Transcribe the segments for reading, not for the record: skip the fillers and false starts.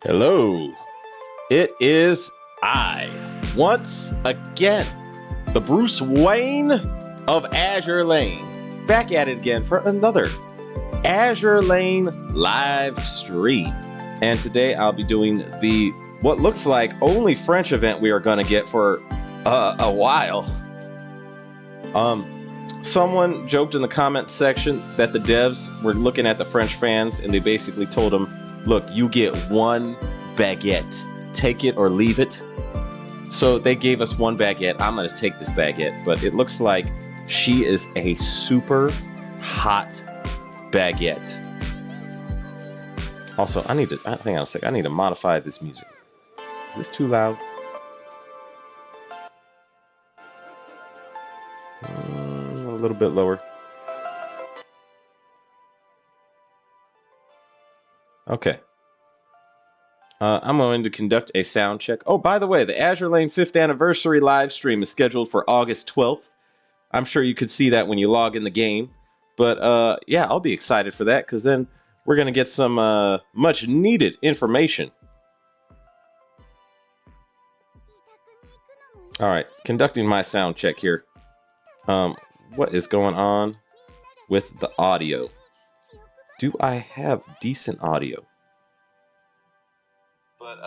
Hello, it is I, once again, the Bruce Wayne of Azur Lane, back at it again for another Azur Lane live stream. And today I'll be doing the, what looks like only French event we are going to get for a while. Someone joked in the comment section that the devs were looking at the French fans and they basically told them, look, you get one baguette. Take it or leave it. So they gave us one baguette. I'm going to take this baguette, but it looks like she is a super hot baguette. Also, hang on a sec. I need to modify this music. Is this too loud? A little bit lower. Okay. I'm going to conduct a sound check. Oh, by the way, the Azur Lane 5th anniversary live stream is scheduled for August 12th. I'm sure you could see that when you log in the game. But yeah, I'll be excited for that because then we're going to get some much needed information. All right, conducting my sound check here. What is going on with the audio? Do I have decent audio? But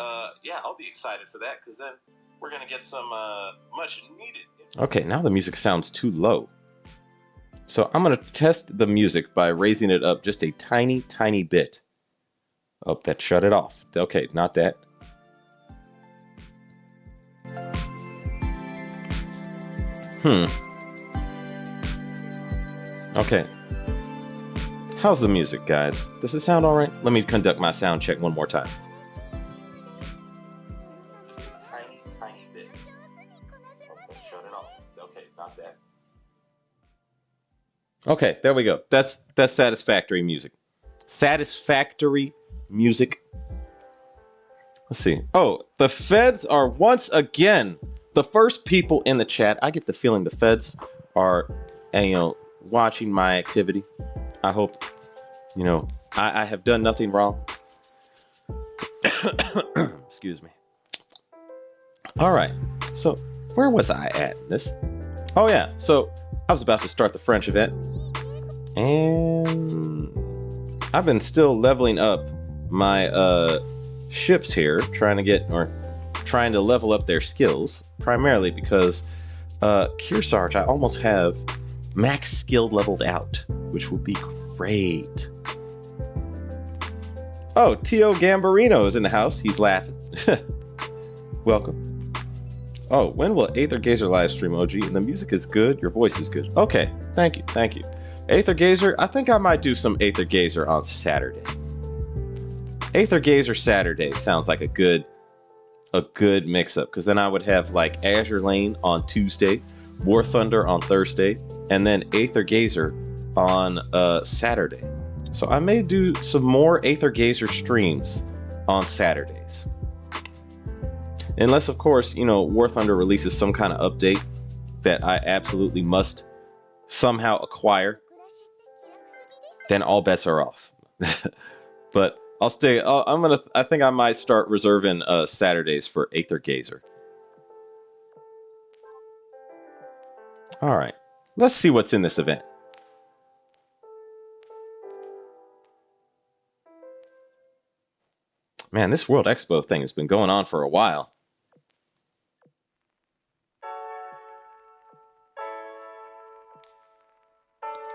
yeah, I'll be excited for that because then we're gonna get some much needed. Okay, now the music sounds too low. So I'm gonna test the music by raising it up just a tiny, tiny bit. Oh, that shut it off. Okay, not that. Okay. How's the music, guys? Does it sound alright? Let me conduct my sound check one more time. Just a tiny, tiny bit. Oh, shut it off. Okay, not that. Okay, there we go. That's satisfactory music. Satisfactory music. Let's see. Oh, the feds are once again the first people in the chat. I get the feeling the feds are, watching my activity. I hope, I have done nothing wrong. Excuse me. All right. So where was I at in this? Oh, yeah. So I was about to start the French event. And I've been still leveling up my ships here, trying to level up their skills, primarily because Kearsarge, I almost have max skill leveled out, which would be great. Oh, Tio Gambarino is in the house. He's laughing. Welcome. Oh, when will Aether Gazer live stream, OG? And the music is good. Your voice is good. Okay, thank you, thank you. Aether Gazer, I think I might do some Aether Gazer on Saturday. Aether Gazer Saturday sounds like a good mix-up, because then I would have like Azur Lane on Tuesday, War Thunder on Thursday, and then Aether Gazer on Saturday. So I may do some more Aether Gazer streams on Saturdays. Unless, of course, War Thunder releases some kind of update that I absolutely must somehow acquire, then all bets are off. But I'll stay. I think I might start reserving Saturdays for Aether Gazer. All right, let's see what's in this event. Man, this World Expo thing has been going on for a while.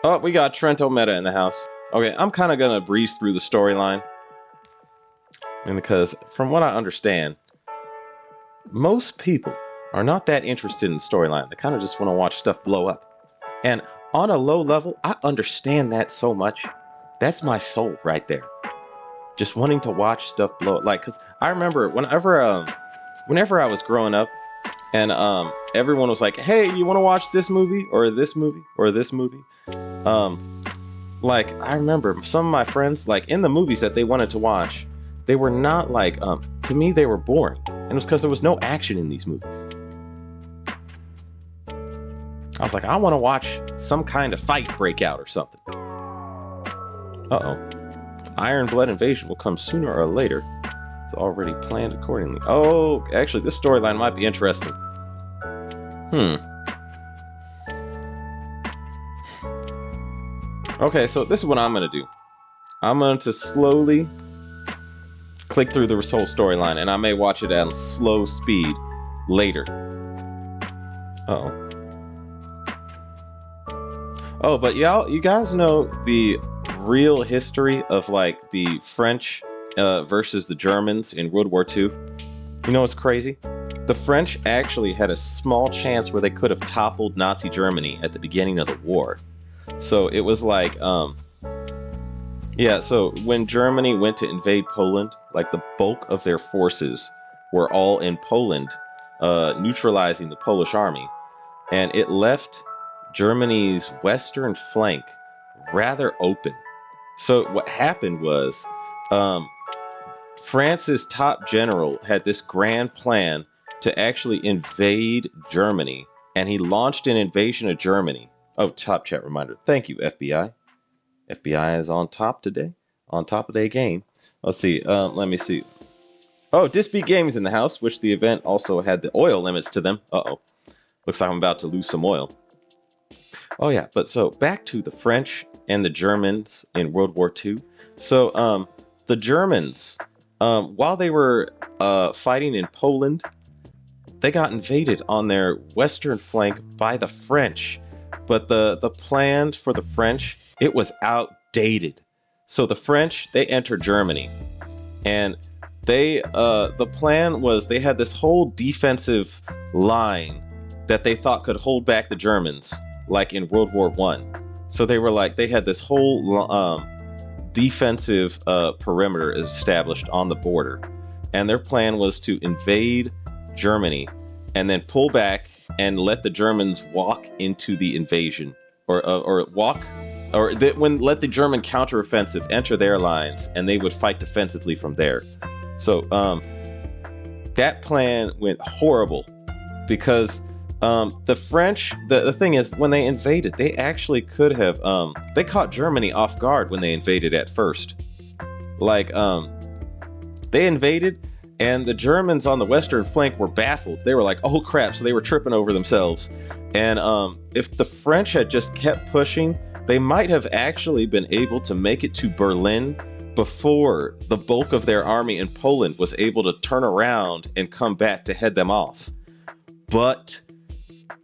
Oh, we got Trento Meta in the house. Okay, I'm kind of going to breeze through the storyline. And because, from what I understand, most people are not that interested in storyline. They kind of just want to watch stuff blow up. And on a low level, I understand that so much. That's my soul right there. Just wanting to watch stuff blow up. Like, because I remember whenever I was growing up, and everyone was like, hey, you want to watch this movie or this movie or this movie? Like, I remember some of my friends, like, in the movies that they wanted to watch, they were not like, to me, they were boring. And it was because there was no action in these movies. I was like, I want to watch some kind of fight break out or something. Uh-oh. Iron Blood Invasion will come sooner or later. It's already planned accordingly. Oh, actually, this storyline might be interesting. Okay, so this is what I'm going to do. I'm going to slowly click through the whole storyline, and I may watch it at slow speed later. Uh-oh. Oh, but y'all, you guys know the real history of, like, the French versus the Germans in World War II? You know what's crazy? The French actually had a small chance where they could have toppled Nazi Germany at the beginning of the war. So it was like, yeah, so when Germany went to invade Poland, like the bulk of their forces were all in Poland, neutralizing the Polish army. And it left Germany's western flank rather open. So what happened was, France's top general had this grand plan to actually invade Germany, and he launched an invasion of Germany. Oh, top chat reminder. Thank you, FBI. FBI is on top today. On top of their game. Let's see. Let me see. Oh, Disbeat Games in the house, which the event also had the oil limits to them. Uh-oh. Looks like I'm about to lose some oil. Oh, yeah. But so back to the French and the Germans in World War II. So the Germans, while they were fighting in Poland, they got invaded on their western flank by the French. But the plan for the French, it was outdated. So the French, they entered Germany. And they the plan was they had this whole defensive line that they thought could hold back the Germans, like in World War I. So they were like, they had this whole defensive perimeter established on the border. And their plan was to invade Germany and then pull back and let the Germans walk into the invasion, or let the German counteroffensive enter their lines, and they would fight defensively from there. So that plan went horrible because the French, the thing is, when they invaded, they actually could have, they caught Germany off guard when they invaded at first. Like, they invaded, and the Germans on the western flank were baffled. They were like, oh crap, so they were tripping over themselves. And if the French had just kept pushing, they might have actually been able to make it to Berlin before the bulk of their army in Poland was able to turn around and come back to head them off. But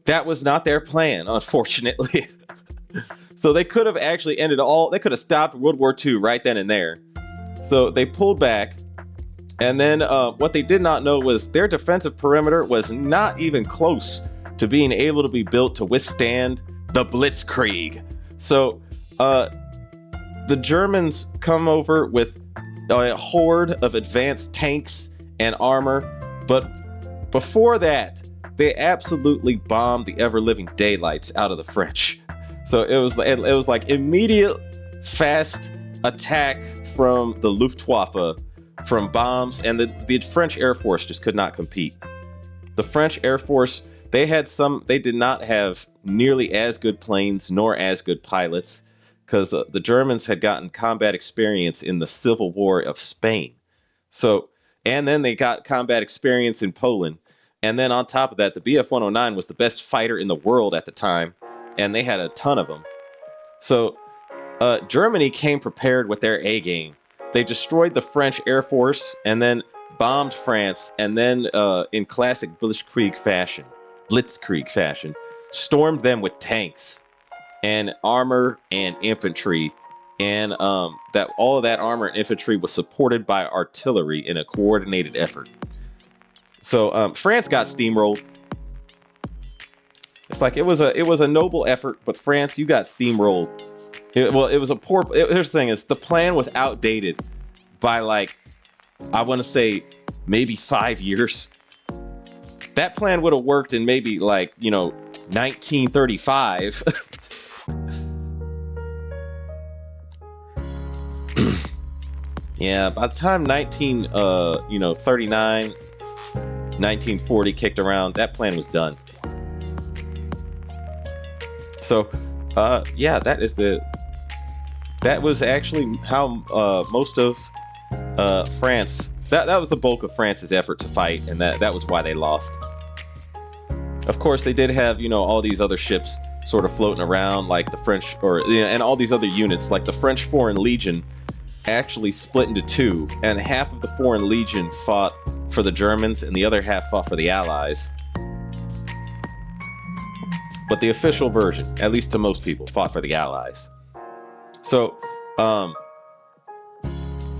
that was not their plan, unfortunately. So they could have actually they could have stopped World War II right then and there. So they pulled back. And then what they did not know was their defensive perimeter was not even close to being able to be built to withstand the Blitzkrieg. So the Germans come over with a horde of advanced tanks and armor. But before that, they absolutely bombed the ever-living daylights out of the French. So it was like immediate fast attack from the Luftwaffe, from bombs, and the French Air Force just could not compete. The French Air Force, they did not have nearly as good planes nor as good pilots, because the Germans had gotten combat experience in the Civil War of Spain. So, and then they got combat experience in Poland. And then on top of that, the Bf-109 was the best fighter in the world at the time, and they had a ton of them. So Germany came prepared with their A game. They destroyed the French Air Force and then bombed France, and then in classic Blitzkrieg fashion, stormed them with tanks and armor and infantry, and that all of that armor and infantry was supported by artillery in a coordinated effort. So France got steamrolled. It's like it was a noble effort, but France, you got steamrolled. It was a poor. Here's the thing: is the plan was outdated by, like, I want to say maybe 5 years. That plan would have worked in maybe, like, 1935. Yeah, by the time 1939, 1940 kicked around, that plan was done. So, yeah, that was actually how most of France that was the bulk of France's effort to fight, and that was why they lost. Of course, they did have, you know, all these other ships sort of floating around, like the French, or and all these other units, like the French Foreign Legion, actually split into two, and half of the Foreign Legion fought for the Germans, and the other half fought for the Allies. But the official version, at least to most people, fought for the Allies. So,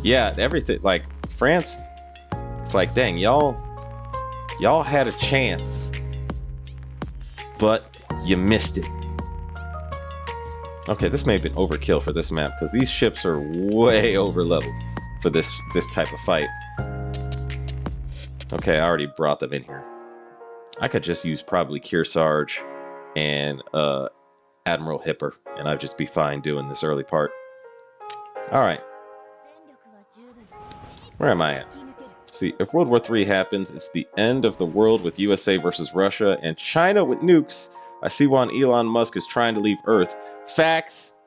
yeah, everything, like France, it's like, dang, y'all had a chance, but you missed it. Okay, this may have been overkill for this map, because these ships are way over leveled for this type of fight. Okay, I already brought them in here. I could just use probably Kearsarge and Admiral Hipper, and I'd just be fine doing this early part. Alright. Where am I at? See, if World War III happens, it's the end of the world with USA versus Russia and China with nukes. I see one Elon Musk is trying to leave Earth. Facts.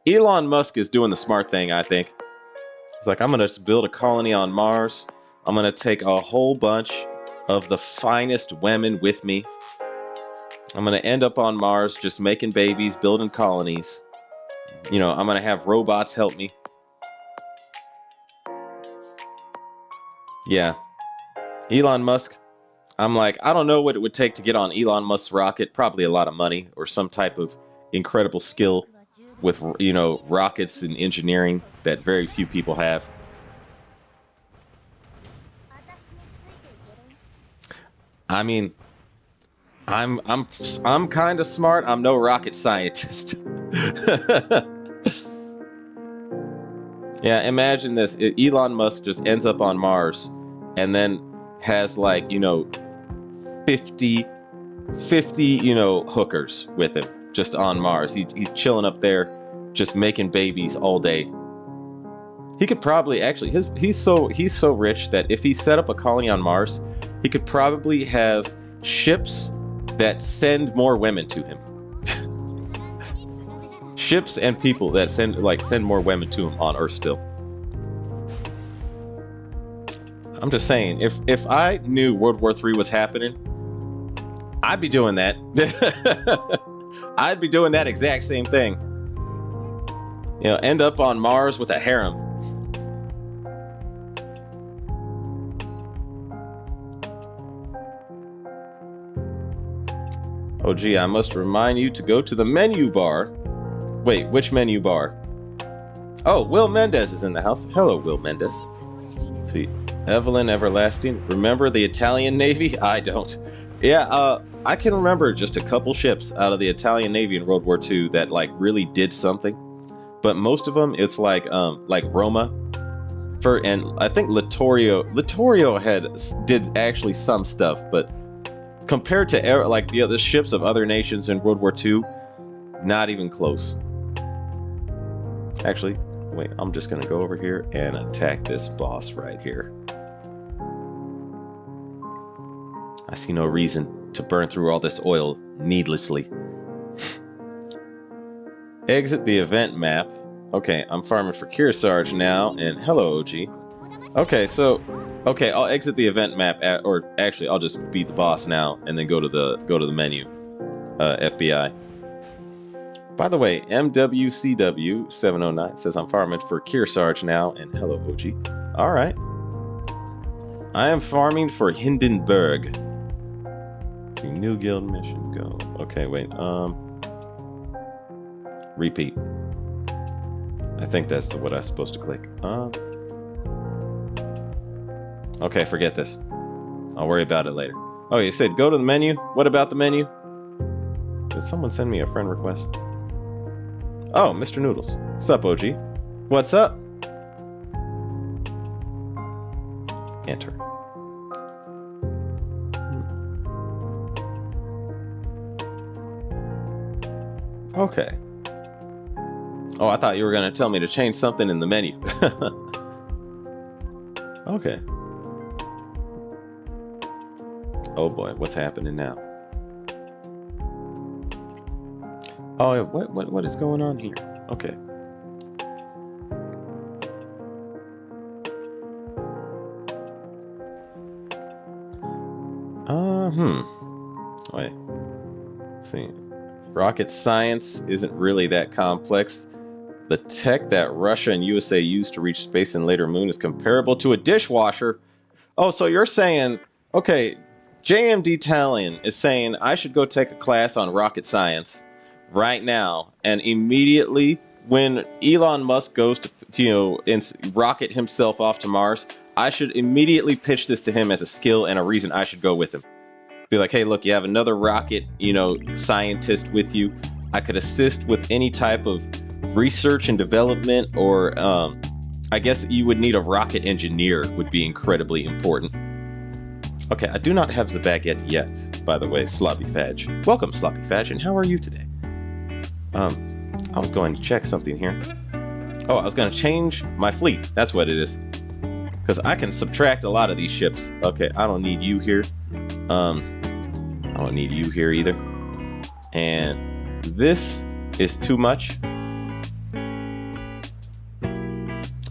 Elon Musk is doing the smart thing, I think. He's like, I'm going to build a colony on Mars. I'm going to take a whole bunch of the finest women with me. I'm going to end up on Mars just making babies, building colonies. You know, I'm going to have robots help me. Yeah. Elon Musk. I'm like, I don't know what it would take to get on Elon Musk's rocket. Probably a lot of money or some type of incredible skill with, you know, rockets and engineering that very few people have. I mean, I'm kind of smart. I'm no rocket scientist. Yeah, imagine this. Elon Musk just ends up on Mars and then has, like, you know, 50, you know, hookers with him just on Mars. He's chilling up there just making babies all day. He could probably actually, he's so rich that if he set up a colony on Mars, he could probably have ships that send more women to him. Ships and people that send more women to him on Earth still. I'm just saying, if I knew World War III was happening, I'd be doing that. I'd be doing that exact same thing. You know, end up on Mars with a harem. Oh gee, I must remind you to go to the menu bar. Wait, which menu bar? Oh, Will Mendez is in the house. Hello, Will Mendez. Let's see, Evelyn Everlasting. Remember the Italian Navy? I don't. Yeah, I can remember just a couple ships out of the Italian Navy in World War II that like really did something. But most of them, it's like Roma, and I think Littorio did actually some stuff, but compared to like the other ships of other nations in World War II, not even close. Actually, wait, I'm just gonna go over here and attack this boss right here. I see no reason to burn through all this oil needlessly. Exit the event map. Okay, I'm farming for Kearsarge now, and hello, OG. Okay, so, okay, I'll exit the event map, or actually, I'll just beat the boss now, and then go to the menu, FBI. By the way, MWCW709 says I'm farming for Kearsarge now, and hello, OG. All right, I am farming for Hindenburg. See, new guild mission, go. Okay, wait, repeat. I think that's what I'm supposed to click. Okay, forget this. I'll worry about it later. Oh, you said go to the menu? What about the menu? Did someone send me a friend request? Oh, Mr. Noodles. What's up, OG? What's up? Enter. Okay. Oh, I thought you were going to tell me to change something in the menu. Okay. Oh boy, what's happening now? Oh, what is going on here? Okay. Wait. Let's see. Rocket science isn't really that complex. The tech that Russia and USA used to reach space and later moon is comparable to a dishwasher. Oh, so you're saying, okay, JMD Talion is saying I should go take a class on rocket science right now, and immediately when Elon Musk goes to rocket himself off to Mars, I should immediately pitch this to him as a skill and a reason I should go with him. Be like, hey, look, you have another rocket, scientist with you. I could assist with any type of research and development, or I guess you would need a rocket engineer would be incredibly important. Okay, I do not have the baguette yet, by the way, Sloppy Fadge. Welcome, Sloppy Fadge, and how are you today? I was going to check something here. Oh, I was going to change my fleet. That's what it is. Because I can subtract a lot of these ships. Okay, I don't need you here. I don't need you here either. And this is too much.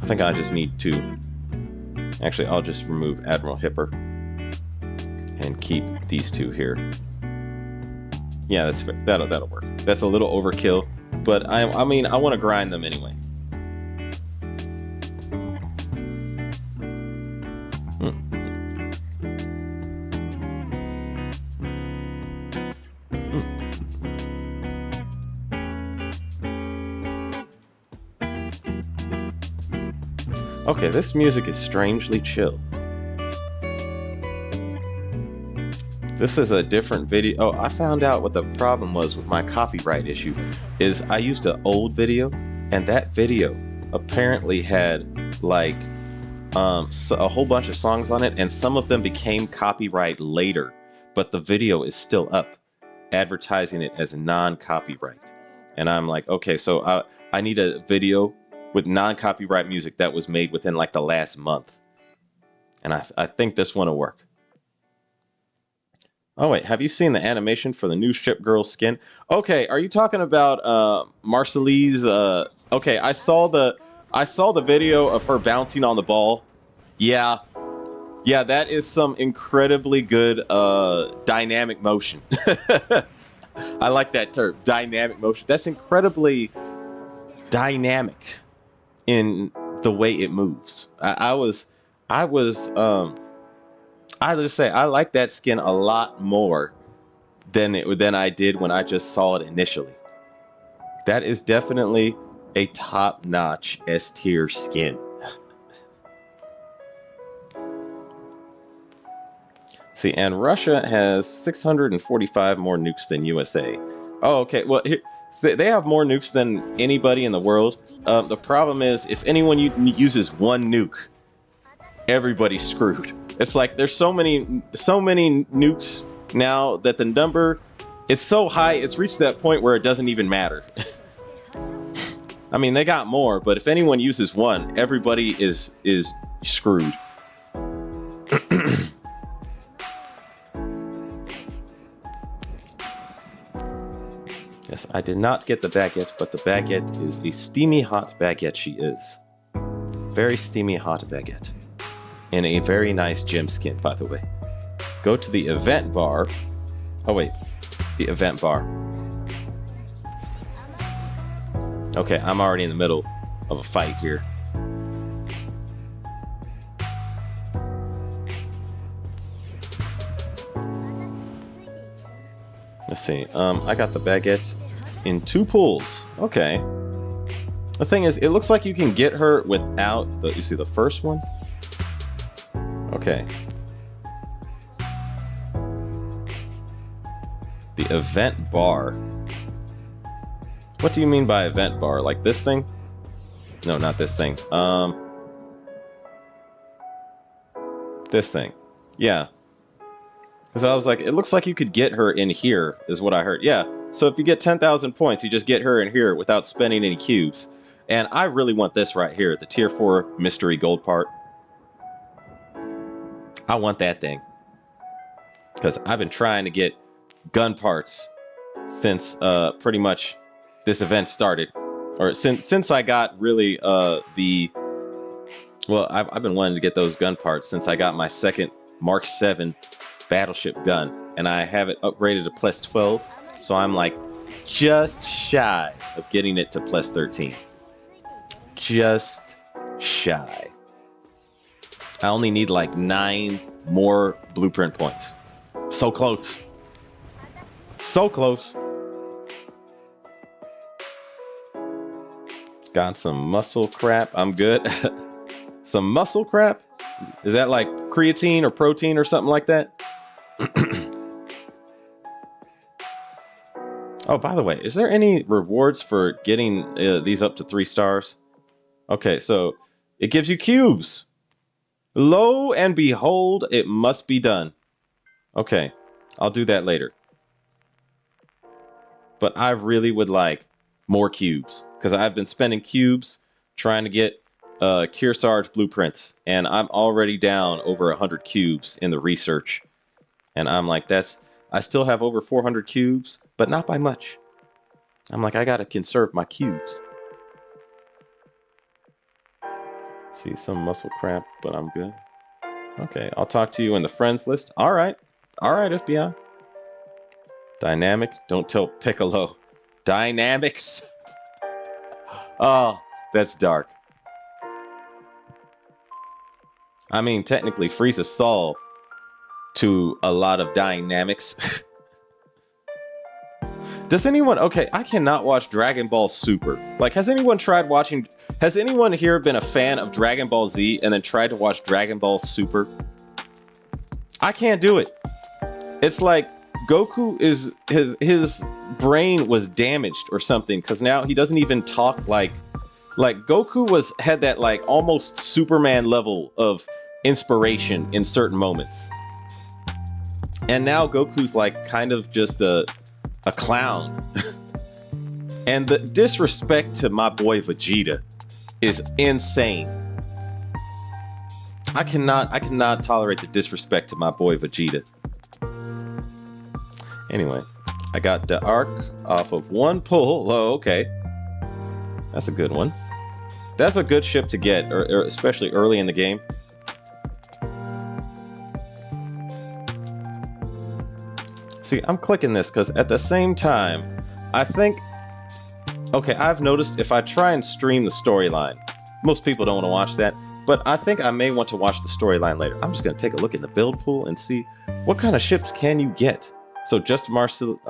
I think I just need to. Actually, I'll just remove Admiral Hipper and keep these two here. Yeah, that'll work. That's a little overkill, but I mean I want to grind them anyway. Okay, this music is strangely chill. This is a different video. Oh, I found out what the problem was with my copyright issue. Is I used an old video, and that video apparently had like a whole bunch of songs on it, and some of them became copyright later, but the video is still up, advertising it as non-copyright. And I'm like, okay, so I need a video with non-copyright music that was made within like the last month. And I think this one will work. Oh wait, have you seen the animation for the new Ship Girl skin? Okay, are you talking about Marcelise? Okay, I saw the video of her bouncing on the ball. Yeah, that is some incredibly good dynamic motion. I like that term, dynamic motion. That's incredibly dynamic in the way it moves. I just say I like that skin a lot more than I did when I just saw it initially. That is definitely a top-notch S-tier skin. See, and Russia has 645 more nukes than USA. Oh, okay. Well, they have more nukes than anybody in the world. The problem is, if anyone uses one nuke, everybody's screwed. It's like there's so many nukes now that the number is so high, it's reached that point where it doesn't even matter. I mean, they got more, but if anyone uses one, everybody is screwed. Yes, I did not get the baguette, but the baguette is a steamy hot baguette. She is. Very steamy hot baguette. In a very nice gem skin, by the way. Go to the event bar. Oh wait, the event bar. Okay, I'm already in the middle of a fight here. Let's see, I got the baguette in 2 pools. Okay. The thing is, it looks like you can get her without you see the first one? Okay. The event bar. What do you mean by event bar? Like this thing? No, not this thing. This thing. Yeah. Because I was like, it looks like you could get her in here, is what I heard. Yeah. So if you get 10,000 points, you just get her in here without spending any cubes. And I really want this right here, the tier 4 mystery gold part. I want that thing. Because I've been trying to get gun parts since pretty much this event started. Or since I got really I've been wanting to get those gun parts since I got my second Mark 7 battleship gun, and I have it upgraded to plus 12, so I'm like just shy of getting it to plus 13. Just shy. I only need like 9 more blueprint points. So close. So close. Got some muscle crap. I'm good. Some muscle crap? Is that like creatine or protein or something like that? Oh, by the way, is there any rewards for getting these up to 3 stars? Okay, so it gives you cubes. Lo and behold, it must be done. Okay, I'll do that later. But I really would like more cubes, because I've been spending cubes trying to get Kearsarge blueprints, and I'm already down over 100 cubes in the research. And I'm like, I still have over 400 cubes, but not by much. I'm like, I gotta conserve my cubes. See, some muscle crap, but I'm good. Okay, I'll talk to you in the friends list. All right, FBI. Dynamic, don't tell Piccolo. Dynamics. Oh, that's dark. I mean, technically, Frieza saw to a lot of dynamics. Does anyone... Okay, I cannot watch Dragon Ball Super. Like, has anyone tried watching... Has anyone here been a fan of Dragon Ball Z and then tried to watch Dragon Ball Super? I can't do it. It's like Goku is... His brain was damaged or something, because now he doesn't even talk like... Like, Goku had that, like, almost Superman level of inspiration in certain moments. And now Goku's, like, kind of just a clown. And the disrespect to my boy Vegeta is insane. I cannot tolerate the disrespect to my boy Vegeta. Anyway, I got the arc off of one pull. Oh, okay. That's a good one. That's a good ship to get, or especially early in the game. See, I'm clicking this because at the same time, I think... Okay, I've noticed if I try and stream the storyline, most people don't want to watch that, but I think I may want to watch the storyline later. I'm just going to take a look in the build pool and see what kind of ships can you get. So just Marcellese?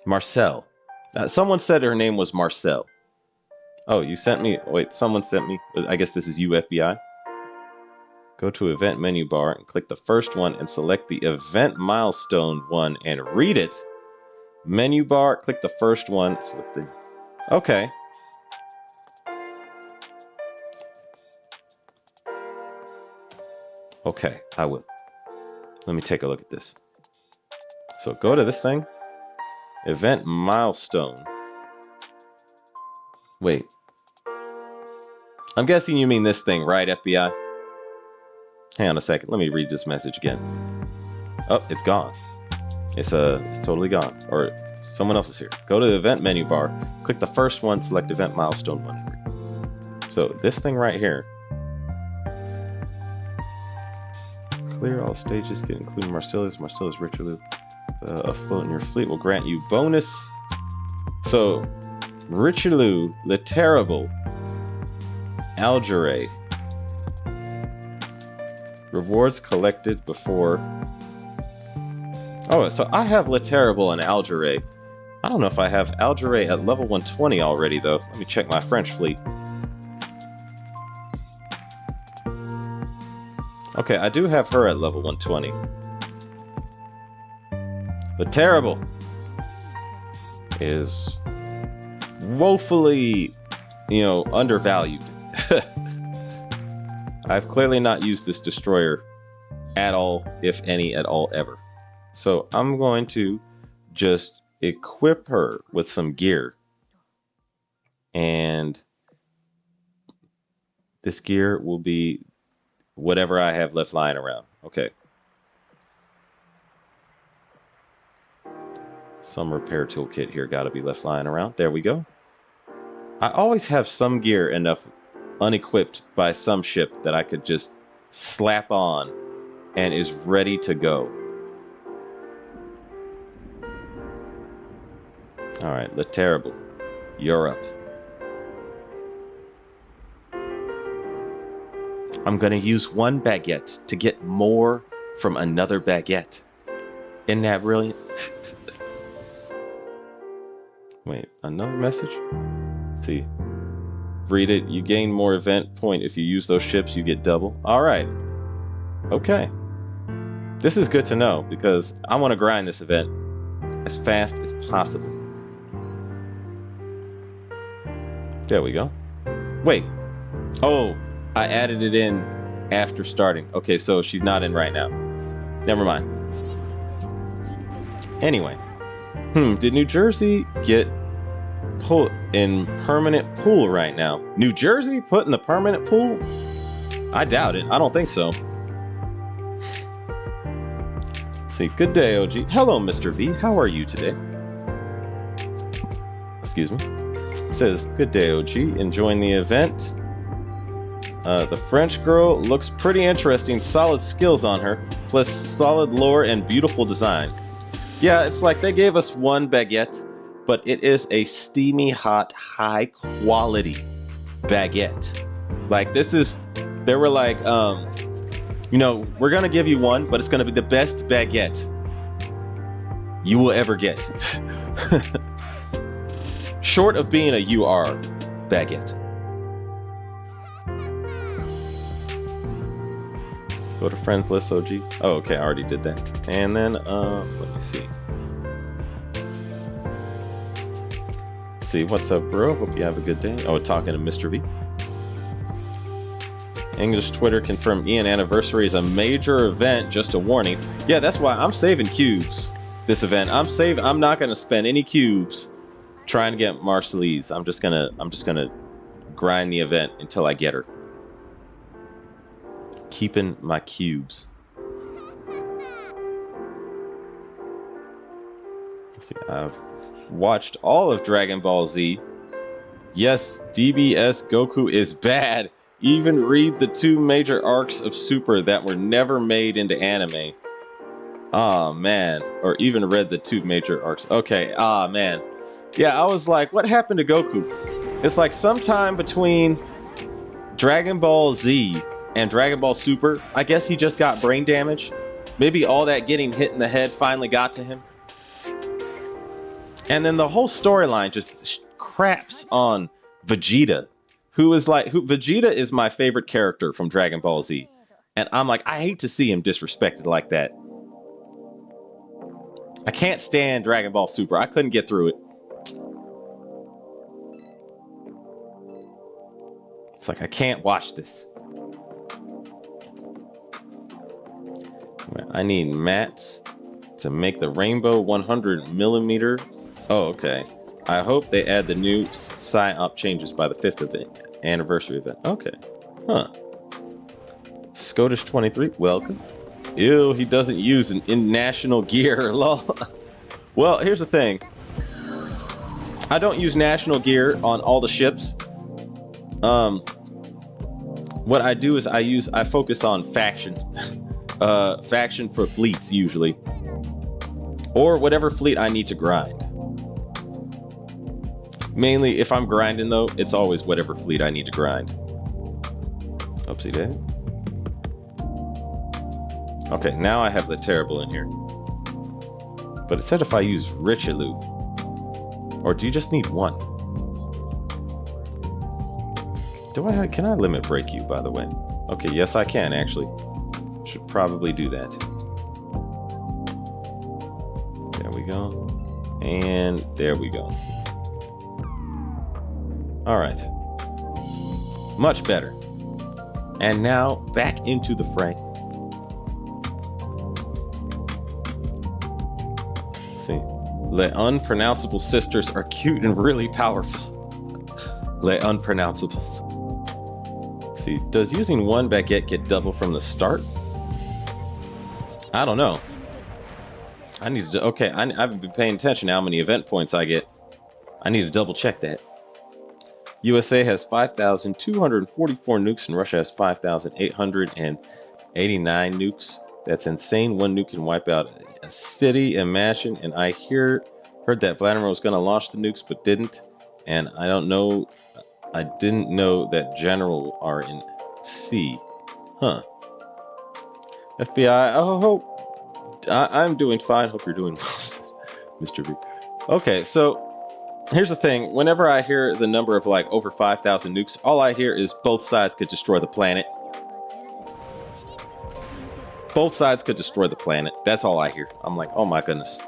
Marcel. Someone said her name was Marcel. Oh, you sent me... Wait, someone sent me... I guess this is you, FBI. Go to event menu bar and click the first one and select the event milestone one and read it. Menu bar, click the first one, select the... Okay. Okay, I will. Let me take a look at this. So go to this thing. Event milestone. Wait. I'm guessing you mean this thing, right, FBI? Hang on a second. Let me read this message again. Oh, it's gone. It's totally gone. Or someone else is here. Go to the event menu bar. Click the first one. Select event milestone 1. So this thing right here. Clear all stages, including Marcellus. Marcellus Richelieu. Afloat in your fleet will grant you bonus. So Richelieu, the Terrible, Algere. Rewards collected before... Oh, so I have Le Terrible and Algere. I don't know if I have Algere at level 120 already, though. Let me check my French fleet. Okay, I do have her at level 120. Le Terrible is woefully, undervalued. I've clearly not used this destroyer at all, if any at all, ever. So I'm going to just equip her with some gear. And this gear will be whatever I have left lying around. Okay. Some repair toolkit here got to be left lying around. There we go. I always have some gear enough unequipped by some ship that I could just slap on and is ready to go. Alright, Le Terrible. You're up. I'm gonna use one baguette to get more from another baguette. Isn't that brilliant? Wait, another message? Let's see. Read it. You gain more event point. If you use those ships, you get double. Alright. Okay. This is good to know because I want to grind this event as fast as possible. There we go. Wait. Oh, I added it in after starting. Okay, so she's not in right now. Never mind. Anyway. Did New Jersey get put in permanent pool right now? New Jersey put in the permanent pool? I doubt it. I don't think so. See, good day, OG. Hello, Mr. V. How are you today? Excuse me. It says, good day, OG. Enjoying the event. The French girl looks pretty interesting. Solid skills on her, plus solid lore and beautiful design. Yeah, it's like they gave us one baguette, but it is a steamy hot, high quality baguette. Like this is, they were like, you know, we're gonna give you one, but it's gonna be the best baguette you will ever get. Short of being a UR baguette. Go to friends list, OG. Oh, okay, I already did that. And then, let me see. See, what's up, bro? Hope you have a good day. Oh, talking to Mr. V. English Twitter confirmed Ian Anniversary is a major event. Just a warning. Yeah, that's why I'm saving cubes. This event, I'm not gonna spend any cubes trying to get Marcelise. I'm just gonna grind the event until I get her. Keeping my cubes. Let's see, I've watched all of Dragon Ball Z. Yes, DBS Goku is bad. Even read the 2 major arcs of Super that were never made into anime. Oh man. Or even read the 2 major arcs. Okay, man. Yeah, I was like, what happened to Goku? It's like sometime between Dragon Ball Z and Dragon Ball Super, I guess he just got brain damage. Maybe all that getting hit in the head finally got to him. And then the whole storyline just craps on Vegeta, Vegeta is my favorite character from Dragon Ball Z. And I'm like, I hate to see him disrespected like that. I can't stand Dragon Ball Super. I couldn't get through it. It's like, I can't watch this. I need mats to make the rainbow 100mm. Oh, okay. I hope they add the new PSYOP changes by the 5th anniversary event. Okay. Huh. Scottish 23, welcome. Ew, he doesn't use an in national gear. Lol. Well, here's the thing. I don't use national gear on all the ships. What I do is I focus on faction. Faction for fleets usually. Or whatever fleet I need to grind. Mainly, if I'm grinding though, it's always whatever fleet I need to grind. Oopsie daisy. Okay, now I have the terrible in here. But it said if I use Richelieu. Or do you just need one? Can I limit break you, by the way? Okay, yes I can actually. Should probably do that. There we go. And there we go. Alright. Much better. And now, back into the fray. Let's see. Le unpronounceable sisters are cute and really powerful. Le unpronounceables. Let's see, does using one baguette get double from the start? I don't know. I need to, okay, I haven't been paying attention to how many event points I get. I need to double check that. USA has 5,244 nukes and Russia has 5,889 nukes. That's insane. One nuke can wipe out a city, imagine. And I heard that Vladimir was going to launch the nukes but didn't. And I don't know. I didn't know that general are in C. Huh. FBI, I'm doing fine. Hope you're doing well, Mr. B. Okay, so here's the thing. Whenever I hear the number of like over 5,000 nukes, all I hear is both sides could destroy the planet. Both sides could destroy the planet. That's all I hear. I'm like, oh my goodness.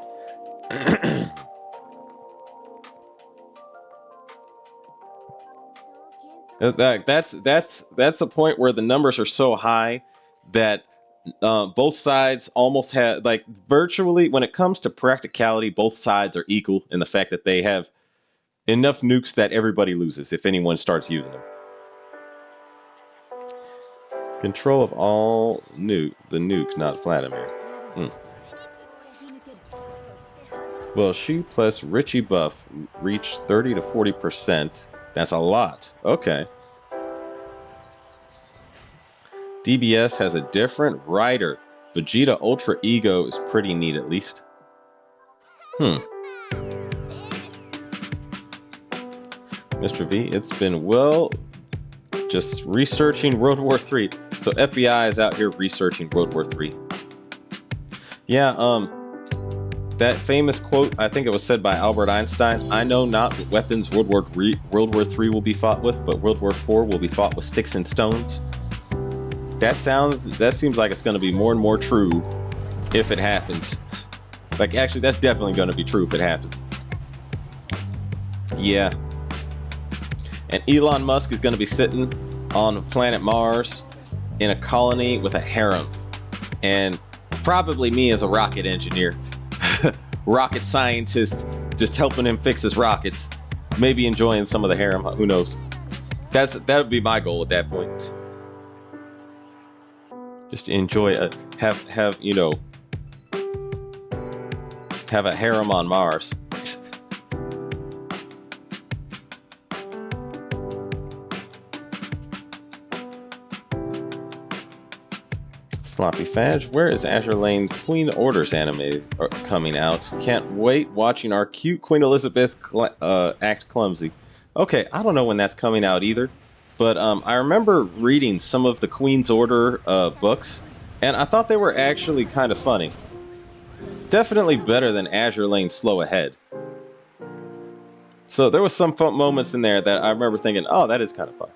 That's a point where the numbers are so high that both sides almost have, like, virtually, when it comes to practicality, both sides are equal in the fact that they have enough nukes that everybody loses if anyone starts using them. Control of all the nukes, not Vladimir. Well, she plus Richie buff reached 30 to 40%. That's a lot. Okay. DBS has a different rider. Vegeta Ultra Ego is pretty neat, at least. Mr. V, it's been just researching World War III. So FBI is out here researching World War III. Yeah, that famous quote, I think it was said by Albert Einstein, I know not what weapons World War III will be fought with, but World War IV will be fought with sticks and stones. That seems like it's going to be more and more true if it happens. Like, actually, that's definitely going to be true if it happens. Yeah. And Elon Musk is going to be sitting on planet Mars in a colony with a harem. And probably me as a rocket engineer, rocket scientist, just helping him fix his rockets. Maybe enjoying some of the harem, who knows. That would be my goal at that point. Just to enjoy have a harem on Mars. Sloppy Fadge, where is Azure Lane Queen Orders anime coming out? Can't wait watching our cute Queen Elizabeth act clumsy. Okay, I don't know when that's coming out either. But I remember reading some of the Queen's Order books, and I thought they were actually kind of funny. Definitely better than Azure Lane Slow Ahead. So there was some fun moments in there that I remember thinking, oh, that is kind of fun.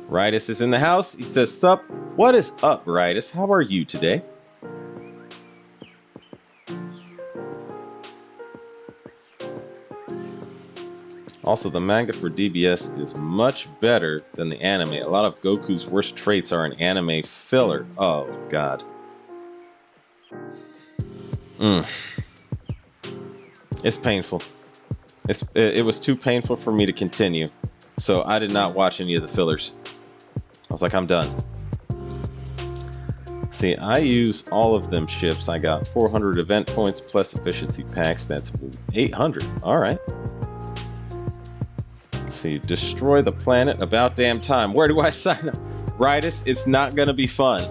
Ritus is in the house. He says, sup? What is up, Ritus? How are you today? Also, the manga for DBS is much better than the anime. A lot of Goku's worst traits are an anime filler. Oh, God. It's painful. It was too painful for me to continue. So I did not watch any of the fillers. I was like, I'm done. See, I use all of them ships. I got 400 event points plus efficiency packs. That's 800. All right. See, destroy the planet about damn time. Where do I sign up? Ritus, it's not gonna be fun.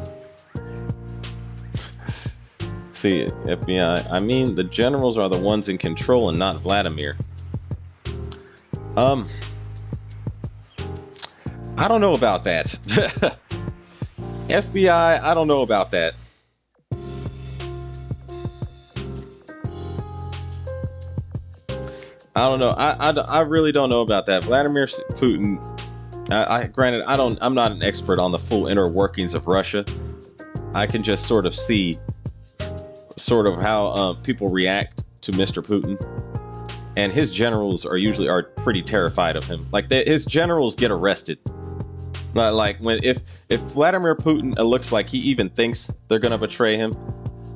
See, FBI, I mean, the generals are the ones in control and not Vladimir. I don't know about that. FBI, I don't know about that. I don't know. I really don't know about that. Vladimir Putin. Granted, I'm not an expert on the full inner workings of Russia. I can just sort of see, how people react to Mr. Putin, and his generals are pretty terrified of him. Like his generals get arrested. Like if Vladimir Putin looks like he even thinks they're gonna betray him,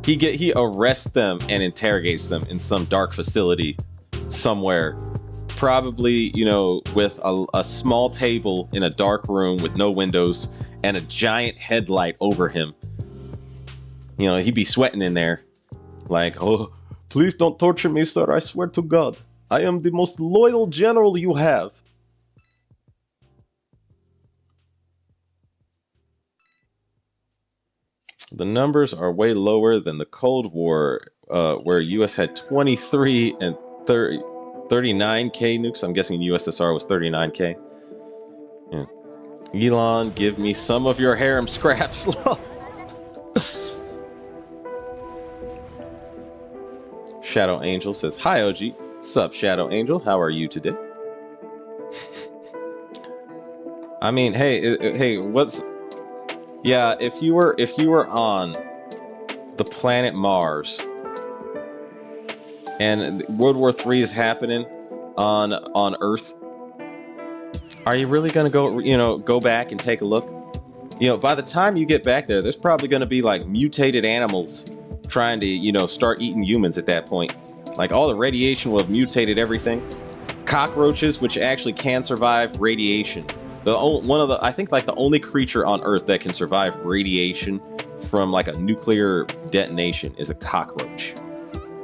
he arrests them and interrogates them in some dark facility somewhere, probably with a small table in a dark room with no windows and a giant headlight over him. He'd be sweating in there, like, oh, please don't torture me, sir, I swear to God, I am the most loyal general you have. The numbers are way lower than the Cold War, where US had 23 and 39k nukes. I'm guessing USSR was 39k. Yeah. Elon, give me some of your harem scraps. Shadow Angel says, "Hi OG, sup Shadow Angel, how are you today?" I mean, hey, what's? Yeah, if you were on the planet Mars and World War III is happening on Earth, are you really gonna go back and take a look? By the time you get back there, there's probably gonna be like mutated animals trying to start eating humans at that point. Like all the radiation will have mutated everything. Cockroaches, which actually can survive radiation. I think like the only creature on Earth that can survive radiation from like a nuclear detonation is a cockroach.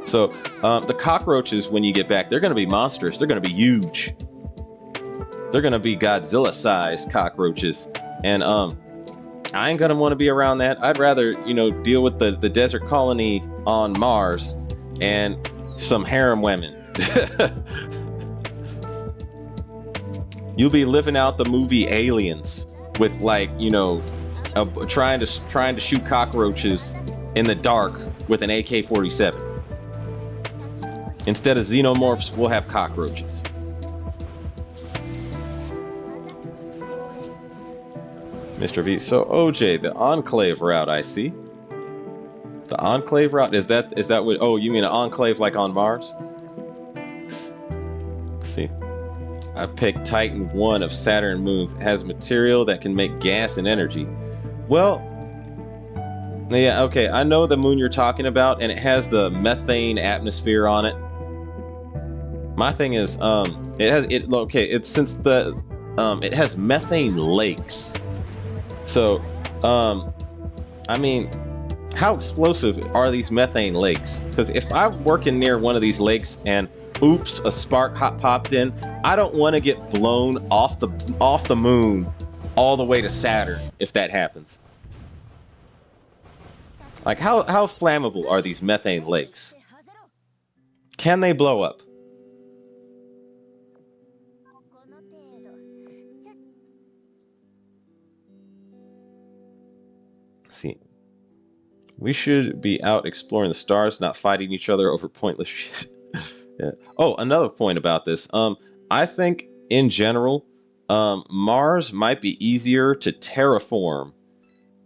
So the cockroaches, when you get back, they're going to be monstrous. They're going to be huge. They're going to be Godzilla-sized cockroaches. And I ain't going to want to be around that. I'd rather, deal with the desert colony on Mars and some harem women. You'll be living out the movie Aliens with like, trying to shoot cockroaches in the dark with an AK-47. Instead of xenomorphs, we'll have cockroaches. Mr. V. So OJ, the Enclave route, I see. The Enclave route, is that what? Oh, you mean an enclave like on Mars? Let's see. I picked Titan 1 of Saturn moons. It has material that can make gas and energy. Well, yeah, okay. I know the moon you're talking about, and it has the methane atmosphere on it. My thing is, it has methane lakes. So, I mean, how explosive are these methane lakes? Because if I'm working near one of these lakes and oops, a spark popped in, I don't want to get blown off the moon all the way to Saturn if that happens. Like how flammable are these methane lakes? Can they blow up? See, we should be out exploring the stars, not fighting each other over pointless shit. Yeah. Oh, another point about this. I think in general, Mars might be easier to terraform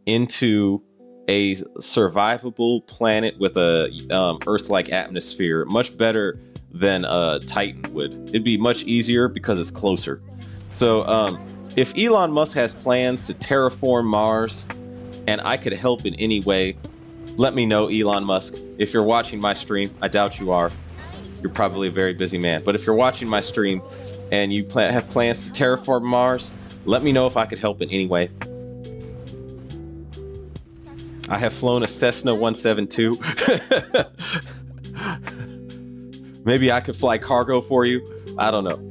into a survivable planet with a Earth-like atmosphere, much better than Titan would. It'd be much easier because it's closer. So if Elon Musk has plans to terraform Mars, and I could help in any way, let me know, Elon Musk. If you're watching my stream, I doubt you are. You're probably a very busy man. But if you're watching my stream and you have plans to terraform Mars, let me know if I could help in any way. I have flown a Cessna 172. Maybe I could fly cargo for you. I don't know.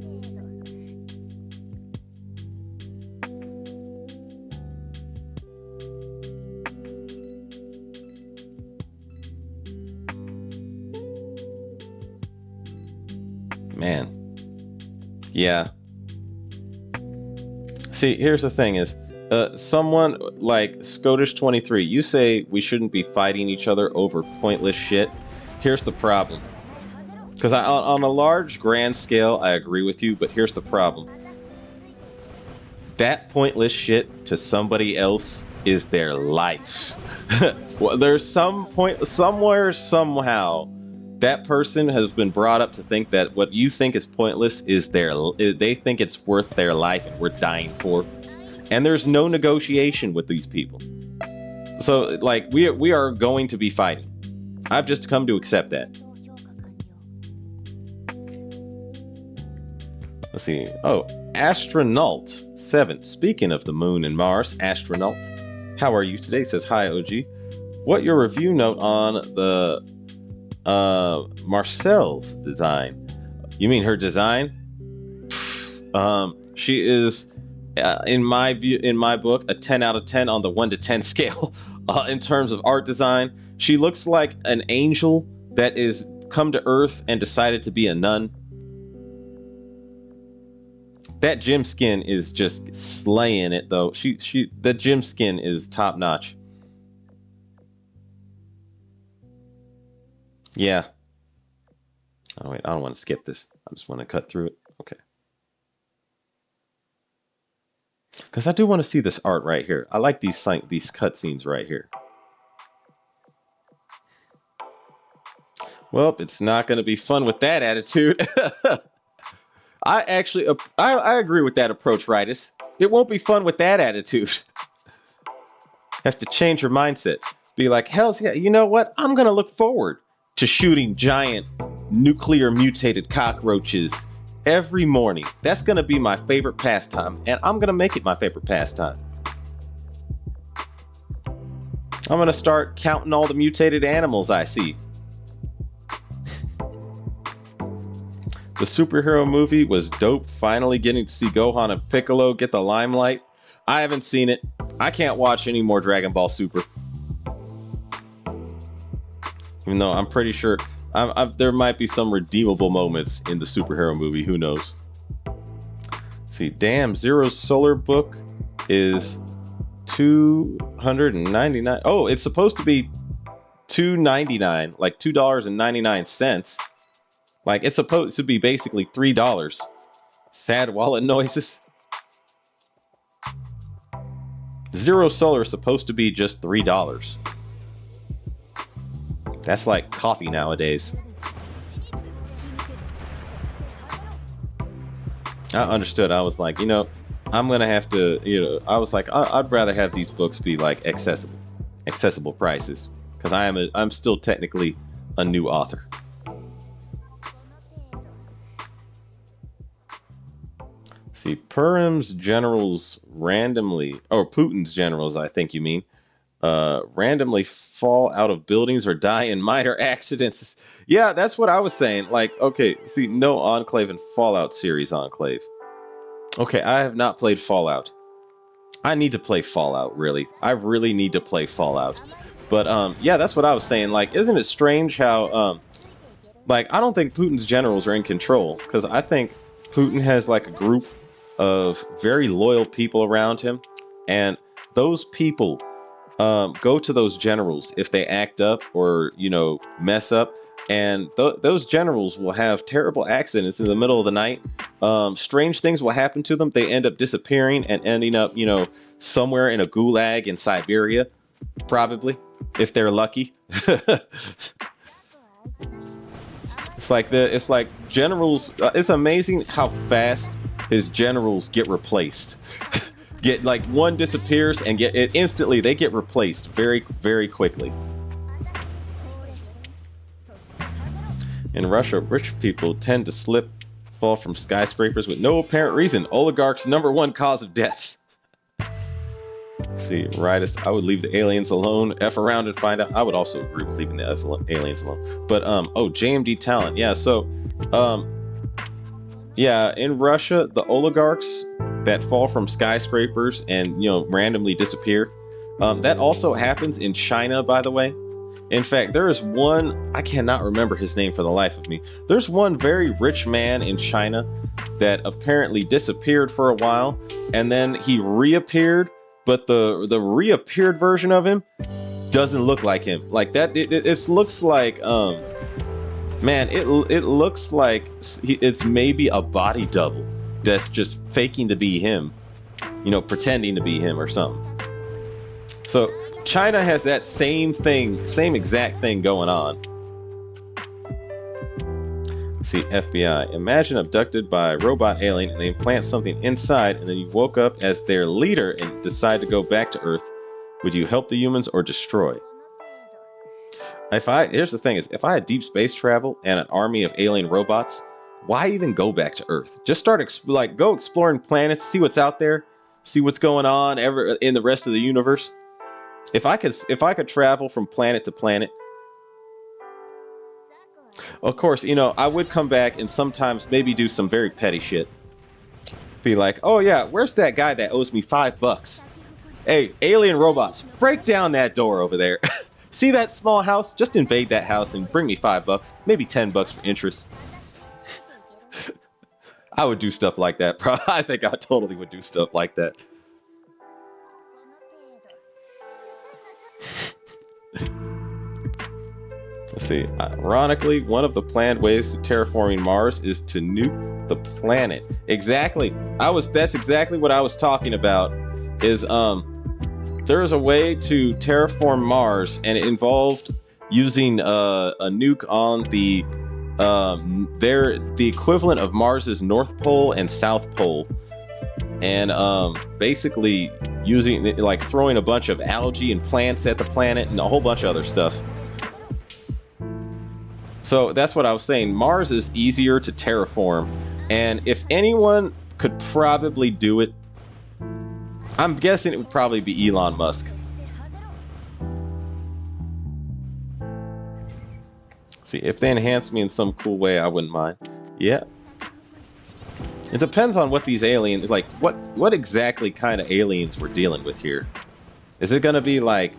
Man. Yeah. See, here's the thing is, someone like Scottish23, you say we shouldn't be fighting each other over pointless shit. Here's the problem. Because on a large, grand scale, I agree with you, but here's the problem. That pointless shit to somebody else is their life. Well, there's some point, somewhere, somehow, that person has been brought up to think that what you think is pointless is they think it's worth their life and we're dying for. And there's no negotiation with these people. So, like, we are going to be fighting. I've just come to accept that. Let's see. Oh, Astronaut 7. Speaking of the moon and Mars, Astronaut, how are you today? Says, hi, OG. What your review note on the Marcel's design? You mean her design? She is, in my view, in my book, a 10 out of 10 on the 1 to 10 scale in terms of art design. She looks like an angel that is come to Earth and decided to be a nun. That gem skin is just slaying it, though. The gem skin is top notch. Yeah. Oh wait, I don't want to skip this. I just want to cut through it. Okay. Because I do want to see this art right here. I like these cutscenes right here. Well, it's not going to be fun with that attitude. I agree with that approach, Ritus. It won't be fun with that attitude. Have to change your mindset. Be like, hell yeah, you know what? I'm going to look forward to shooting giant nuclear mutated cockroaches every morning. That's going to be my favorite pastime, and I'm going to make it my favorite pastime. I'm going to start counting all the mutated animals I see. The superhero movie was dope. Finally getting to see Gohan and Piccolo get the limelight. I haven't seen it. I can't watch any more Dragon Ball Super. Even though I'm pretty sure there might be some redeemable moments in the superhero movie. Who knows? See, damn, Zero's Solar book is $299. Oh, it's supposed to be $2.99, like $2.99. Like, it's supposed to be basically $3. Sad wallet noises. Zero Solar is supposed to be just $3. That's like coffee nowadays. I understood. I was like, you know, I'm going to have to, you know, I was like, I'd rather have these books be like accessible prices. Because I'm still technically a new author. See, Putin's generals I think you mean, randomly fall out of buildings or die in minor accidents. Yeah, that's what I was saying. Like, okay, see, no Enclave and Fallout series Enclave. Okay, I have not played Fallout. I need to play Fallout, really. I really need to play Fallout. But, yeah, that's what I was saying. Like, isn't it strange how, like, I don't think Putin's generals are in control. Because I think Putin has, like, a group of very loyal people around him, and those people go to those generals if they act up or, you know, mess up, and those generals will have terrible accidents in the middle of the night. Strange things will happen to them. They end up disappearing and ending up, you know, somewhere in a gulag in Siberia, probably, if they're lucky. It's like generals. It's amazing how fast his generals get replaced. Get like one disappears and they get replaced very, very quickly. In Russia, rich people tend to fall from skyscrapers with no apparent reason. Oligarchs' #1 cause of deaths. See, Ritus, I would leave the aliens alone. F around and find out. I would also agree with leaving the aliens alone. But JMD talent. Yeah, so yeah, in Russia, the oligarchs that fall from skyscrapers and, you know, randomly disappear. That also happens in China, by the way. In fact, there is one, I cannot remember his name for the life of me. There's one very rich man in China that apparently disappeared for a while, and then he reappeared, but the reappeared version of him doesn't look like him. Like that, it looks like, man, it looks like it's maybe a body double that's just faking to be him, you know, pretending to be him or something. So China has that same exact thing going on. See, FBI, imagine abducted by a robot alien and they implant something inside, and then you woke up as their leader and decide to go back to Earth. Would you help the humans or destroy? Here's the thing is, if I had deep space travel and an army of alien robots, why even go back to Earth? Just go exploring planets, see what's out there, see what's going on in the rest of the universe. If I could travel from planet to planet, Of course, you know, I would come back and sometimes maybe do some very petty shit. Be like, oh yeah, where's that guy that owes me $5? Hey, alien robots, break down that door over there. See that small house? Just invade that house and bring me $5, maybe $10 for interest. I would do stuff like that. I think I totally would do stuff like that. Let's see. Ironically, one of the planned ways to terraforming Mars is to nuke the planet. Exactly. That's exactly what I was talking about. Is there is a way to terraform Mars, and it involved using a nuke on the equivalent of Mars's North Pole and South Pole, and basically using, like, throwing a bunch of algae and plants at the planet and a whole bunch of other stuff. So that's what I was saying. Mars is easier to terraform, and if anyone could probably do it, I'm guessing it would probably be Elon Musk. See, if they enhance me in some cool way, I wouldn't mind. Yeah. It depends on what these aliens, like, what exactly kind of aliens we're dealing with here. Is it going to be like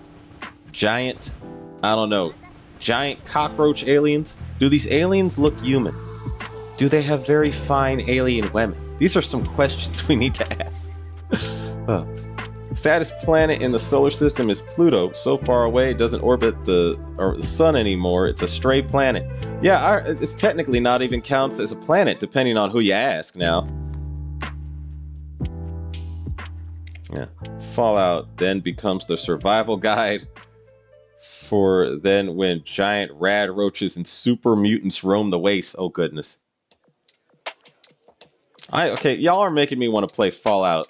giant, I don't know, giant cockroach aliens? Do these aliens look human? Do they have very fine alien women? These are some questions we need to ask. Saddest planet in the solar system is Pluto. So far away, it doesn't orbit the sun anymore. It's a stray planet. Yeah, it's technically not even counts as a planet, depending on who you ask now. Yeah. Fallout then becomes the survival guide for then when giant rad roaches and super mutants roam the wastes. Oh, goodness. Okay, y'all are making me want to play Fallout.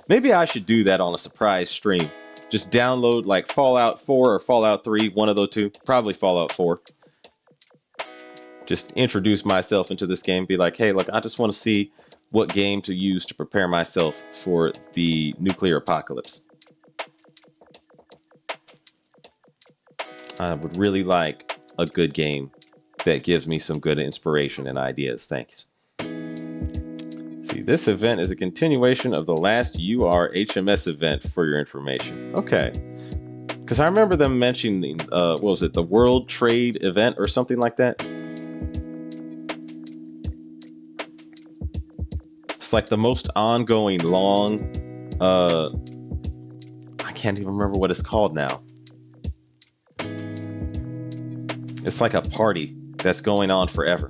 Maybe I should do that on a surprise stream. Just download like Fallout 4 or Fallout 3, one of those two. Probably Fallout 4. Just introduce myself into this game. Be like, hey, look, I just want to see what game to use to prepare myself for the nuclear apocalypse. I would really like a good game that gives me some good inspiration and ideas. Thanks. See, this event is a continuation of the last UR-HMS event, for your information. Okay. Because I remember them mentioning, what was it, the World Trade event or something like that? It's like the most ongoing, long, I can't even remember what it's called now. It's like a party that's going on forever.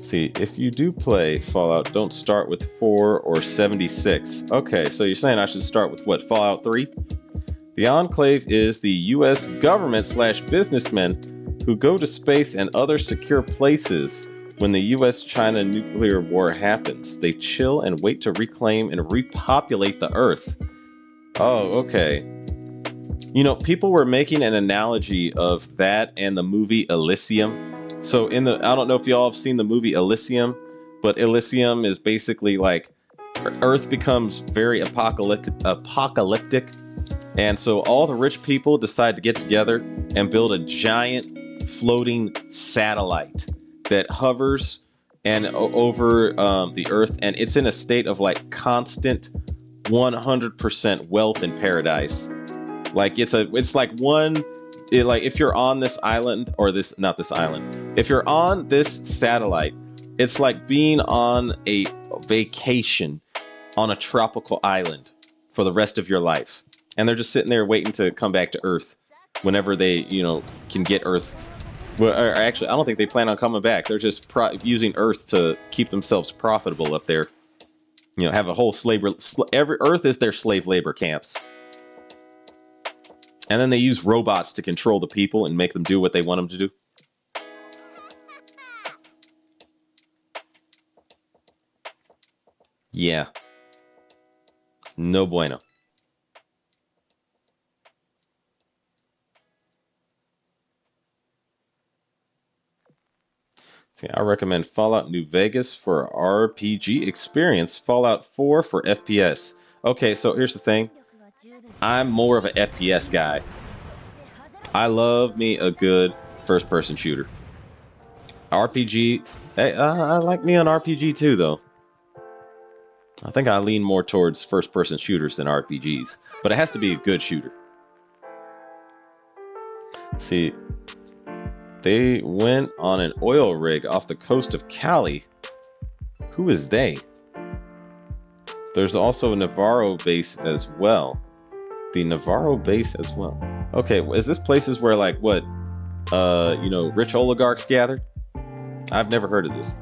See, if you do play Fallout, don't start with 4 or 76. Okay, so you're saying I should start with what, Fallout 3? The Enclave is the US government / businessmen who go to space and other secure places when the US-China nuclear war happens. They chill and wait to reclaim and repopulate the Earth. Oh, okay. You know, people were making an analogy of that and the movie Elysium. So I don't know if y'all have seen the movie Elysium, but Elysium is basically like Earth becomes very apocalyptic. And so all the rich people decide to get together and build a giant floating satellite that hovers and over the Earth. And it's in a state of like constant 100% wealth and paradise. Like it's like one. Like if you're on this island, or not this island, if you're on this satellite, it's like being on a vacation on a tropical island for the rest of your life. And they're just sitting there waiting to come back to Earth whenever they, can get Earth. Well, or actually, I don't think they plan on coming back. They're just using Earth to keep themselves profitable up there. Have a whole every Earth is their slave labor camps. And then they use robots to control the people and make them do what they want them to do. Yeah. No bueno. See, I recommend Fallout New Vegas for RPG experience, Fallout 4 for FPS. Okay, so here's the thing. I'm more of an FPS guy. I love me a good first-person shooter. RPG. Hey, I like me an RPG too, though. I think I lean more towards first-person shooters than RPGs, but it has to be a good shooter. See, they went on an oil rig off the coast of Cali. Who is they? There's also a Navarro base as well. The Navarro base as well. Okay, is this places where, like, what, rich oligarchs gathered? I've never heard of this.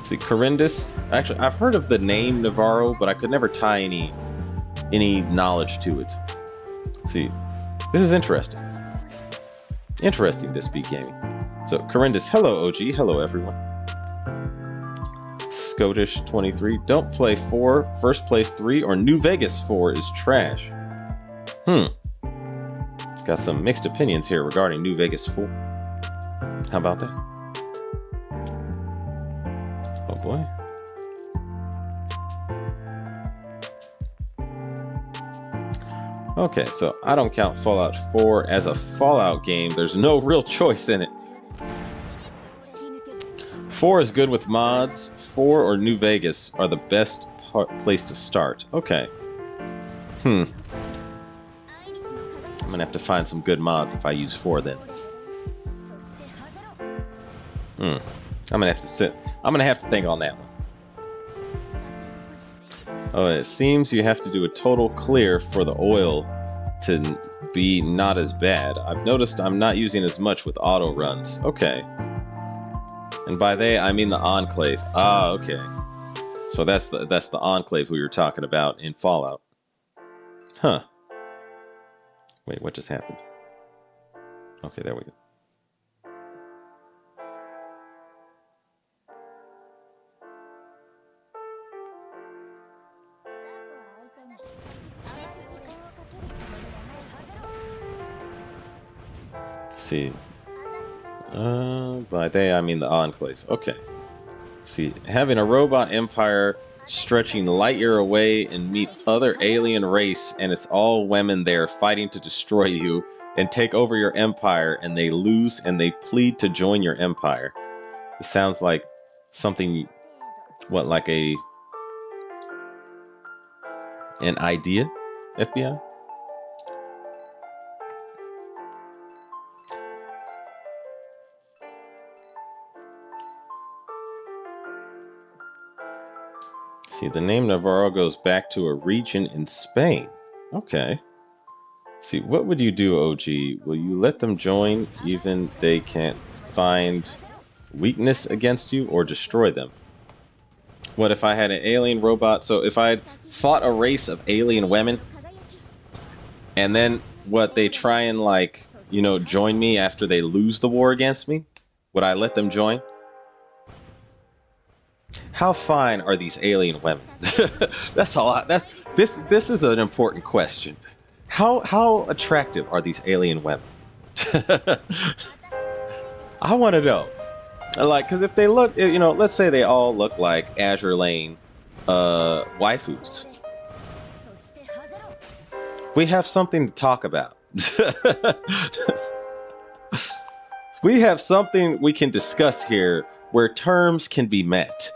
See, Corindus. Actually, I've heard of the name Navarro, but I could never tie any knowledge to it. See, this is interesting. Interesting, this speed gaming. So, Corindus, hello, OG. Hello, everyone. Scottish 23. Don't play 4. First place 3 or New Vegas 4 is trash. Got some mixed opinions here regarding New Vegas 4. How about that? Oh boy. Okay, so I don't count Fallout 4 as a Fallout game. There's no real choice in it. 4 is good with mods. 4 or New Vegas are the best place to start. Okay. I'm gonna have to find some good mods if I use 4 then. I'm gonna have to think on that one. Oh, it seems you have to do a total clear for the oil to be not as bad. I've noticed I'm not using as much with auto runs. Okay. And by they, I mean the Enclave. Ah, okay. So that's the Enclave we were talking about in Fallout. Huh. Wait, what just happened? Okay, there we go. See. By they, I mean the Enclave. Okay. See, having a robot empire stretching light year away and meet other alien race, and it's all women there fighting to destroy you and take over your empire, and they lose and they plead to join your empire. It sounds like something, what, like an idea, FBI? See, the name Navarro goes back to a region in Spain. Okay. See, what would you do, OG? Will you let them join even they can't find weakness against you, or destroy them? What if I had an alien robot? So if I had fought a race of alien women, and then what, they try and, like, join me after they lose the war against me? Would I let them join? How fine are these alien women? That's all. This is an important question. How attractive are these alien women? I want to know. Like, because if they look, let's say they all look like Azure Lane waifus. We have something to talk about. We have something we can discuss here where terms can be met.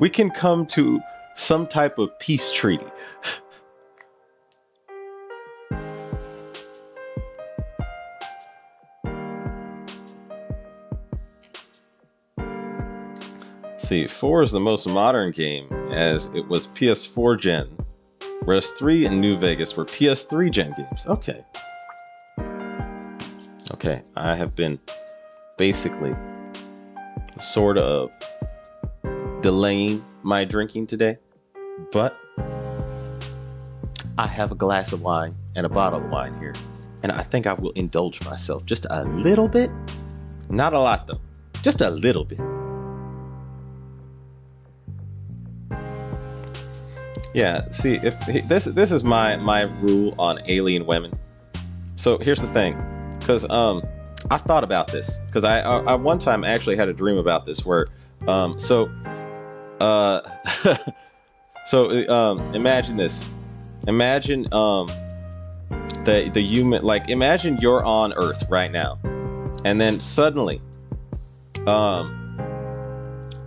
We can come to some type of peace treaty. See, 4 is the most modern game, as it was PS4 gen, whereas 3 and New Vegas were PS3 gen games. Okay. Okay, I have been basically sort of delaying my drinking today, but I have a glass of wine and a bottle of wine here, and I think I will indulge myself just a little bit. Not a lot though, just a little bit. Yeah, see, if this is my rule on alien women. So here's the thing, because I thought about this, because I one time actually had a dream about this where imagine this. Imagine the human, like, imagine you're on Earth right now, and then suddenly,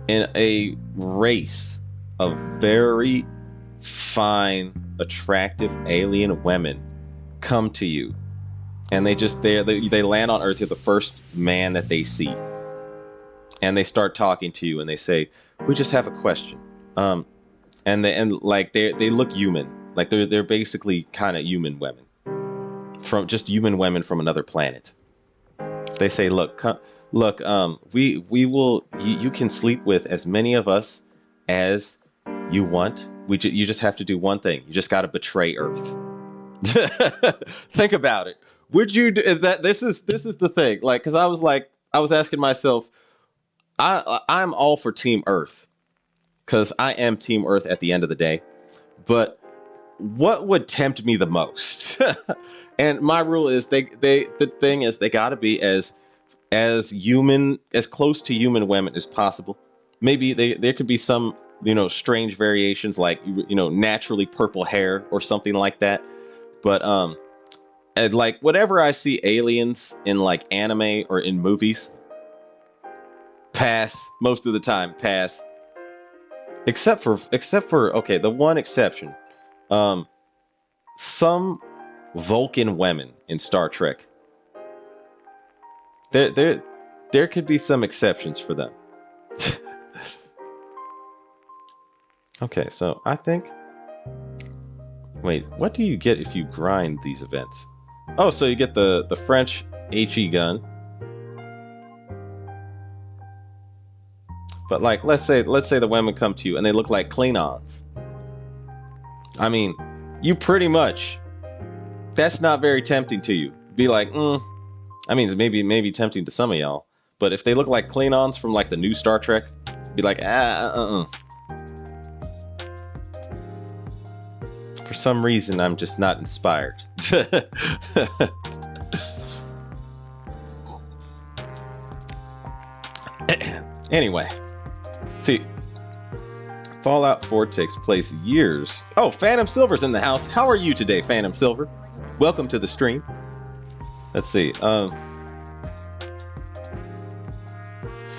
in a race of very fine, attractive alien women come to you, and they land on Earth. You're the first man that they see, and they start talking to you, and they say, "We just have a question." And they look human, like they're basically kind of human women, from just human women from another planet. They say, "Look, we will. You can sleep with as many of us as you want. You just have to do one thing. You just got to betray Earth." Think about it. Would you do? This is the thing? Like, because I was asking myself, I'm all for Team Earth, because I am Team Earth at the end of the day. But what would tempt me the most? And my rule is the thing is they got to be as human, as close to human women as possible. Maybe there could be some, strange variations, like, naturally purple hair or something like that. But and like whatever I see aliens in, like, anime or in movies, pass. Most of the time, pass. Except for okay, the one exception, some Vulcan women in Star Trek. There could be some exceptions for them. Okay, so I think. Wait, what do you get if you grind these events? Oh, so you get the French HE gun. But, like, let's say the women come to you and they look like Klingons. I mean, you pretty much, that's not very tempting to you. Be like, I mean, maybe tempting to some of y'all. But if they look like Klingons from, like, the new Star Trek, be like, For some reason, I'm just not inspired. Anyway. See, Fallout 4 takes place years. Oh, Phantom Silver's in the house. How are you today, Phantom Silver? Welcome to the stream. Let's see.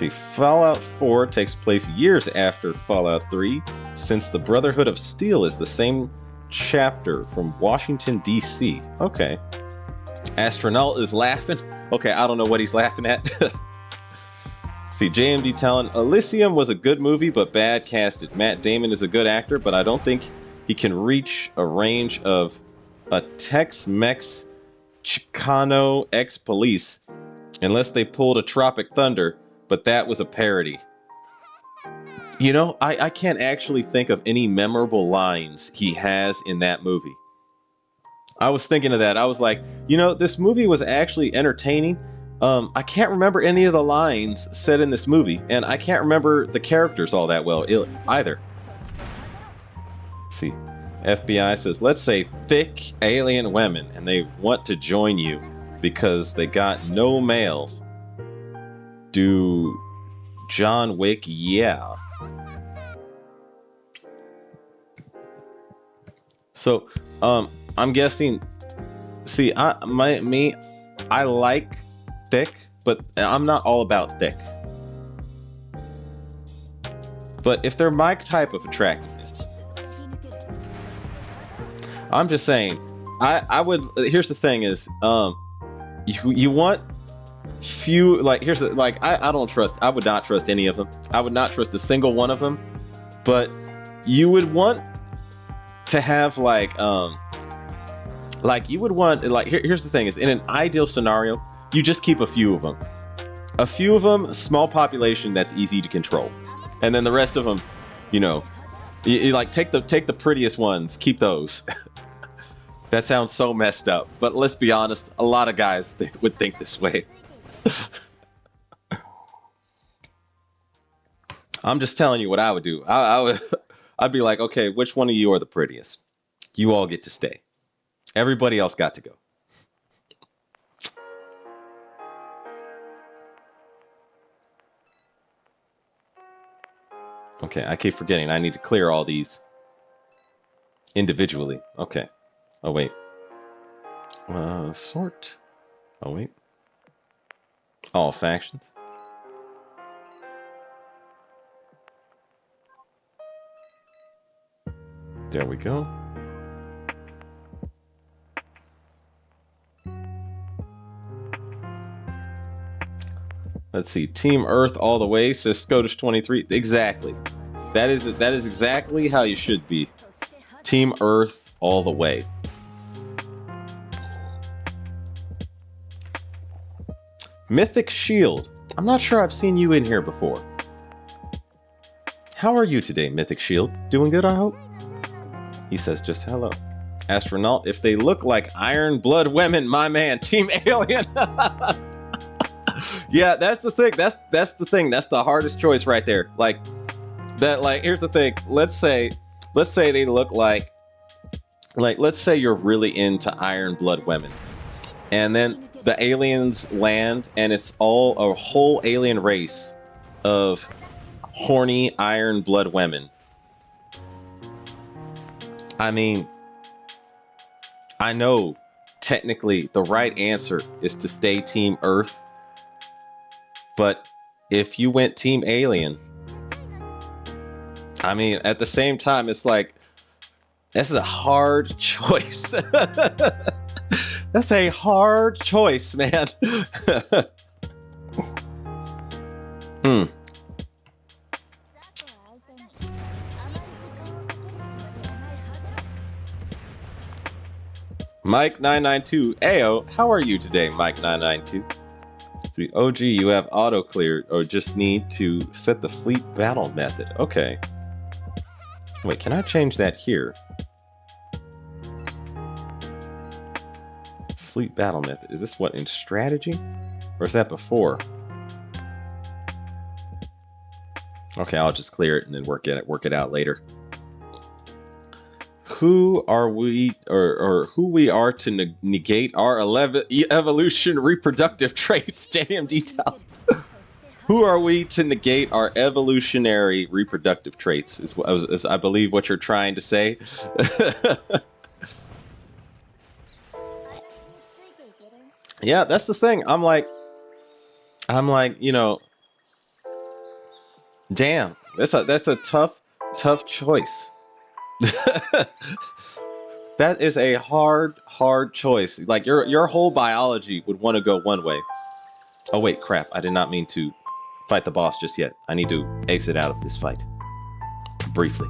Fallout 4 takes place years after Fallout 3, since the Brotherhood of Steel is the same chapter from Washington, D.C. Okay. Astronaut is laughing. Okay, I don't know what he's laughing at. See, JMD telling Elysium was a good movie, but bad casted. Matt Damon is a good actor, but I don't think he can reach a range of a Tex-Mex Chicano ex-police unless they pulled a Tropic Thunder, but that was a parody. I can't actually think of any memorable lines he has in that movie. I was thinking of that. I was like, this movie was actually entertaining. I can't remember any of the lines said in this movie, and I can't remember the characters all that well either. See, FBI says, let's say thick alien women, and they want to join you because they got no mail. Do John Wick, yeah. So, I'm guessing. See, I like thick, but I'm not all about thick. But if they're my type of attractiveness, I'm just saying, I would. Here's the thing: is you want few, like, here's the, like, I don't trust. I would not trust any of them. I would not trust a single one of them. But you would want to have like you would want, like, here's the thing: is in an ideal scenario, you just keep a few of them. A few of them, small population that's easy to control. And then the rest of them, you like take the prettiest ones, keep those. That sounds so messed up, but let's be honest, a lot of guys would think this way. I'm just telling you what I would do. I'd be like, okay, which one of you are the prettiest? You all get to stay. Everybody else got to go. Okay, I keep forgetting. I need to clear all these individually. Okay. Oh, wait. Sort. Oh, wait. All factions. There we go. Let's see. Team Earth all the way, says Scottish23. Exactly. That is exactly how you should be. Team Earth all the way. Mythic Shield. I'm not sure I've seen you in here before. How are you today, Mythic Shield? Doing good, I hope? He says just hello. Astronaut, if they look like iron blood women, my man, Team Alien. Yeah, that's the thing. That's the thing. That's the hardest choice right there. Like that. Like, here's the thing. Let's say they look like let's say you're really into iron blood women, and then the aliens land, and it's all a whole alien race of horny iron blood women. I mean, I know technically the right answer is to stay Team Earth, but if you went Team Alien, I mean, at the same time, it's like, this is a hard choice. That's a hard choice, man. Mike992, Ayo, how are you today, Mike992? See, OG, you have auto cleared, or just need to set the fleet battle method. Okay. Wait, can I change that here? Fleet battle method. Is this what, in strategy? Or is that before? Okay, I'll just clear it and then work it out later. Who are we, or who we are to negate our evolution reproductive traits? JM Detail. Who are we to negate our evolutionary reproductive traits? Is I believe what you're trying to say. Yeah, that's the thing. I'm like, you know, damn, that's a tough choice. That is a hard choice. Like your whole biology would want to go one way. Oh wait, crap! I did not mean to fight the boss just yet. I need to exit out of this fight briefly.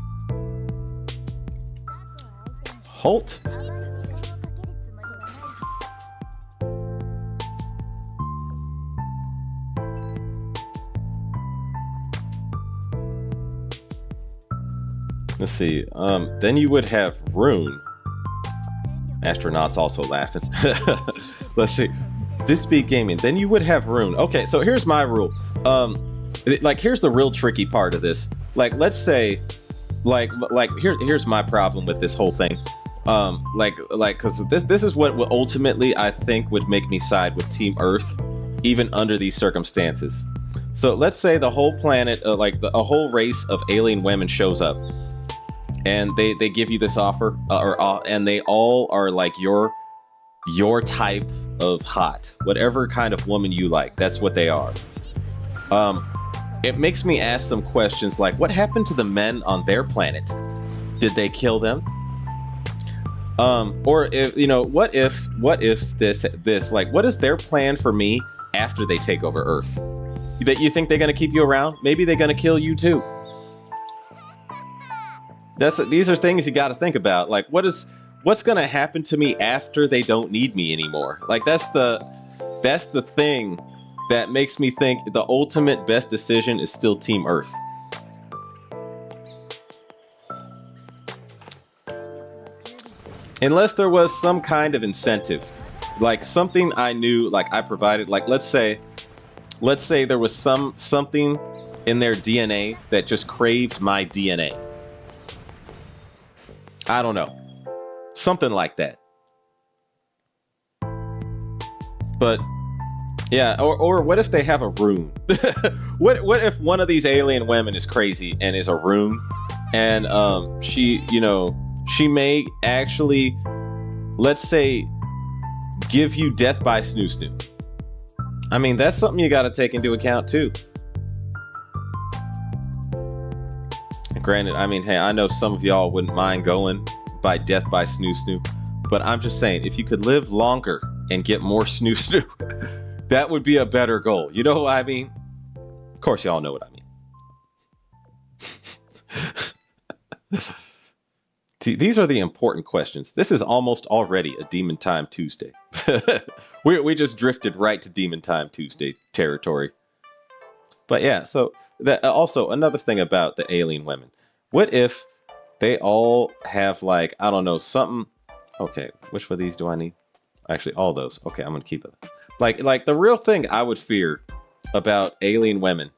Halt. Let's see. Then you would have Rune. Astronauts also laughing. Let's see. Dispeak Gaming. Then you would have Rune. Okay, so here's my rule. Like, here's the real tricky part of this. Like, let's say, here's my problem with this whole thing. Because this is what ultimately I think would make me side with Team Earth, even under these circumstances. So let's say the whole planet, a whole race of alien women shows up. And they give you this offer, and they all are like your type of hot, whatever kind of woman you like. That's what they are. It makes me ask some questions like, what happened to the men on their planet? Did they kill them? Or if what if this like, what is their plan for me after they take over Earth? That you think they're gonna keep you around? Maybe they're gonna kill you too. These are things you got to think about. Like, what's going to happen to me after they don't need me anymore? Like, that's the thing that makes me think the ultimate best decision is still Team Earth. Unless there was some kind of incentive, like something I knew, like I provided, like let's say there was something in their DNA that just craved my DNA. I don't know. Something like that. But yeah, or what if they have a rune? What if one of these alien women is crazy and is a rune, and she may actually, let's say give you death by snoo snoo. I mean, that's something you got to take into account too. And granted, I mean, hey, I know some of y'all wouldn't mind going by death by snoo snoo, but I'm just saying, if you could live longer and get more snoo snoo, that would be a better goal. You know what I mean? Of course, y'all know what I mean. These are the important questions. This is almost already a Demon Time Tuesday. we just drifted right to Demon Time Tuesday territory. But yeah, so that also another thing about the alien women. What if they all have, like, I don't know, something? Okay, which of these do I need? Actually, all those. Okay, I'm gonna keep it. Like the real thing I would fear about alien women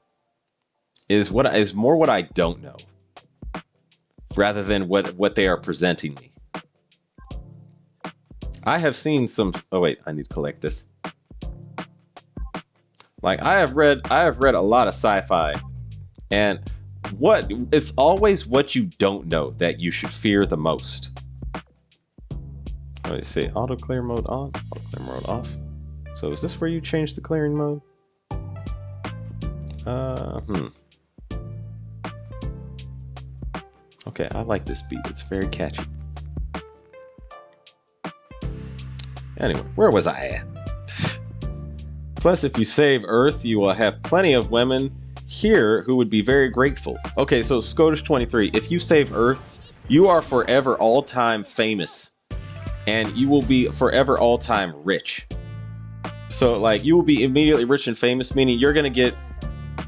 is more what I don't know, rather than what they are presenting me. I have seen some. Oh wait, I need to collect this. Like I have read a lot of sci-fi, and it's always what you don't know that you should fear the most. Let me see. Auto clear mode on. Auto clear mode off. So is this where you change the clearing mode? Okay, I like this beat. It's very catchy. Anyway, where was I at? Plus, if you save Earth, you will have plenty of women here who would be very grateful. Okay, so Scottish23, if you save Earth, you are forever all-time famous. And you will be forever all-time rich. So, like, you will be immediately rich and famous, meaning you're going to get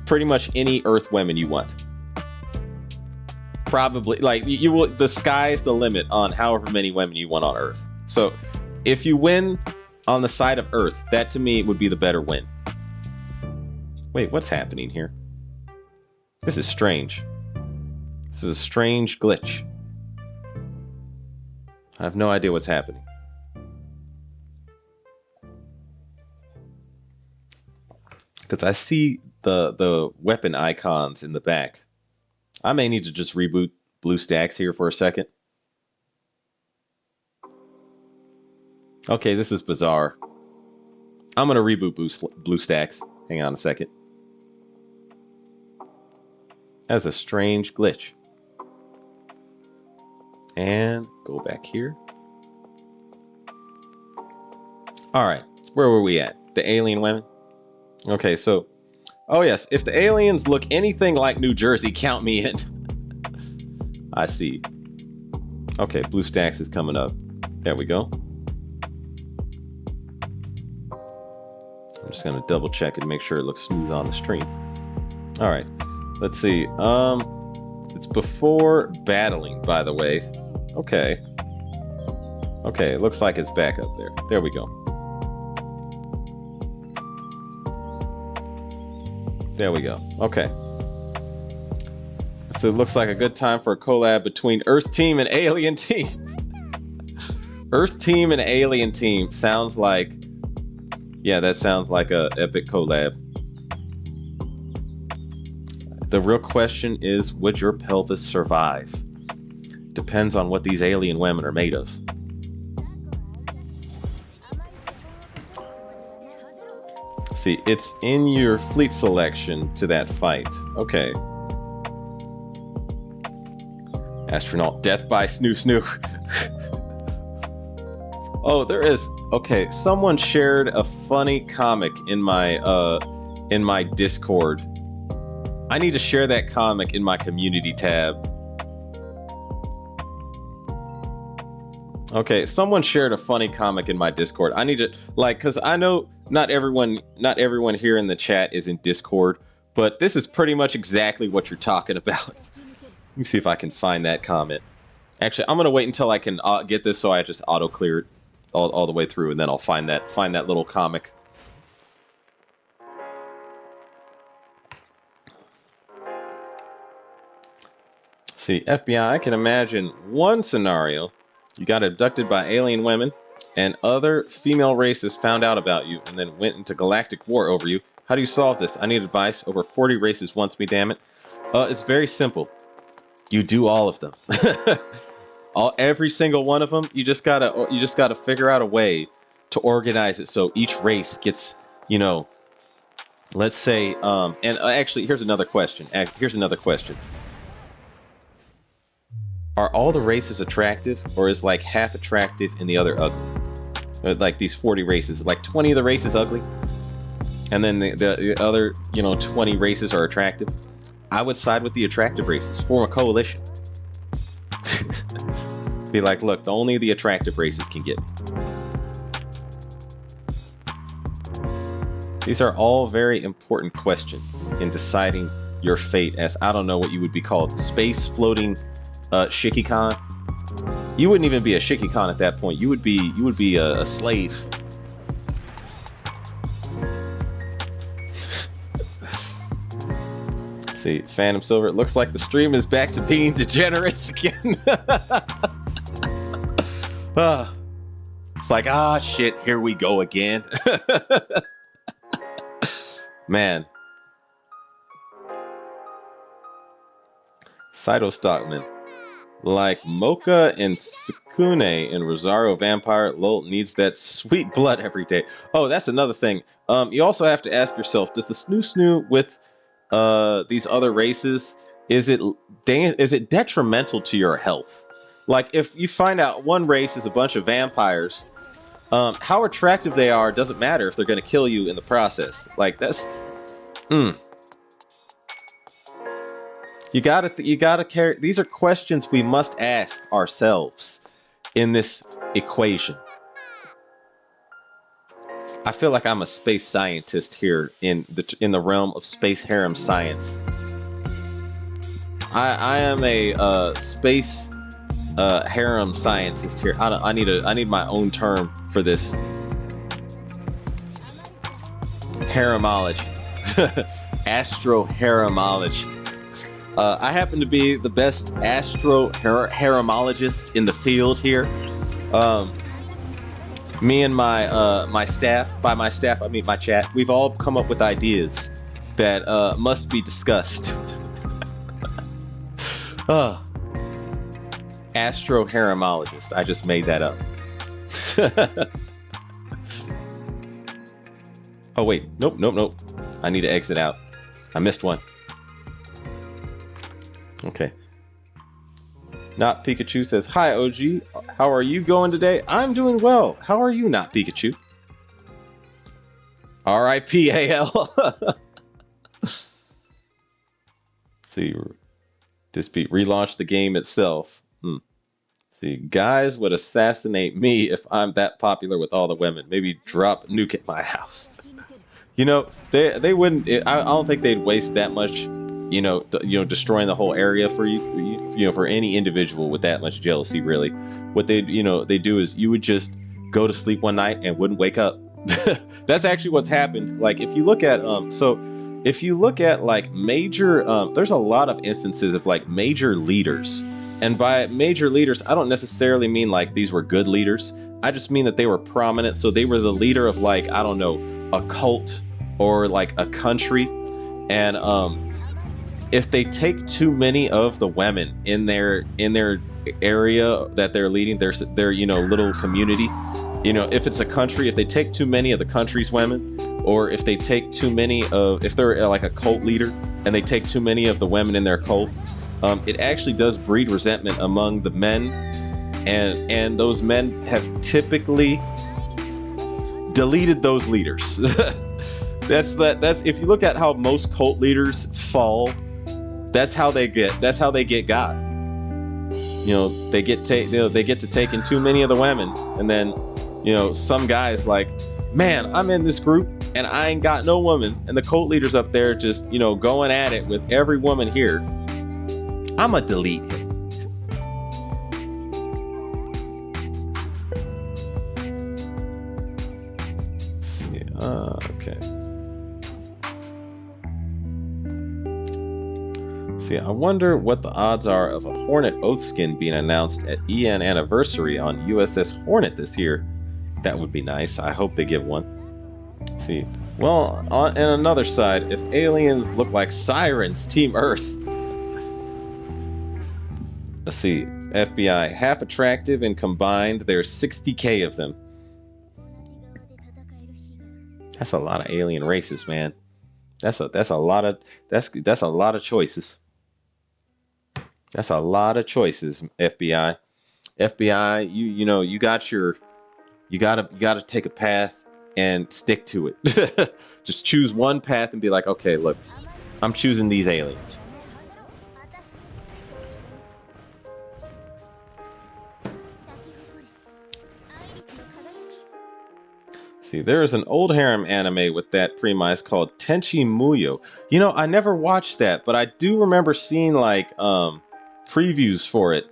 pretty much any Earth women you want. Probably, like, you will. The sky's the limit on however many women you want on Earth. So, if you win on the side of Earth, that to me would be the better win. Wait, what's happening here? This is strange. This is a strange glitch. I have no idea what's happening. Because I see the weapon icons in the back. I may need to just reboot BlueStacks here for a second. Okay, this is bizarre. I'm going to reboot BlueStacks. Hang on a second. That's a strange glitch. And go back here. Alright, where were we at? The alien women? Okay, so... Oh yes, if the aliens look anything like New Jersey, count me in. I see. Okay, BlueStacks is coming up. There we go. I'm just gonna double check and make sure it looks smooth on the stream. Alright, let's see. It's before battling, by the way. Okay. Okay, it looks like it's back up there. There we go. There we go. Okay. So it looks like a good time for a collab between Earth Team and Alien Team. Earth Team and Alien Team sounds like... Yeah, that sounds like a epic collab. The real question is, would your pelvis survive? Depends on what these alien women are made of. See, it's in your fleet selection to that fight. Okay. Astronaut death by snoo snoo. Oh, there is. Okay, someone shared a funny comic in my Discord. I need to share that comic in my community tab. Okay, someone shared a funny comic in my Discord. I need to, like, because I know not everyone here in the chat is in Discord, but this is pretty much exactly what you're talking about. Let me see if I can find that comment. Actually, I'm gonna wait until I can get this, so I just auto clear it all the way through, and then I'll find that little comic. See, FBI, I can imagine one scenario. You got abducted by alien women, and other female races found out about you, and then went into galactic war over you. How do you solve this? I need advice. Over 40 races wants me, damn it. It's very simple. You do all of them. Every single one of them. You just gotta figure out a way to organize it so each race gets, you know, let's say, and actually, here's another question. Are all the races attractive, or is like half attractive and the other ugly? Like these 40 races, like 20 of the races ugly, and then the other, you know, 20 races are attractive. I would side with the attractive races, form a coalition. Be like, look, only the attractive races can get me. These are all very important questions in deciding your fate as, I don't know what you would be called, space floating Shiki-Khan. You wouldn't even be a Shiki-Khan at that point. You would be a slave. See, Phantom Silver, it looks like the stream is back to being degenerates again. It's like, ah, shit, here we go again. Man. Saito Stockman. Like Mocha and Sukune in Rosario Vampire, Lol needs that sweet blood every day. Oh, that's another thing. You also have to ask yourself, does the snoo with these other races, is it detrimental to your health? Like, if you find out one race is a bunch of vampires, how attractive they are doesn't matter if they're going to kill you in the process. Like, that's... You gotta carry... These are questions we must ask ourselves in this equation. I feel like I'm a space scientist here in the realm of space harem science. I am a space harem scientist here. I need my own term for this. Haremology. Astro-haremology. I happen to be the best astro-haremologist in the field here. Me and my staff, by my staff I mean my chat, we've all come up with ideas that must be discussed. Astro-haremologist, I just made that up. Oh wait, nope. I need to exit out. I missed one. Okay. Not Pikachu says, hi OG, how are you going today? I'm doing well. How are you, Not Pikachu? R.I.P. AL. See, Dispute relaunch the game itself. See, guys would assassinate me if I'm that popular with all the women. Maybe drop a nuke at my house. You know, they wouldn't. I don't think they'd waste that much. You know, destroying the whole area for you, for any individual with that much jealousy, really. What they do is you would just go to sleep one night and wouldn't wake up. That's actually what's happened. Like, if you look at, like major, there's a lot of instances of like major leaders. And by major leaders, I don't necessarily mean like these were good leaders. I just mean that they were prominent. So they were the leader of, like, I don't know, a cult or like a country. And, if they take too many of the women in their area that they're leading, their little community, if it's a country, if they take too many of the country's women, or if they take too many of, if they're like a cult leader and they take too many of the women in their cult, it actually does breed resentment among the men, and those men have typically deleted those leaders. That's if you look at how most cult leaders fall. That's how they get got. They get to taking too many of the women, and then, some guys like, man, I'm in this group and I ain't got no woman, and the cult leaders up there just, going at it with every woman here. I'ma delete him. Let's see, okay. I wonder what the odds are of a Hornet Oathskin being announced at EN Anniversary on USS Hornet this year. That would be nice. I hope they give one. See, well, on another side, if aliens look like sirens, Team Earth. Let's see, FBI, half attractive and combined, there's 60k of them. That's a lot of alien races, man. That's a lot of that's a lot of choices. That's a lot of choices, FBI. FBI, you know, you gotta take a path and stick to it. Just choose one path and be like, okay, look, I'm choosing these aliens. See, there is an old harem anime with that premise called Tenchi Muyo. You know, I never watched that, but I do remember seeing like previews for it.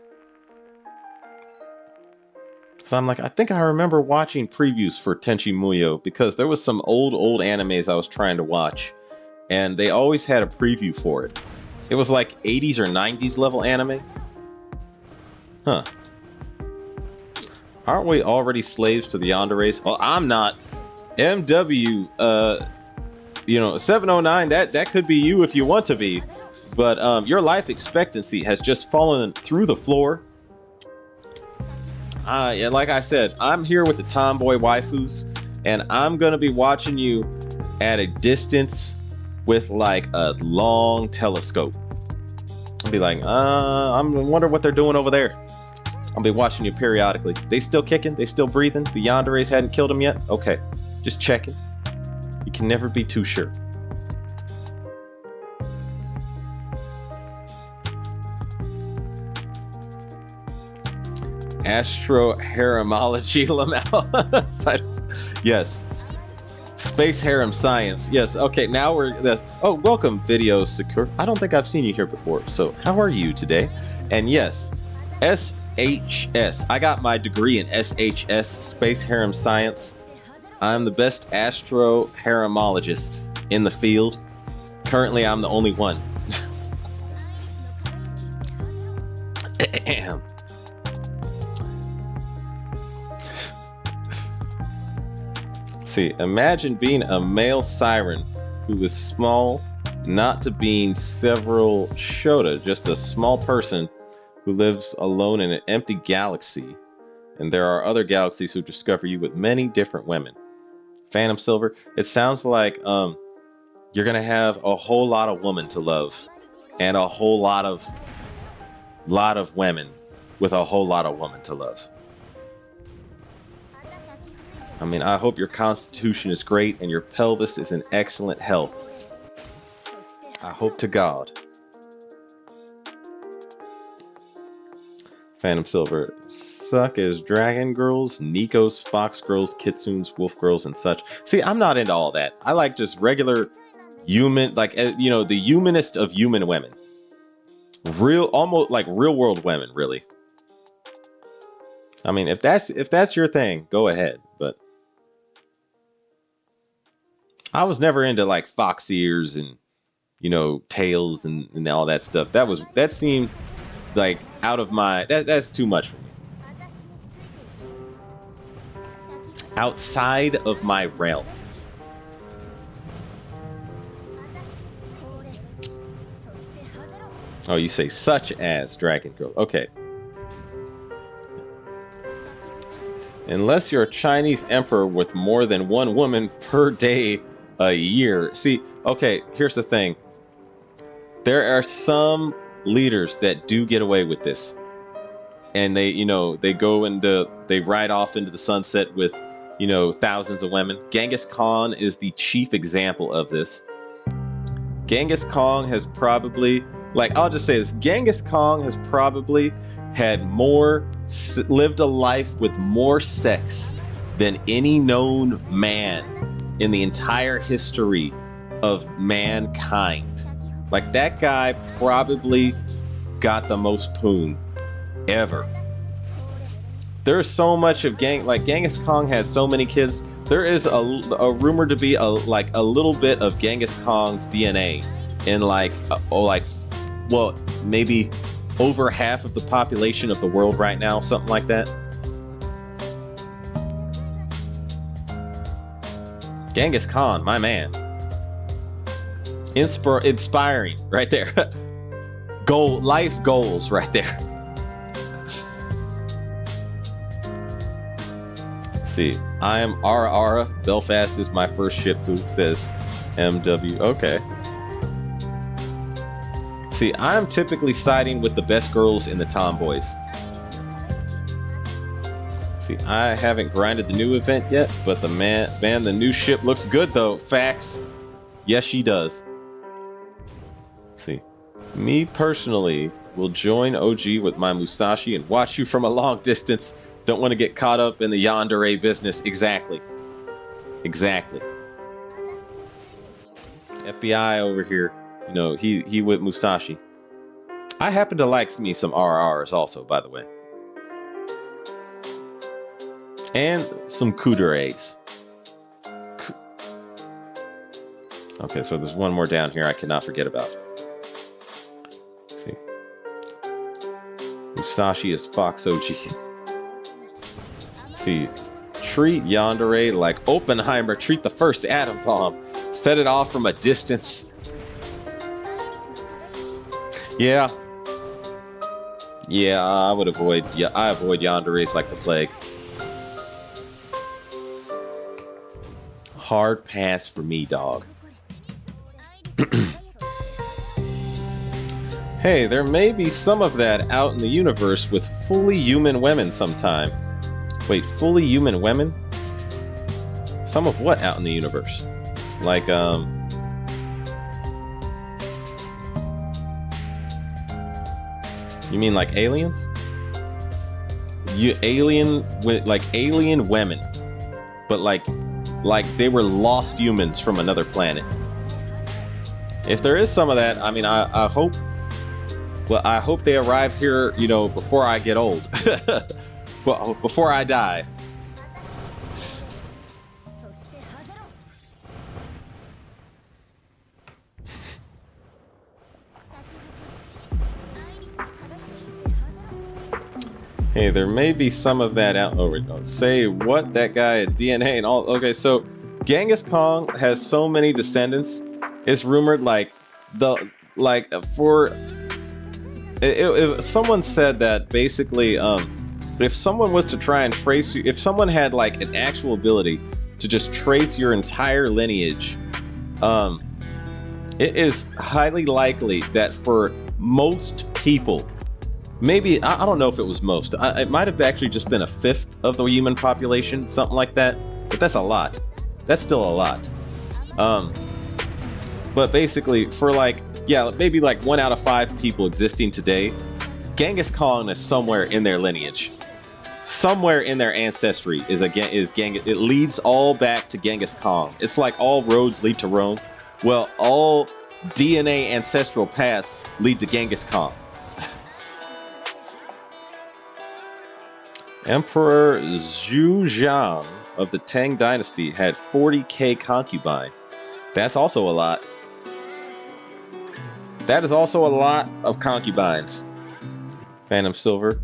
So I'm like, I think I remember watching previews for Tenchi Muyo because there was some old animes I was trying to watch, and they always had a preview for it. It was like 80s or 90s level anime. Huh. Aren't we already slaves to the Yanderes? Well, I'm not. MW, you know, 709, that could be you if you want to be. But your life expectancy has just fallen through the floor. And like I said, I'm here with the tomboy waifus, and I'm going to be watching you at a distance with like a long telescope. I'll be like, I wonder what they're doing over there. I'll be watching you periodically. They still kicking? They still breathing? The Yanderes hadn't killed them yet? Okay, just checking. You can never be too sure. Astro haremology, Lamau. Yes. Space harem science. Yes. Okay. Now we're oh, welcome, Video Secure. I don't think I've seen you here before. So how are you today? And yes, SHS. I got my degree in SHS, Space Harem Science. I'm the best astro haremologist in the field. Currently, I'm the only one. See, imagine being a male siren who is small, not to being several Shota, just a small person who lives alone in an empty galaxy, and there are other galaxies who discover you with many different women. Phantom Silver, it sounds like you're gonna have a whole lot of women to love, and a whole lot of women with a whole lot of women to love. I mean, I hope your constitution is great and your pelvis is in excellent health. I hope to God. Phantom Silver, suck as dragon girls, Nikos, fox girls, kitsunes, wolf girls, and such. See, I'm not into all that. I like just regular human, like, you know, the humanist of human women. Real, almost like real world women, really. I mean, if that's your thing, go ahead. But I was never into like fox ears and, you know, tails and all that stuff. That seemed like out of my that's too much for me. Outside of my realm. Oh, you say such as Dragon Girl. Okay. Unless you're a Chinese emperor with more than one woman per day a year. See, okay, here's the thing. There are some leaders that do get away with this. And they, you know, they ride off into the sunset with, you know, thousands of women. Genghis Khan is the chief example of this. Genghis Khan has probably, like, I'll just say this. Genghis Khan has probably had lived a life with more sex than any known man in the entire history of mankind. Like, that guy probably got the most poon ever. There's so much of Genghis Khan had so many kids. There is a rumor to be a little bit of Genghis Khan's DNA in well, maybe over half of the population of the world right now, something like that. Genghis Khan, my man. Inspiring right there. Life goals right there. See, I am Ara. Belfast is my first ship food, says MW. Okay. See, I'm typically siding with the best girls in the tomboys. See, I haven't grinded the new event yet, but the new ship looks good though. Facts. Yes, she does. See, me personally will join OG with my Musashi and watch you from a long distance. Don't want to get caught up in the yandere business. Exactly. Exactly. FBI over here. You know, he with Musashi. I happen to like me some RRs also, by the way. And some couderes. Okay, so there's one more down here I cannot forget about. Let's see. Musashi is Fox OG. See, treat yandere like Oppenheimer treat the first atom bomb. Set it off from a distance. Yeah. Yeah, I avoid yanderes like the plague. Hard pass for me, dog. Hey, there may be some of that out in the universe with fully human women sometime. Wait, fully human women? Some of what out in the universe? Like, you mean like aliens? Alien women. But like they were lost humans from another planet. If there is some of that, I mean, I hope. Well, I hope they arrive here, you know, before I get old. Well, before I die. Hey, there may be some of that out. Oh, we don't say what that guy at DNA and all. Okay, so Genghis Khan has so many descendants. It's rumored someone said that basically, if someone was to try and trace you, if someone had like an actual ability to just trace your entire lineage, it is highly likely that for most people, maybe, I don't know if it was most, it might have actually just been a fifth of the human population, something like that, but that's a lot. That's still a lot. But basically, for like, yeah, maybe like 1 out of 5 people existing today, Genghis Khan is somewhere in their lineage. Somewhere in their ancestry is Genghis. It leads all back to Genghis Khan. It's like all roads lead to Rome. Well, all DNA ancestral paths lead to Genghis Khan. Emperor Zhujiang of the Tang Dynasty had 40k concubine. That's also a lot. That is also a lot of concubines. Phantom Silver,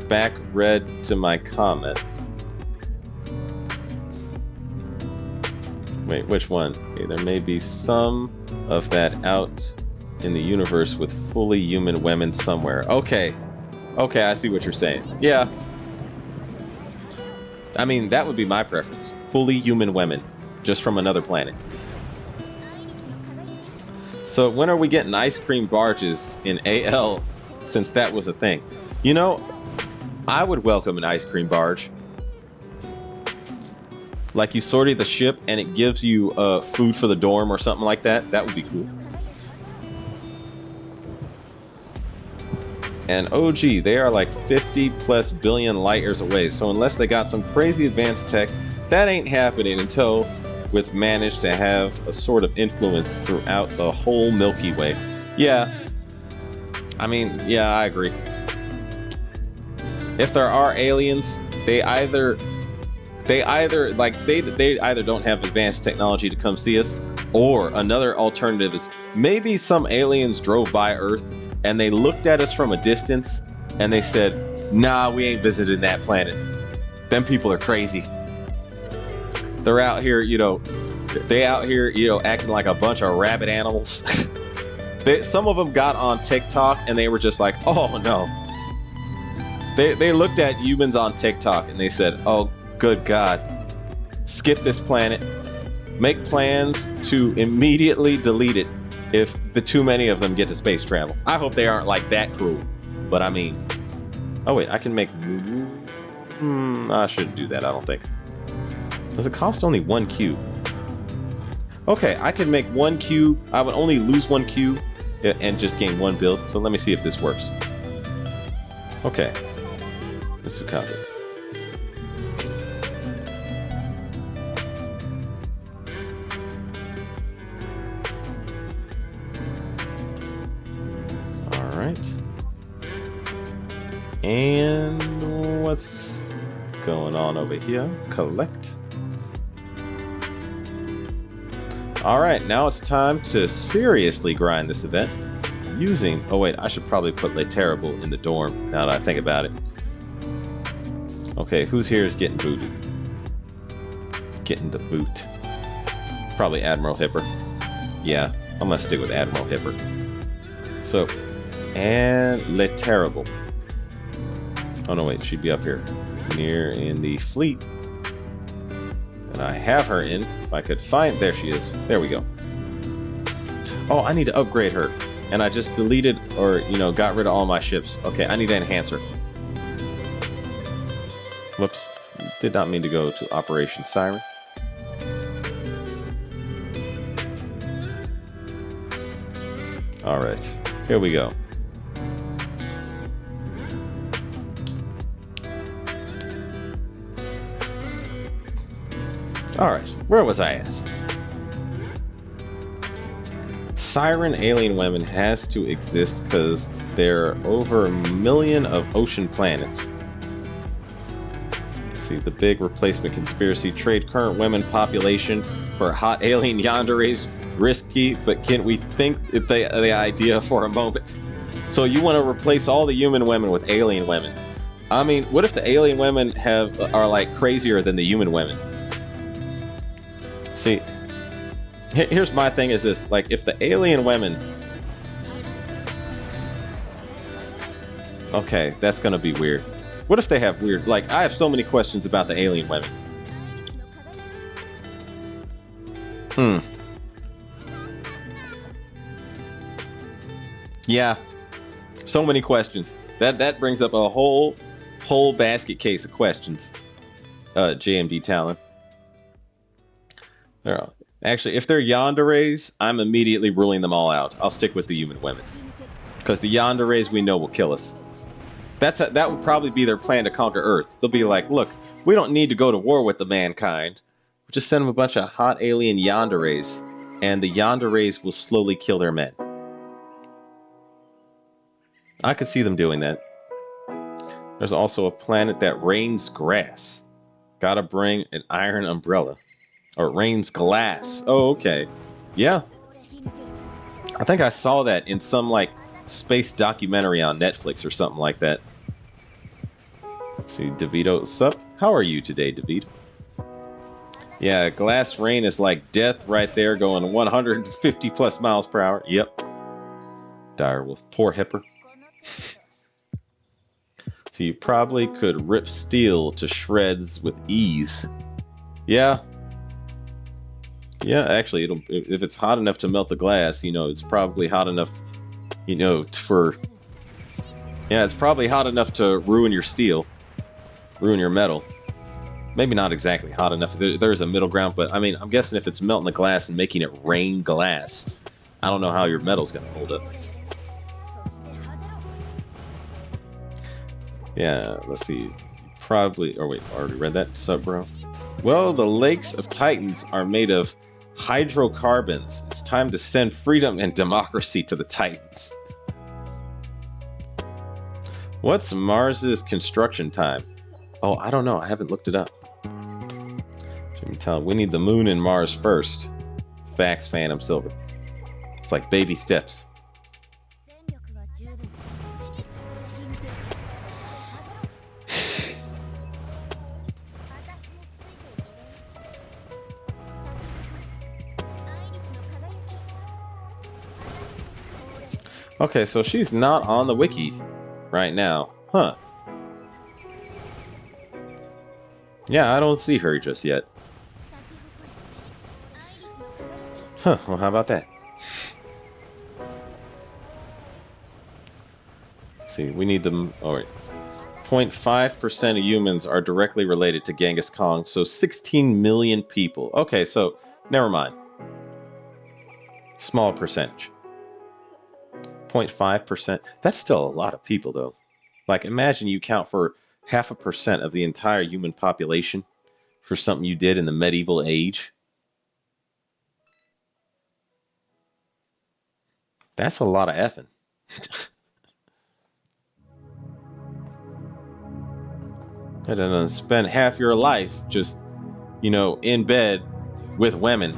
back red to my comment. Wait, which one? Okay, there may be some of that out in the universe with fully human women somewhere. Okay. Okay, I see what you're saying. Yeah. I mean, that would be my preference. Fully human women, just from another planet. So when are we getting ice cream barges in AL, since that was a thing? You know, I would welcome an ice cream barge. Like you sortie the ship and it gives you food for the dorm or something like that. That would be cool. And OG, they are like 50 plus billion light years away. So unless they got some crazy advanced tech, that ain't happening until we've managed to have a sort of influence throughout the whole Milky Way. Yeah. I mean, yeah, I agree. If there are aliens, they either don't have advanced technology to come see us, or another alternative is maybe some aliens drove by Earth and they looked at us from a distance and they said, nah, we ain't visiting that planet. Them people are crazy. They're out here, you know, acting like a bunch of rabid animals. Some of them got on TikTok and they were just like, oh no. They looked at humans on TikTok and they said, oh Good God. Skip this planet. Make plans to immediately delete it if the too many of them get to space travel. I hope they aren't like that cruel. But I mean... Oh wait, I can make... I shouldn't do that, I don't think. Does it cost only 1 cube? Okay, I can make 1 cube. I would only lose 1 cube and just gain 1 build. So let me see if this works. Okay. Mitsukaze. Alright. And what's going on over here? Collect. Alright, now it's time to seriously grind this event using... Oh wait, I should probably put Le Terrible in the dorm now that I think about it. Okay, who's here is getting booted? Getting the boot. Probably Admiral Hipper. Yeah, I'm gonna stick with Admiral Hipper. So, and Le Terrible. Oh no, wait, she'd be up here. Near in the fleet that I have her in. If I could find... There she is. There we go. Oh, I need to upgrade her. And I just deleted or, you know, got rid of all my ships. Okay, I need to enhance her. Whoops. Did not mean to go to Operation Siren. Alright, here we go. Alright, where was I at? Siren alien women has to exist because there are over 1 million of ocean planets. See, the big replacement conspiracy. Trade current women population for hot alien yanderes. Risky, but can we think the idea for a moment? So you want to replace all the human women with alien women. I mean, what if the alien women are like crazier than the human women? See, here's my thing is this, like, if the alien women... Okay, that's gonna be weird. What if they have weird... Like, I have so many questions about the alien women. Yeah, so many questions. That brings up a whole basket case of questions. JMD Talon. Actually, if they're yanderes, I'm immediately ruling them all out. I'll stick with the human women. Because the yanderes we know will kill us. That would probably be their plan to conquer Earth. They'll be like, look, we don't need to go to war with the mankind. We'll just send them a bunch of hot alien yanderes, and the yanderes will slowly kill their men. I could see them doing that. There's also a planet that rains grass. Gotta bring an iron umbrella. Or it rains glass. Oh, okay. Yeah. I think I saw that in some, like, space documentary on Netflix or something like that. See, DeVito, what's up? How are you today, DeVito? Yeah, glass rain is like death right there, going 150 plus miles per hour. Yep. Direwolf. Poor Hipper. So you probably could rip steel to shreds with ease. Yeah. Yeah, actually, if it's hot enough to melt the glass, you know, it's probably hot enough, you know, it's probably hot enough to ruin your steel, ruin your metal. Maybe not exactly hot enough. There's a middle ground, but I mean, I'm guessing if it's melting the glass and making it rain glass, I don't know how your metal's gonna hold up. Yeah, let's see. Probably, or wait, I already read that. What's up, bro? Well, the lakes of Titans are made of hydrocarbons. It's time to send freedom and democracy to the Titans. What's Mars's construction time? Oh, I don't know. I haven't looked it up. Jimmy Talon, we need the moon and Mars first. Facts, Phantom Silver. It's like baby steps. Okay, so she's not on the wiki right now. Huh. Yeah, I don't see her just yet. Huh, well, how about that? See, we need them. All right. 0.5% of humans are directly related to Genghis Khan, so 16 million people. Okay, so never mind. Small percentage. 0.5%. That's still a lot of people, though. Like, imagine you count for 0.5% of the entire human population for something you did in the medieval age. That's a lot of effing. And then spend half your life just, you know, in bed with women,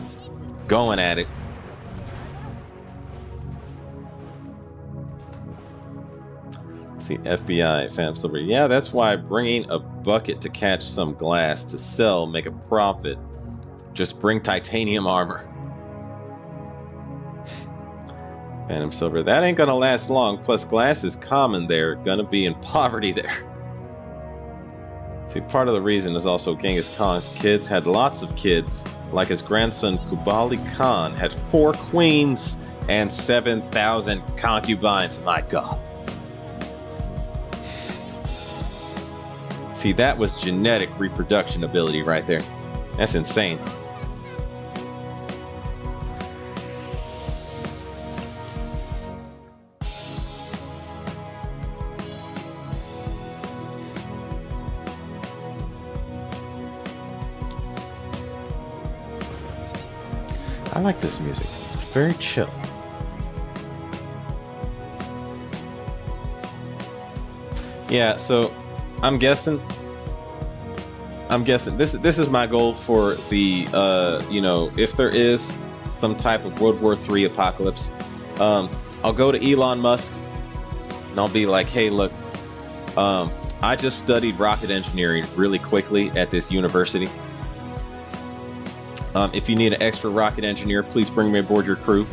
going at it. See, FBI, Phantom Silver. Yeah, that's why bringing a bucket to catch some glass to sell, make a profit. Just bring titanium armor. Phantom Silver. That ain't gonna last long. Plus, glass is common there. Gonna be in poverty there. See, part of the reason is also Genghis Khan's kids had lots of kids, like his grandson Kublai Khan had 4 queens and 7,000 concubines. My God. See, that was genetic reproduction ability right there. That's insane. I like this music. It's very chill. Yeah, so I'm guessing this is my goal for the you know, if there is some type of World War III apocalypse, I'll go to Elon Musk and I'll be like, hey, look, I just studied rocket engineering really quickly at this university. If you need an extra rocket engineer, please bring me aboard your crew.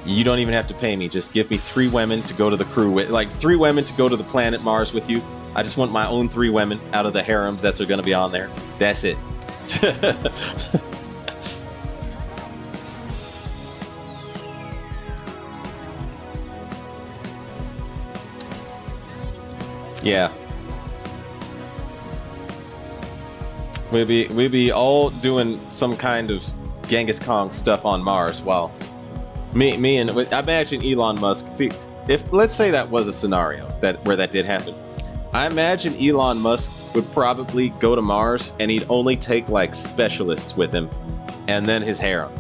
You don't even have to pay me. Just give me 3 women to go to the crew with, like 3 women to go to the planet Mars with you. I just want my own 3 women out of the harems that are going to be on there. That's it. Yeah. We'll be all doing some kind of Genghis Khan stuff on Mars while me and I imagine Elon Musk. See, if let's say that was a scenario where that did happen, I imagine Elon Musk would probably go to Mars and he'd only take like specialists with him, and then his harem.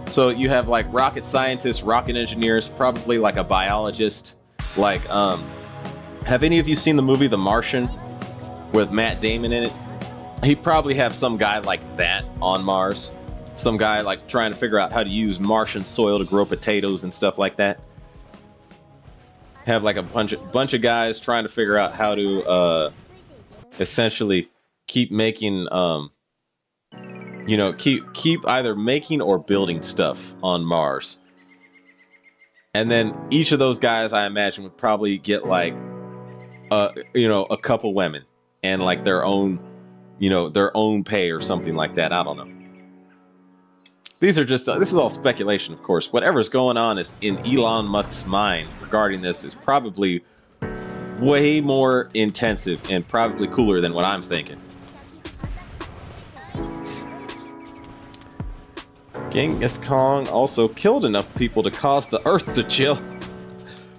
So you have like rocket scientists, rocket engineers, probably like a biologist. Like, have any of you seen the movie The Martian with Matt Damon in it? He'd probably have some guy like that on Mars. Some guy like trying to figure out how to use Martian soil to grow potatoes and stuff like that. Have like a bunch of guys trying to figure out how to essentially keep making you know, keep either making or building stuff on Mars. And then each of those guys, I imagine, would probably get like you know, a couple women and like their own, you know, their own pay or something like that. I don't know. These are just, this is all speculation, of course. Whatever's going on is in Elon Musk's mind regarding this is probably way more intensive and probably cooler than what I'm thinking. Genghis Khan also killed enough people to cause the Earth to chill.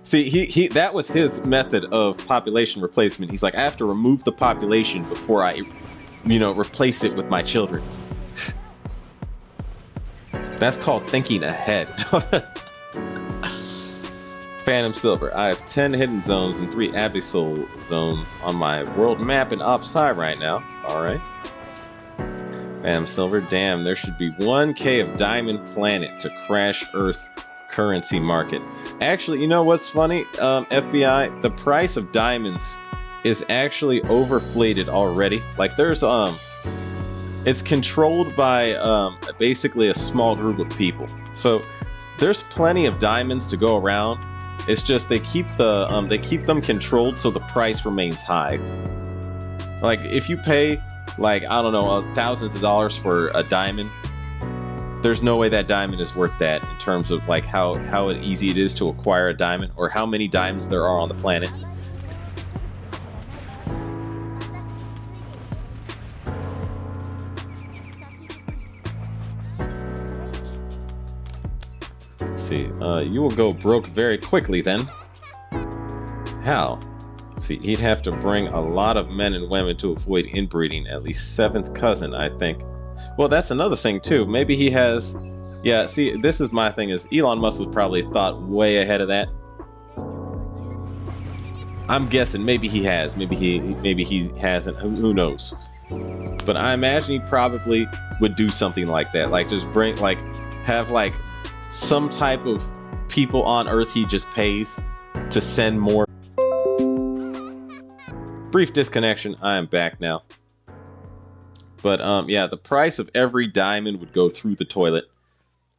See, he that was his method of population replacement. He's like, I have to remove the population before I, you know, replace it with my children. That's called thinking ahead. Phantom Silver. I have 10 hidden zones and 3 abyssal zones on my world map in Opsai right now. Alright. Phantom Silver. Damn, there should be 1K of Diamond Planet to crash Earth currency market. Actually, you know what's funny? FBI, the price of diamonds is actually overflated already. Like there's it's controlled by basically a small group of people. So there's plenty of diamonds to go around. It's just they keep them controlled so the price remains high. Like, if you pay, like, I don't know, thousands of dollars for a diamond, there's no way that diamond is worth that in terms of, like, how easy it is to acquire a diamond, or how many diamonds there are on the planet. Let's see, you will go broke very quickly then. How? See, he'd have to bring a lot of men and women to avoid inbreeding, at least 7th cousin, I think. Well, that's another thing, too. Maybe he has... Yeah, see, this is my thing, is Elon Musk was probably thought way ahead of that. I'm guessing maybe he has. Maybe he hasn't. Who knows? But I imagine he probably would do something like that. Like, just bring... Like, have, like, some type of people on Earth he just pays to send more. Brief disconnection. I am back now. But yeah, the price of every diamond would go through the toilet.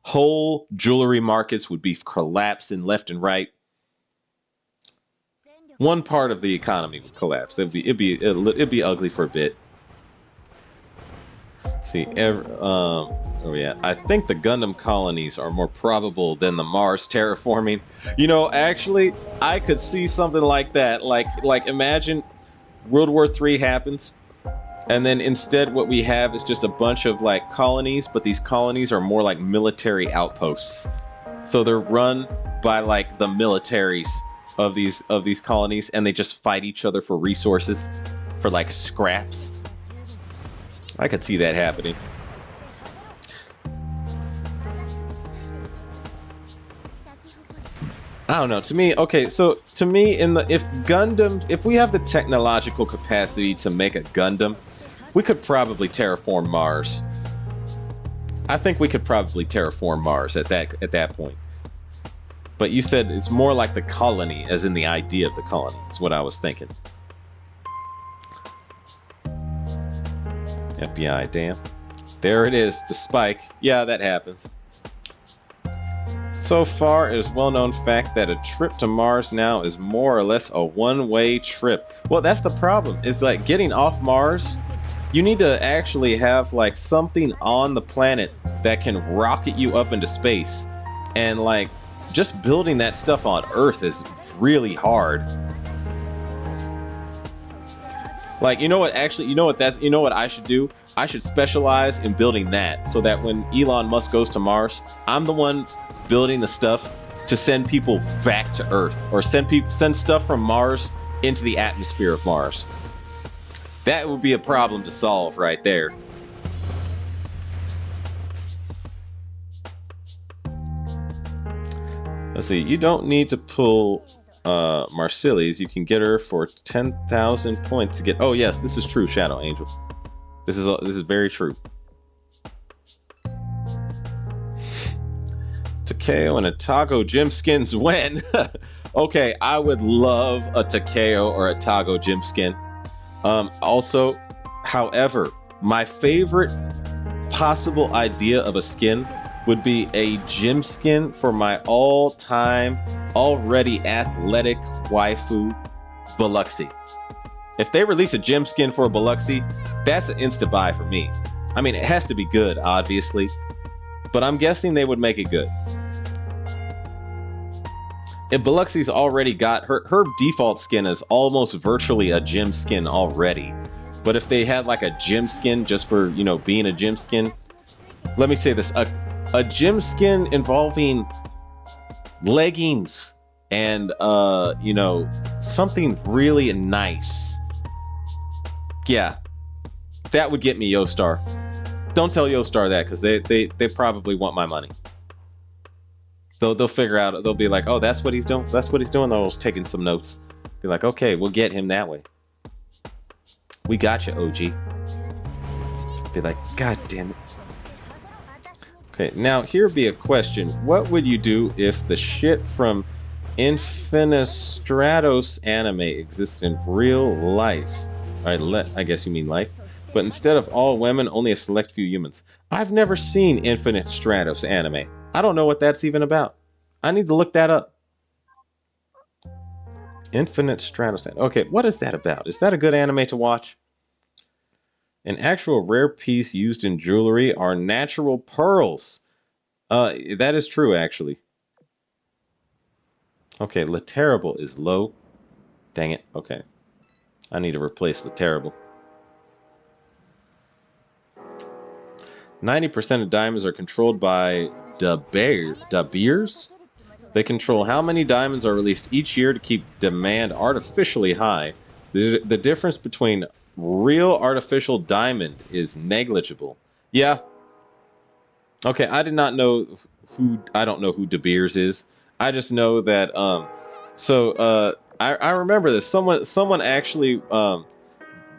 Whole jewelry markets would be collapsing left and right. One part of the economy would collapse. It'd be ugly for a bit. See, oh yeah, I think the Gundam colonies are more probable than the Mars terraforming. You know, actually, I could see something like that. Like imagine World War III happens, and then instead what we have is just a bunch of, like, colonies, but these colonies are more like military outposts. So they're run by, like, the militaries of these colonies, and they just fight each other for resources, for, like, scraps. I could see that happening. I don't know. To me, okay, so to me, if we have the technological capacity to make a Gundam, we could probably terraform Mars. I think we could probably terraform Mars at that point. But you said it's more like the colony, as in the idea of the colony, is what I was thinking. FBI, damn. There it is, the spike. Yeah, that happens. So far, it is well-known fact that a trip to Mars now is more or less a one-way trip. Well, that's the problem. It's like getting off Mars, you need to actually have, like, something on the planet that can rocket you up into space. And, like, just building that stuff on Earth is really hard. Like, you know what I should do? I should specialize in building that, so that when Elon Musk goes to Mars, I'm the one building the stuff to send people back to Earth, or send stuff from Mars into the atmosphere of Mars. That would be a problem to solve right there. Let's see, you don't need to pull Marcellus. You can get her for 10,000 points to get... Oh yes, this is true, Shadow Angel. This is very true. Takeo and Atago gym skins when? Okay, I would love a Takeo or a Tago gym skin. Also, however, my favorite possible idea of a skin would be a gym skin for my all-time, already athletic waifu, Biluxi. If they release a gym skin for a Biluxi, that's an insta-buy for me. I mean, it has to be good, obviously, but I'm guessing they would make it good. If Biluxi's already got her default skin is almost virtually a gym skin already. But if they had, like, a gym skin just for, you know, being a gym skin, let me say this, a gym skin involving leggings and you know, something really nice. Yeah, that would get me Yostar. Don't tell Yostar that, because they probably want my money. They'll figure out, they'll be like, oh, that's what he's doing. That's what he's doing. They'll just taking some notes. Be like, okay, we'll get him that way. We got you, OG. Be like, God damn it. Okay, now here be a question. What would you do if the shit from Infinistratos anime exists in real life? Alright, I guess you mean life. But instead of all women, only a select few humans. I've never seen Infinite Stratos anime. I don't know what that's even about. I need to look that up. Infinite Stratos. Okay, what is that about? Is that a good anime to watch? An actual rare piece used in jewelry are natural pearls. That is true, actually. Okay, Le Terrible is low. Dang it. Okay. I need to replace Le Terrible. 90% of diamonds are controlled by De Beers. They control how many diamonds are released each year to keep demand artificially high. The difference between real artificial diamond is negligible. Yeah. Okay, I did not know I don't know who De Beers is. I just know that I remember this. Someone actually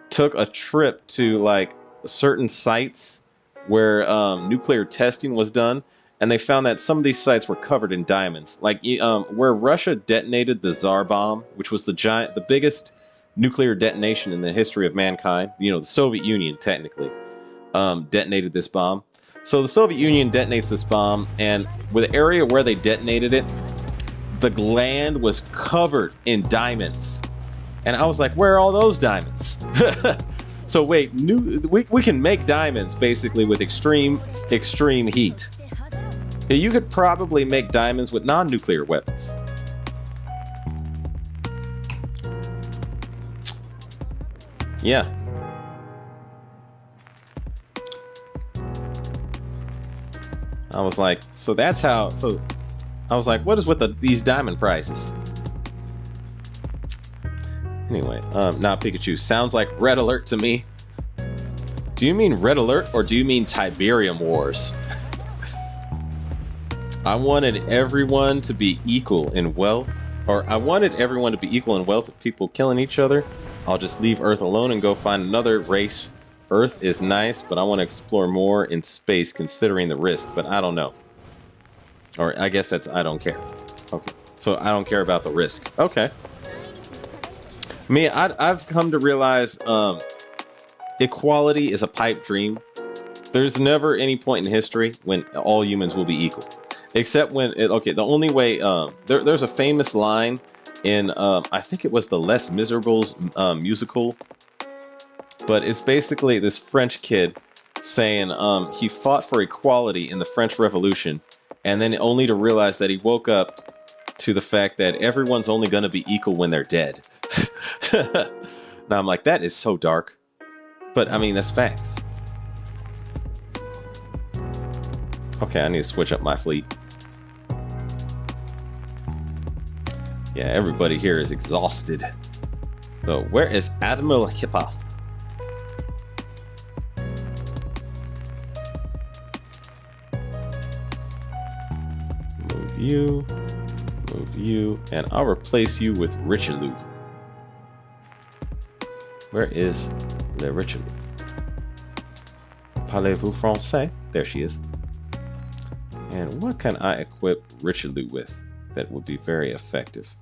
took a trip to like certain sites where nuclear testing was done, and they found that some of these sites were covered in diamonds. Like where Russia detonated the Tsar bomb, which was the biggest nuclear detonation in the history of mankind. You know, the Soviet Union technically detonated this bomb. So the Soviet Union detonates this bomb, and with the area where they detonated it, the land was covered in diamonds. And I was like, where are all those diamonds? So wait, we can make diamonds basically with extreme heat. You could probably make diamonds with non-nuclear weapons. Yeah. I was like, so that's how. So I was like, what is with these diamond prices? Anyway, not Pikachu. Sounds like Red Alert to me. Do you mean Red Alert or do you mean Tiberium Wars? I wanted everyone to be equal in wealth, or I wanted everyone to be equal in wealth of people killing each other. I'll just leave Earth alone and go find another race. Earth is nice, but I want to explore more in space considering the risk, but I don't know. Or I guess that's I don't care. Okay, so I don't care about the risk. Okay. Me, I've come to realize equality is a pipe dream. There's never any point in history when all humans will be equal. Except when, the only way, there's a famous line in, I think it was the Les Miserables musical. But it's basically this French kid saying he fought for equality in the French Revolution. And then only to realize that he woke up to the fact that everyone's only going to be equal when they're dead. Now I'm like, that is so dark. But I mean, that's facts. Okay, I need to switch up my fleet. Yeah, everybody here is exhausted. So where is Admiral Hippa? Move you, and I'll replace you with Richelieu. Where is Le Richelieu? Parlez-vous français? There she is. And what can I equip Richelieu with that would be very effective?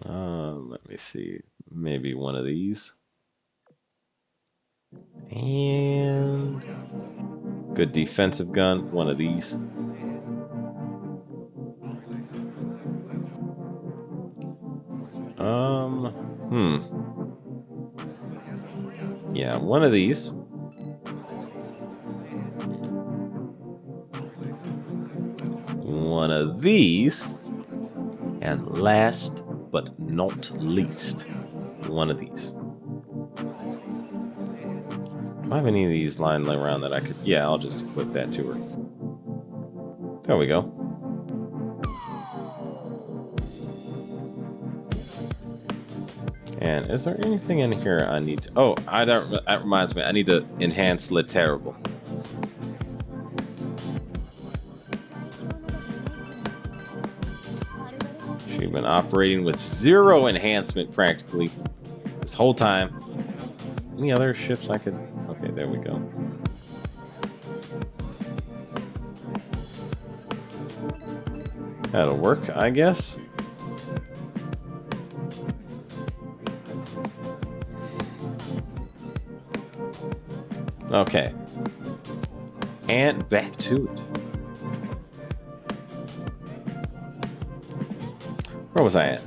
Let me see. Maybe one of these. And good defensive gun, one of these. Yeah, one of these. One of these. And last but not least, one of these. Do I have any of these lying around that I could... Yeah, I'll just equip that to her. There we go. And is there anything in here I need to... Oh, that reminds me. I need to enhance Le Terrible. She's been operating with 0 enhancement practically this whole time. Any other ships I could... Okay, there we go. That'll work, I guess. Okay. And back to it. Where was I at?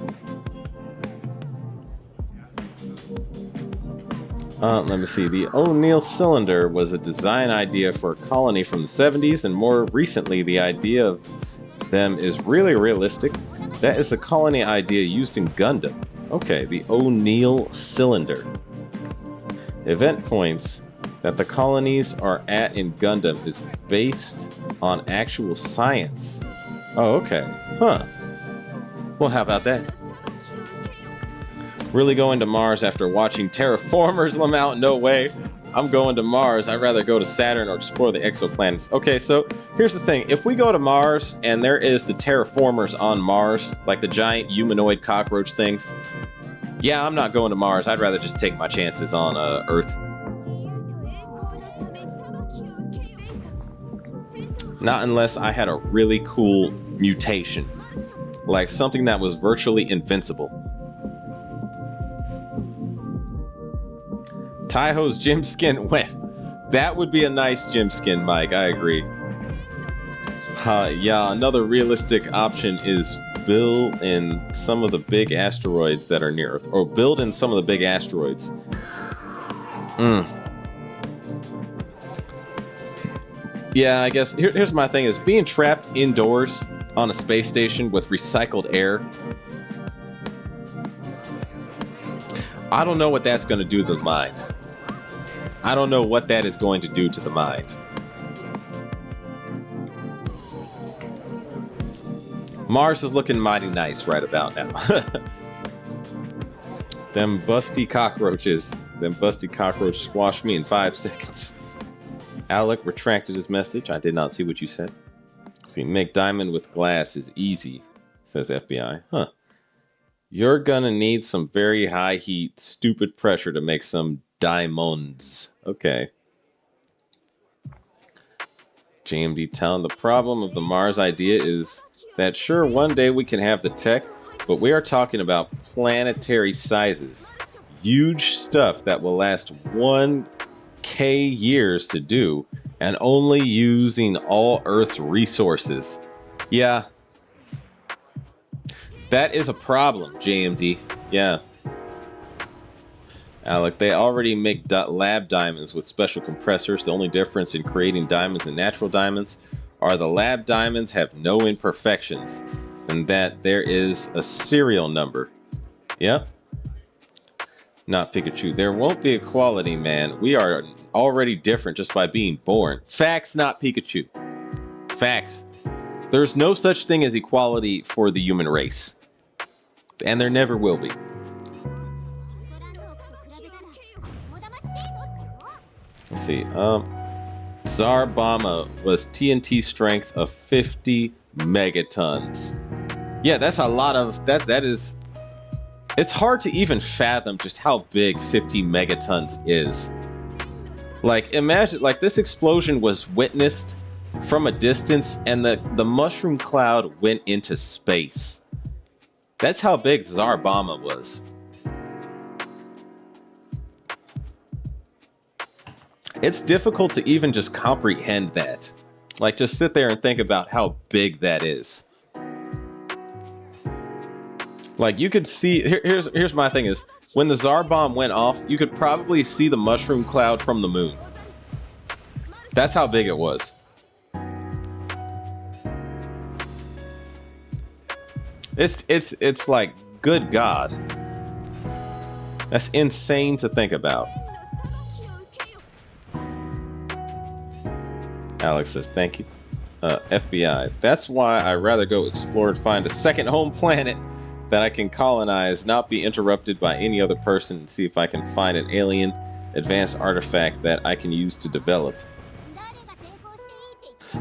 Let me see. The O'Neill cylinder was a design idea for a colony from the 70s, and more recently, the idea of them is really realistic. That is the colony idea used in Gundam. Okay, the O'Neill cylinder. Event points that the colonies are at in Gundam is based on actual science. Oh, okay. Huh. Well, how about that? Really going to Mars after watching Terraformers, Lamount? No way. I'm going to Mars. I'd rather go to Saturn or explore the exoplanets. Okay, so here's the thing. If we go to Mars and there is the Terraformers on Mars, like the giant humanoid cockroach things, yeah, I'm not going to Mars. I'd rather just take my chances on Earth. Not unless I had a really cool mutation, like something that was virtually invincible. Taiho's gym skin went. That would be a nice gym skin, Mike. I agree. Yeah, another realistic option is build in some of the big asteroids that are near Earth. Or build in some of the big asteroids. Yeah, I guess here's my thing is being trapped indoors on a space station with recycled air. I don't know what that's going to do to the mind. I don't know what that is going to do to the mind. Mars is looking mighty nice right about now. Them busty cockroaches. Them busty cockroaches squashed me in 5 seconds. Alec retracted his message. I did not see what you said. See, make diamond with glass is easy, says FBI. Huh. You're gonna need some very high heat, stupid pressure to make some diamonds. Okay. JMD Town. The problem of the Mars idea is that sure, one day we can have the tech, but we are talking about planetary sizes. Huge stuff that will last 1K years to do, and only using all Earth's resources. Yeah. That is a problem, JMD. Yeah. Alec, they already make lab diamonds with special compressors. The only difference in creating diamonds and natural diamonds are the lab diamonds have no imperfections, and that there is a serial number. Yep. Not Pikachu. There won't be equality, man. We are already different just by being born. Facts, not Pikachu. Facts. There's no such thing as equality for the human race. And there never will be. Let's see. Tsar Bomba was TNT strength of 50 megatons. Yeah, that's a lot of... That is... It's hard to even fathom just how big 50 megatons is. Like, imagine... Like, this explosion was witnessed from a distance, and the mushroom cloud went into space. That's how big Tsar Bomba was. It's difficult to even just comprehend that. Like, just sit there and think about how big that is. Like, you could see... Here's my thing is, when the Tsar Bomb went off, you could probably see the mushroom cloud from the moon. That's how big it was. It's like, good God. That's insane to think about. Alex says, thank you. FBI. That's why I'd rather go explore and find a second home planet that I can colonize, not be interrupted by any other person, and see if I can find an alien advanced artifact that I can use to develop.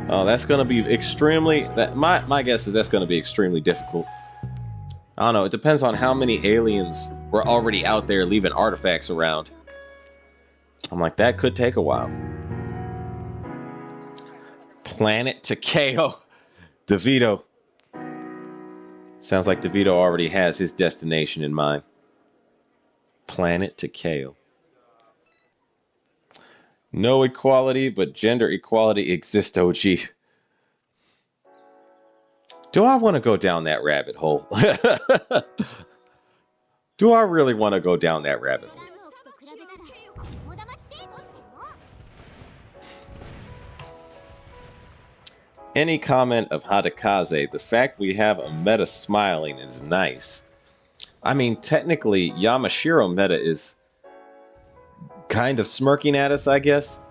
Oh, that's going to be extremely... My guess is that's going to be extremely difficult. I don't know. It depends on how many aliens were already out there leaving artifacts around. I'm like, that could take a while. Planet Takeo. DeVito. Sounds like DeVito already has his destination in mind. Planet Takeo. No equality, but gender equality exists, OG. Do I want to go down that rabbit hole? Do I really want to go down that rabbit hole? Any comment of Hadakaze, the fact we have a meta smiling is nice. I mean, technically, Yamashiro meta is kind of smirking at us, I guess.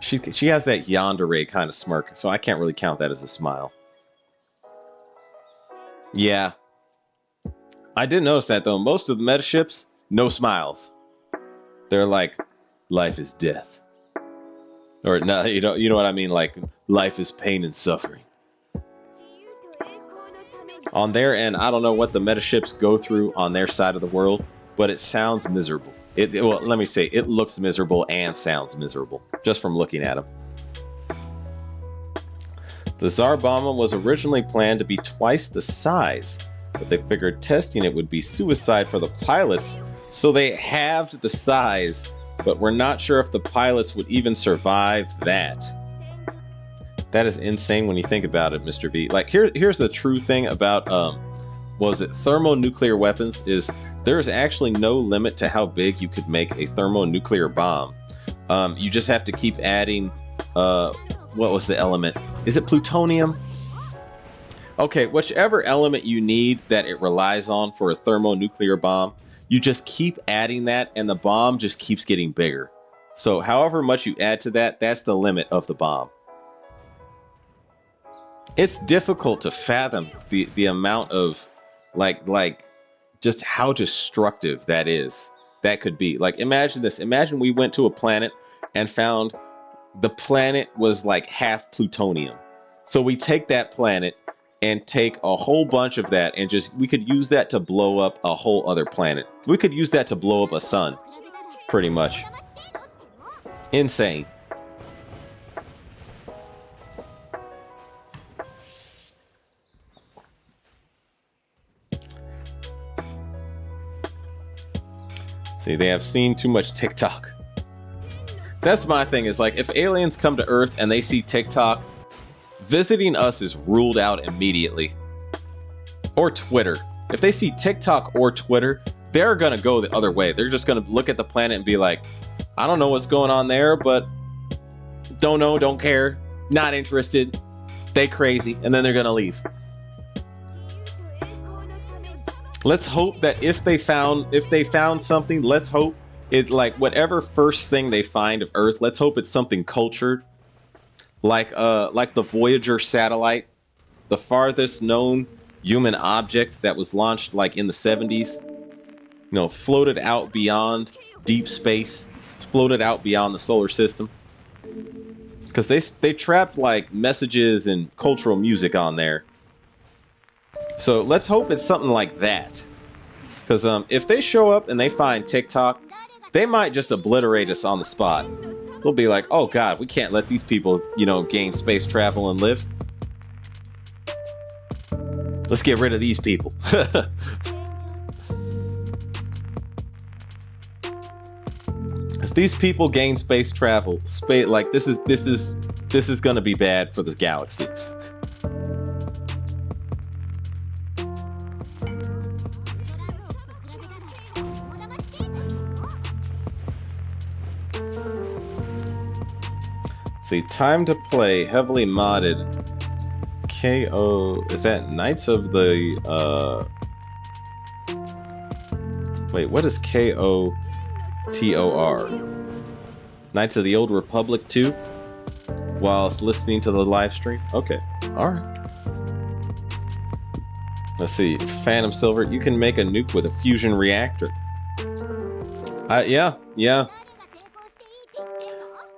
She has that yandere kind of smirk, so I can't really count that as a smile. Yeah. I did notice that, though. Most of the meta ships, no smiles. They're like, life is death. Or, no, you know what I mean? Like, life is pain and suffering. On their end, I don't know what the meta ships go through on their side of the world, but it sounds miserable. Well, let me say, it looks miserable and sounds miserable, just from looking at them. The Tsar Bomba was originally planned to be twice the size, but they figured testing it would be suicide for the pilots, so they halved the size, but we're not sure if the pilots would even survive that. That is insane when you think about it, Mr. B. Like, here's the true thing about, thermonuclear weapons, is there's actually no limit to how big you could make a thermonuclear bomb. You just have to keep adding, what was the element? Is it plutonium? Okay, whichever element you need that it relies on for a thermonuclear bomb, you just keep adding that and the bomb just keeps getting bigger. So however much you add to that, that's the limit of the bomb. It's difficult to fathom the amount of like just how destructive that could be. Like, imagine this. Imagine we went to a planet and found the planet was like half plutonium. So we take that planet and take a whole bunch of that and we could use that to blow up a whole other planet. We could use that to blow up a sun, pretty much. Insane. See, they have seen too much TikTok. That's my thing, is like, if aliens come to Earth and they see TikTok, visiting us is ruled out immediately. Or Twitter. If they see TikTok or Twitter, they're gonna go the other way. They're just gonna look at the planet and be like, I don't know what's going on there, but don't know, don't care, not interested, they crazy, and then they're gonna leave. Let's hope that if they found something, let's hope it, like, whatever first thing they find of Earth, let's hope it's something cultured, like the Voyager satellite, the farthest known human object that was launched like in the 70s. You know, floated out beyond deep space, floated out beyond the solar system, because they trapped like messages and cultural music on there. So let's hope it's something like that. Because if they show up and they find TikTok, they might just obliterate us on the spot. They'll be like, oh god, we can't let these people, you know, gain space travel and live. Let's get rid of these people. If these people gain space travel, like this is gonna be bad for this galaxy. See, time to play, heavily modded. KO, is that Knights of the, wait, what is KOTOR? Knights of the Old Republic 2? Whilst listening to the live stream? Okay, alright. Let's see, Phantom Silver, you can make a nuke with a fusion reactor. Yeah.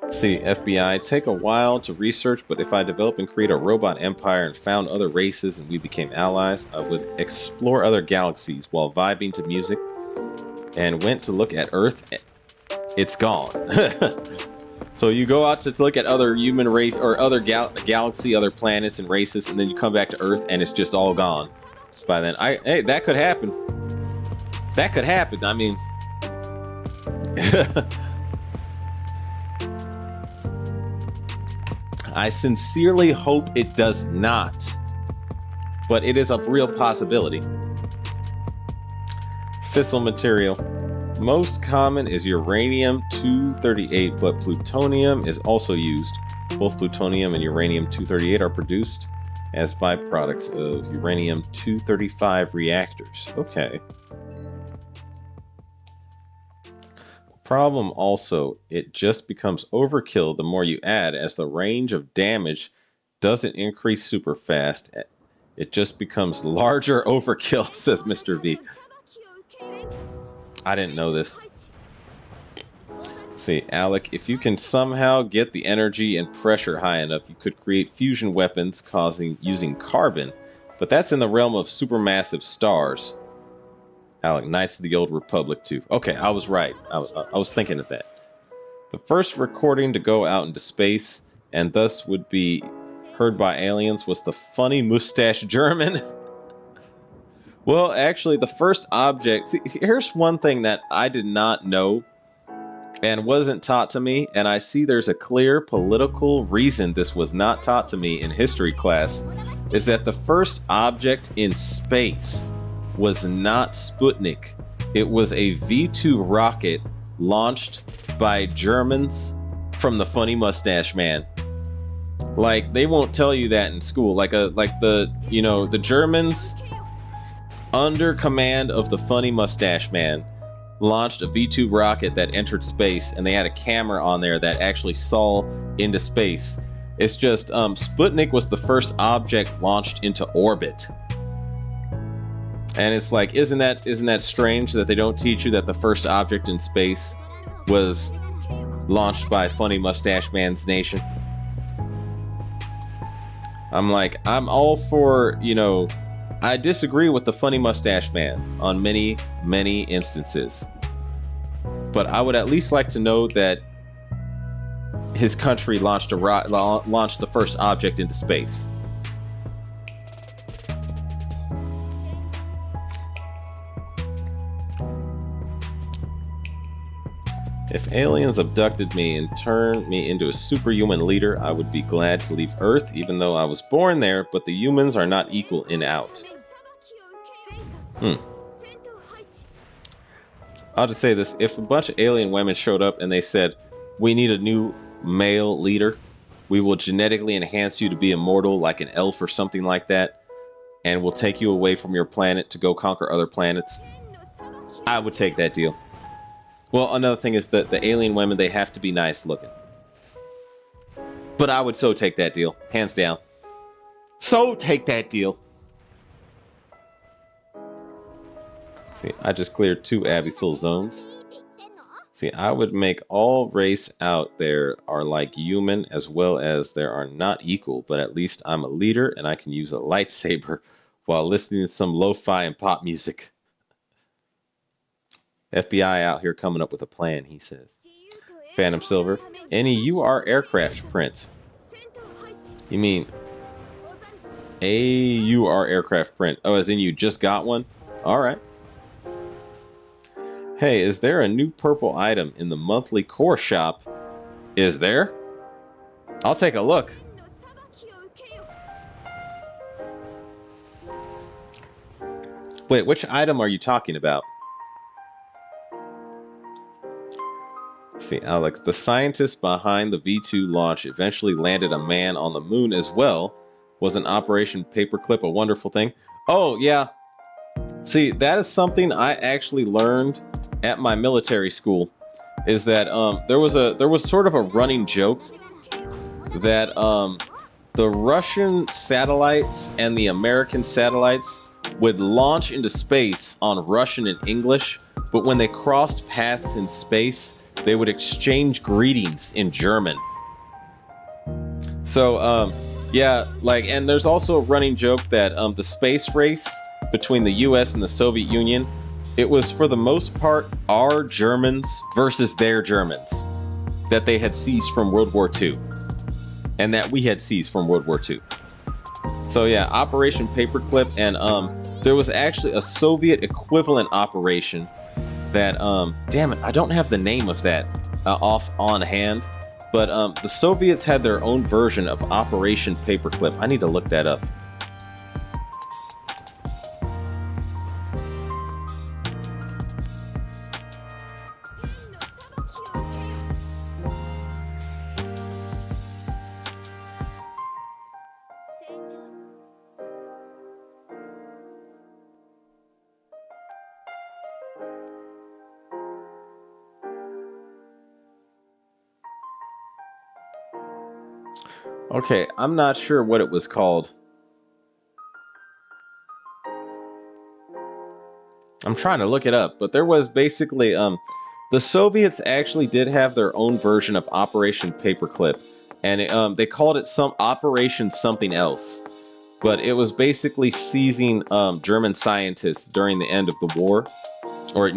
See, FBI, take a while to research, but if I develop and create a robot empire and found other races and we became allies, I would explore other galaxies while vibing to music, and went to look at Earth. It's gone. So you go out to look at other human race or other galaxy, other planets and races, and then you come back to Earth and it's just all gone. By then, hey, that could happen. That could happen. I mean, I sincerely hope it does not, but it is a real possibility. Fissile material. Most common is uranium-238, but plutonium is also used. Both plutonium and uranium-238 are produced as byproducts of uranium-235 reactors. Okay. Problem also, it just becomes overkill the more you add, as the range of damage doesn't increase super fast. It just becomes larger overkill, says Mr. V. I didn't know this. See, Alec, if you can somehow get the energy and pressure high enough, you could create fusion weapons using carbon, but that's in the realm of supermassive stars. Alec, Knights of the Old Republic too. Okay, I was right. I was thinking of that. The first recording to go out into space, and thus would be heard by aliens, was the funny mustache German. Well, actually, the first object... See, here's one thing that I did not know and wasn't taught to me, and I see there's a clear political reason this was not taught to me in history class, is that the first object in space was not Sputnik. It was a V2 rocket launched by Germans from the funny mustache man. Like, they won't tell you that in school. Like the Germans under command of the funny mustache man launched a V2 rocket that entered space, and they had a camera on there that actually saw into space. It's just Sputnik was the first object launched into orbit. And it's like, isn't that strange that they don't teach you that the first object in space was launched by funny mustache man's nation? I'm like, I'm all for, I disagree with the funny mustache man on many, many instances. But I would at least like to know that his country launched the first object into space. If aliens abducted me and turned me into a superhuman leader, I would be glad to leave Earth, even though I was born there, but the humans are not equal in out. I'll just say this. If a bunch of alien women showed up and they said, we need a new male leader, we will genetically enhance you to be immortal like an elf or something like that, and we'll take you away from your planet to go conquer other planets, I would take that deal. Well, another thing is that the alien women, they have to be nice looking. But I would so take that deal. Hands down. So take that deal. See, I just cleared 2 abyssal zones. See, I would make all race out there are like human, as well as there are not equal, but at least I'm a leader and I can use a lightsaber while listening to some lo-fi and pop music. FBI out here coming up with a plan, he says. Phantom Silver. Any UR aircraft print. You mean a UR aircraft print? Oh, as in you just got one? Alright. Hey, is there a new purple item in the monthly core shop? Is there? I'll take a look. Wait, which item are you talking about? See, Alex, the scientist behind the V2 launch eventually landed a man on the moon as well. Wasn't Operation Paperclip a wonderful thing? Oh, yeah. See, that is something I actually learned at my military school. Is that there was sort of a running joke that the Russian satellites and the American satellites would launch into space on Russian and English, but when they crossed paths in space, they would exchange greetings in German. So, yeah, like, and there's also a running joke that the space race between the US and the Soviet Union, it was for the most part our Germans versus their Germans that they had seized from World War II, and that we had seized from World War II. So yeah, Operation Paperclip, and there was actually a Soviet equivalent operation that, damn it, I don't have the name of that off on hand, but the Soviets had their own version of Operation Paperclip. I need to look that up. Okay, I'm not sure what it was called. I'm trying to look it up, but there was basically the Soviets actually did have their own version of Operation Paperclip, and they called it some Operation something else. But it was basically seizing German scientists during the end of the war, or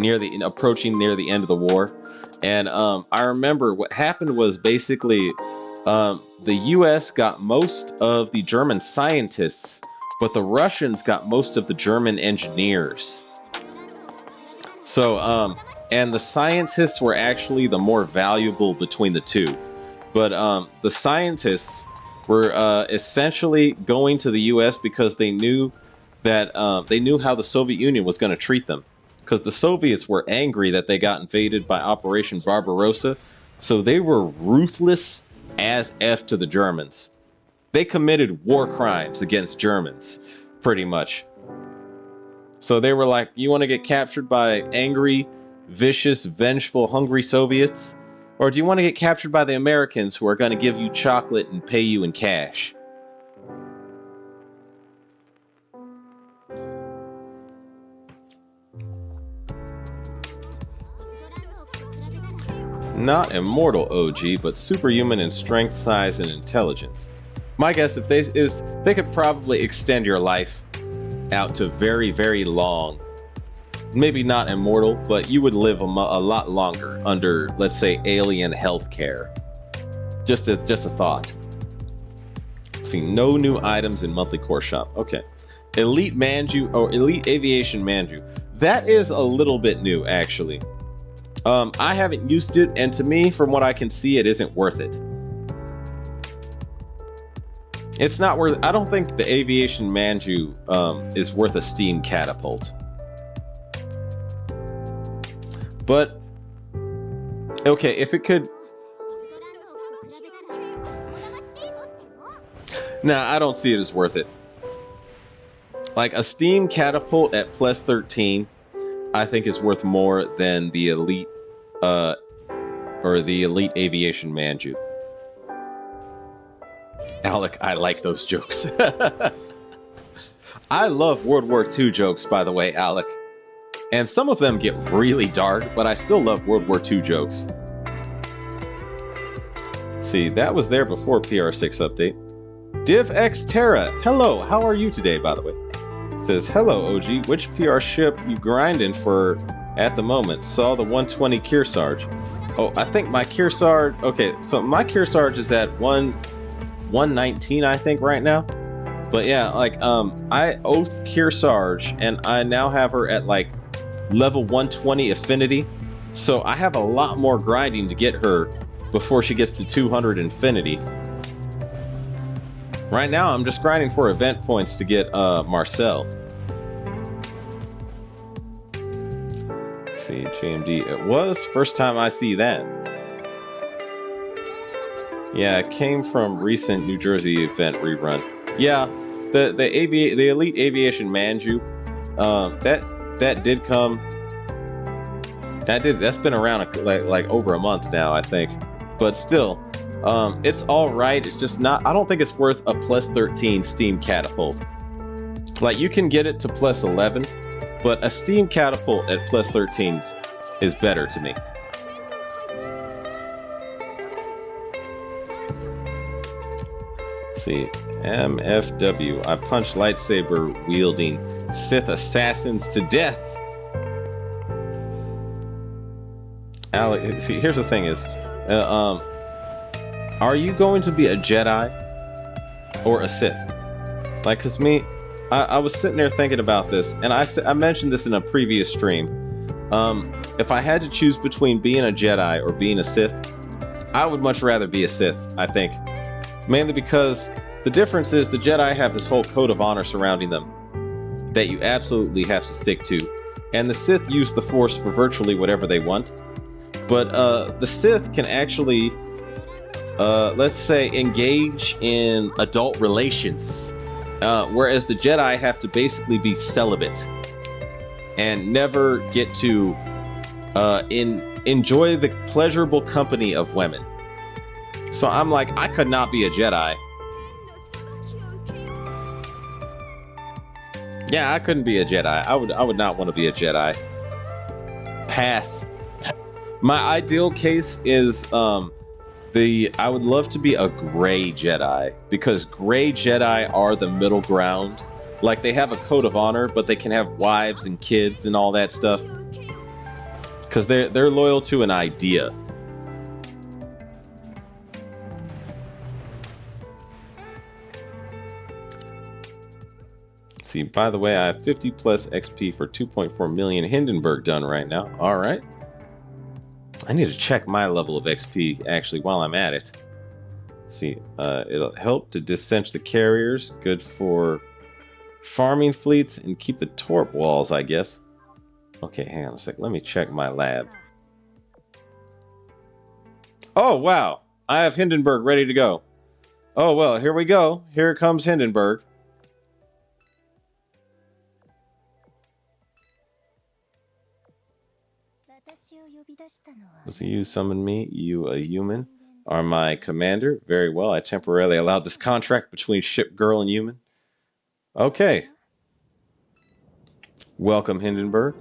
approaching near the end of the war. And I remember what happened was basically the U.S. got most of the German scientists, but the Russians got most of the German engineers. So, and the scientists were actually the more valuable between the two. But the scientists were essentially going to the U.S. because they knew that they knew how the Soviet Union was going to treat them. Because the Soviets were angry that they got invaded by Operation Barbarossa. So they were ruthless as F to the Germans. They committed war crimes against Germans, pretty much. So they were like, you want to get captured by angry, vicious, vengeful, hungry Soviets? Or do you want to get captured by the Americans who are going to give you chocolate and pay you in cash? Not immortal OG, but superhuman in strength, size, and intelligence. My guess is they could probably extend your life out to very, very long. Maybe not immortal, but you would live a lot longer under, let's say, alien healthcare. Just a thought. See, no new items in monthly core shop. Okay. Elite Manju, or Elite Aviation Manju. That is a little bit new, actually. I haven't used it, and to me, from what I can see, it isn't worth it. It's not worth. I don't think the Aviation Manju is worth a steam catapult. But okay, if it could. Nah, I don't see it as worth it. Like a steam catapult at plus 13, I think is worth more than the elite, or the Elite Aviation Manju. Alec, I like those jokes. I love World War II jokes, by the way, Alec. And some of them get really dark, but I still love World War II jokes. See, that was there before PR6 update. DivX Terra, hello, how are you today, by the way? It says, hello, OG, which PR ship you grinding for at the moment? Saw the 120 Kearsarge. Oh, I think my Kearsarge, okay, so my Kearsarge is at 119, I think, right now. But yeah, like, I oath Kearsarge, and I now have her at, like, level 120 affinity. So I have a lot more grinding to get her before she gets to 200 infinity. Right now, I'm just grinding for event points to get, Marcel. Let's see, GMD, it was. First time I see that. Yeah, it came from recent New Jersey event rerun. Yeah, the Elite Aviation Manju, that did come. That's been around like over a month now, I think. But still, it's all right. It's just not. I don't think it's worth a plus 13 Steam catapult. Like, you can get it to plus 11, but a Steam catapult at plus 13 is better to me. See, MFW. I punch lightsaber wielding Sith assassins to death. Alec, see, here's the thing: is, are you going to be a Jedi or a Sith? Like, cause me, I was sitting there thinking about this, and I mentioned this in a previous stream. If I had to choose between being a Jedi or being a Sith, I would much rather be a Sith, I think. Mainly because the difference is the Jedi have this whole code of honor surrounding them that you absolutely have to stick to. And the Sith use the Force for virtually whatever they want. But the Sith can actually, let's say, engage in adult relations. Whereas the Jedi have to basically be celibate and never get to enjoy the pleasurable company of women. So I'm like, I could not be a Jedi Yeah, I couldn't be a Jedi. I would not want to be a Jedi. Pass. My ideal case is I would love to be a gray Jedi, because gray Jedi are the middle ground. Like, they have a code of honor, but they can have wives and kids and all that stuff. Because they're loyal to an idea. See, by the way, I have 50 plus XP for 2.4 million Hindenburg done right now. All right. I need to check my level of XP actually while I'm at it. Let's see, it'll help to dissench the carriers. Good for farming fleets and keep the torp walls, I guess. Okay, hang on a sec. Let me check my lab. Oh, wow. I have Hindenburg ready to go. Oh, well, here we go. Here comes Hindenburg. Was you summon me? You a human? Are my commander? Very well. I temporarily allowed this contract between ship girl and human. Okay. Welcome, Hindenburg.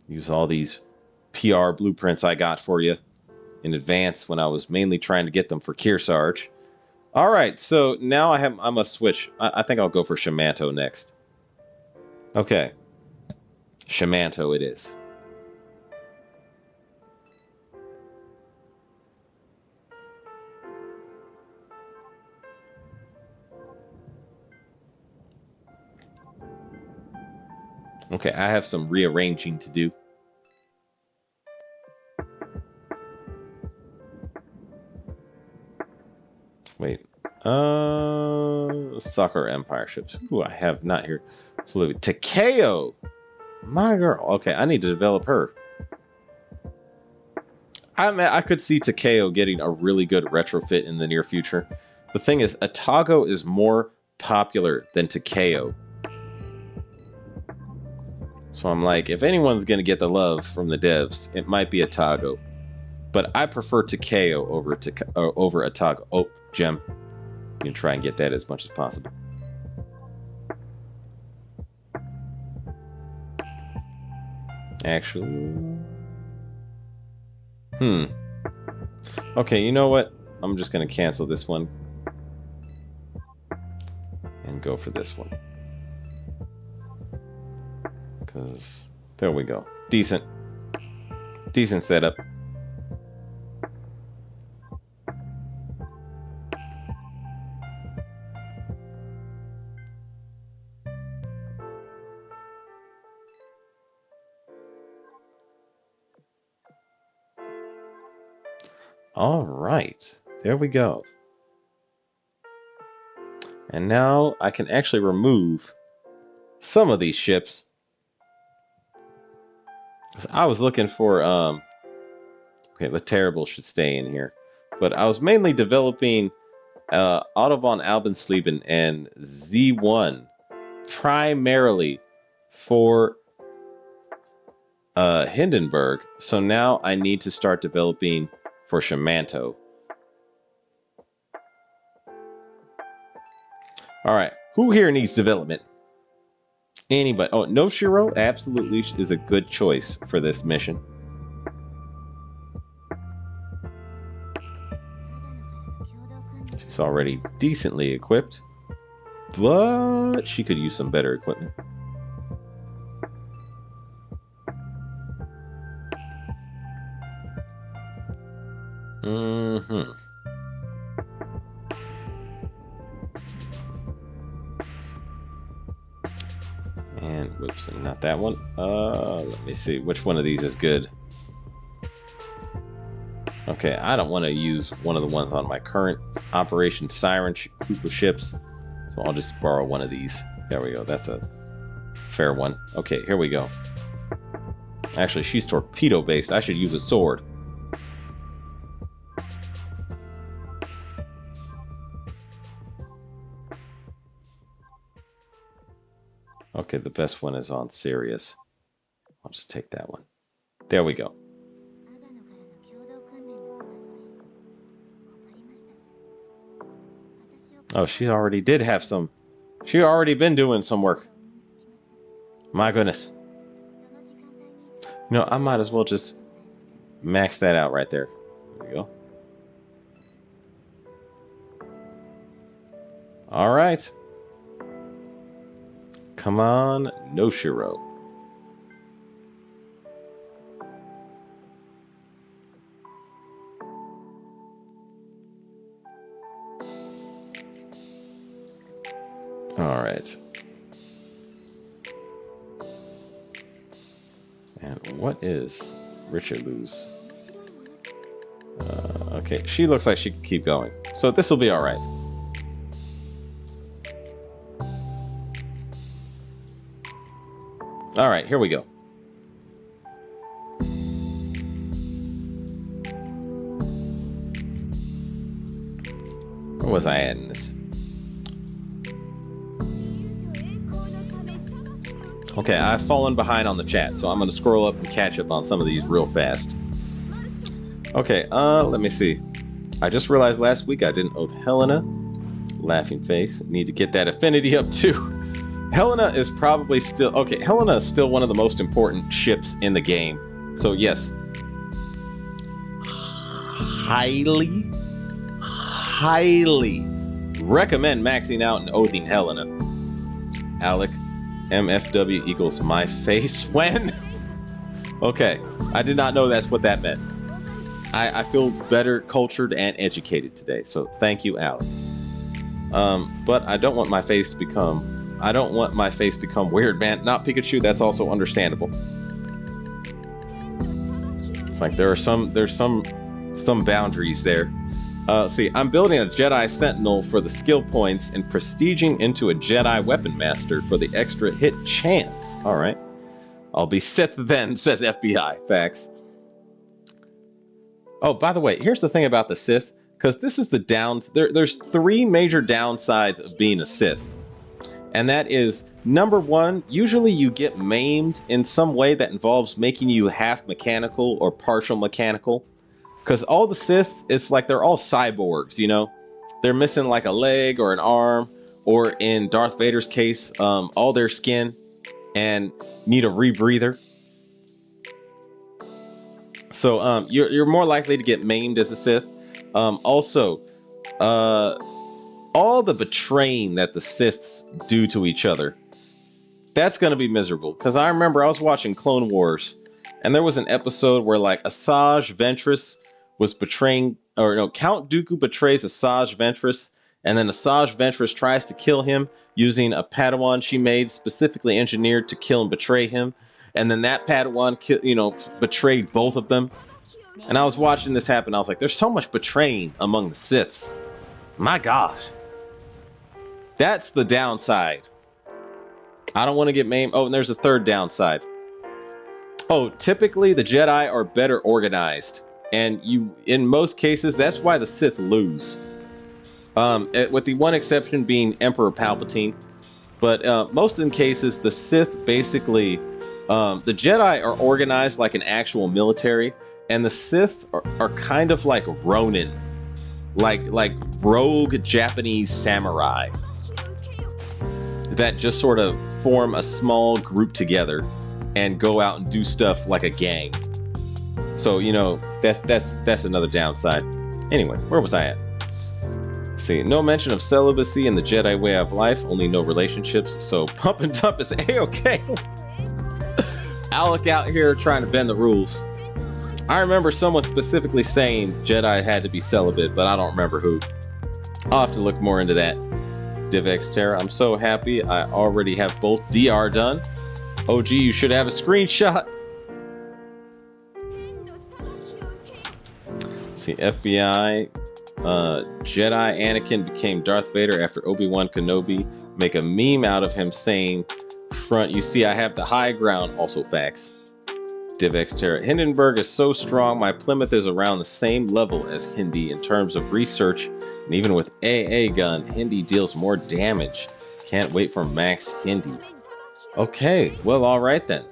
Use all these PR blueprints I got for you in advance when I was mainly trying to get them for Kearsarge. All right, so now I must switch. I think I'll go for Shamanto next. Okay. Shamanto it is. Okay, I have some rearranging to do. Wait. Soccer Empire ships. Ooh, I have not here. Takeo! My girl. Okay, I need to develop her. I could see Takeo getting a really good retrofit in the near future. The thing is, Atago is more popular than Takeo. So I'm like, if anyone's going to get the love from the devs, it might be Atago. But I prefer Takeo over Atago. Oh, Gem. You can try and get that as much as possible. Actually... Okay, you know what? I'm just going to cancel this one. And go for this one. Because... There we go. Decent. Decent setup. All right, there we go. And now I can actually remove some of these ships. I was looking for, okay, the Terrible should stay in here. But I was mainly developing Otto von Albensleben and Z1 primarily for Hindenburg. So now I need to start developing for Shamanto. All right, who here needs development? Anybody? Oh, Noshiro absolutely is a good choice for this mission. She's already decently equipped, but she could use some better equipment. And whoops, and not that one. Let me see which one of these is good. Okay, I don't want to use one of the ones on my current Operation Siren group of ships, so I'll just borrow one of these. There we go. That's a fair one. Okay, here we go. Actually, she's torpedo based. I should use a sword. Okay, the best one is on Sirius. I'll just take that one. There we go. Oh, she already did have some She already been doing some work. My goodness. You know, I might as well just max that out right there. There we go. All right. Come on, Noshiro. All right. And what is Richard lose? Okay, she looks like she can keep going. So this will be all right. All right, here we go. Where was I at in this? Okay, I've fallen behind on the chat, so I'm going to scroll up and catch up on some of these real fast. Okay, let me see. I just realized last week I didn't oath Helena. Laughing face. Need to get that affinity up too. Helena is probably still... Okay, Helena is still one of the most important ships in the game. So yes. Highly recommend maxing out and oathing Helena. Alec. MFW equals my face when? Okay, I did not know that's what that meant. I feel better cultured and educated today, so thank you, Alec. But I don't want my face to become... I don't want my face to become weird, man. Not Pikachu, that's also understandable. It's like there's some boundaries there. See, I'm building a Jedi Sentinel for the skill points and prestiging into a Jedi Weapon Master for the extra hit chance. All right. I'll be Sith then, says FBI. Facts. Oh, by the way, here's the thing about the Sith, because this is the there's three major downsides of being a Sith. And that is, number one, usually you get maimed in some way that involves making you half mechanical or partial mechanical. Because all the Siths, it's like they're all cyborgs, you know? They're missing like a leg or an arm, or in Darth Vader's case, all their skin, and need a rebreather. So you're more likely to get maimed as a Sith. Also, all the betraying that the Siths do to each other, that's going to be miserable. Because I remember I was watching Clone Wars, and there was an episode where like Asajj Ventress was betraying, or no, Count Dooku betrays Asajj Ventress, and then Asajj Ventress tries to kill him using a Padawan she made specifically engineered to kill and betray him. And then that Padawan, betrayed both of them. And I was watching this happen. I was like, there's so much betraying among the Siths. My God. That's the downside. I don't want to get maimed. Oh, and there's a third downside. Oh, typically the Jedi are better organized. And in most cases, that's why the Sith lose. With the one exception being Emperor Palpatine. But most in cases, the Sith basically... the Jedi are organized like an actual military. And the Sith are kind of like Ronin. Like rogue Japanese samurai. That just sort of form a small group together and go out and do stuff like a gang. So, that's another downside. Anyway, where was I at? Let's see, no mention of celibacy in the Jedi way of life, only no relationships, so pump and dump is A-okay. Alec out here trying to bend the rules. I remember someone specifically saying Jedi had to be celibate, but I don't remember who. I'll have to look more into that. DivX Terra, I'm so happy I already have both DR done. OG, you should have a screenshot. See, FBI, Jedi Anakin became Darth Vader after Obi-Wan Kenobi. Make a meme out of him saying, front, you see I have the high ground. Also facts. DivX Terra, Hindenburg is so strong, my Plymouth is around the same level as Hindi in terms of research, and even with AA gun, Hindi deals more damage. Can't wait for Max Hindi. Okay, well, alright then.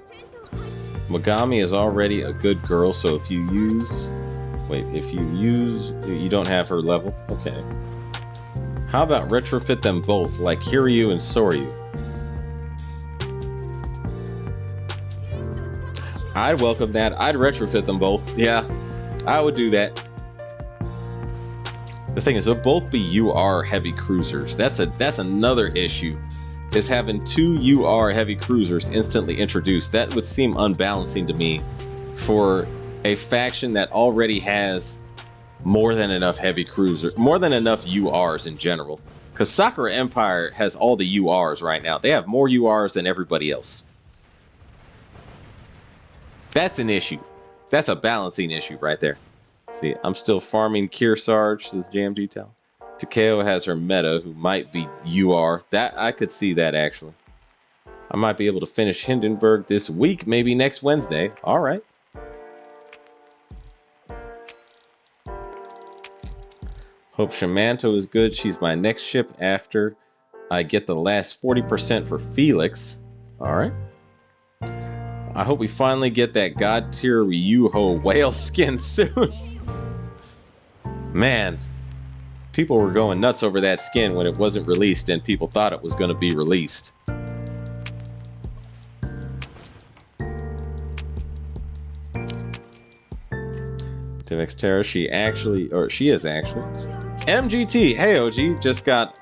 Megami is already a good girl, so if you use... Wait, if you use... You don't have her level? Okay. How about retrofit them both, like Kiryu and Soryu? I'd welcome that. I'd retrofit them both. Yeah, I would do that. The thing is, they'll both be UR heavy cruisers. That's another issue, is having two UR heavy cruisers instantly introduced. That would seem unbalancing to me for a faction that already has more than enough heavy cruiser, more than enough URs in general. Because Sakura Empire has all the URs right now. They have more URs than everybody else. That's an issue. That's a balancing issue right there. See, I'm still farming Kearsarge, the jam detail. Takeo has her meta, who might be UR. That I could see that actually. I might be able to finish Hindenburg this week, maybe next Wednesday. All right. Hope Shamanto is good. She's my next ship after I get the last 40% for Felix. All right. I hope we finally get that God tier Ryuho whale skin soon. Man, people were going nuts over that skin when it wasn't released and people thought it was going to be released. Tivex Terra, she is actually. MGT, hey OG, just got,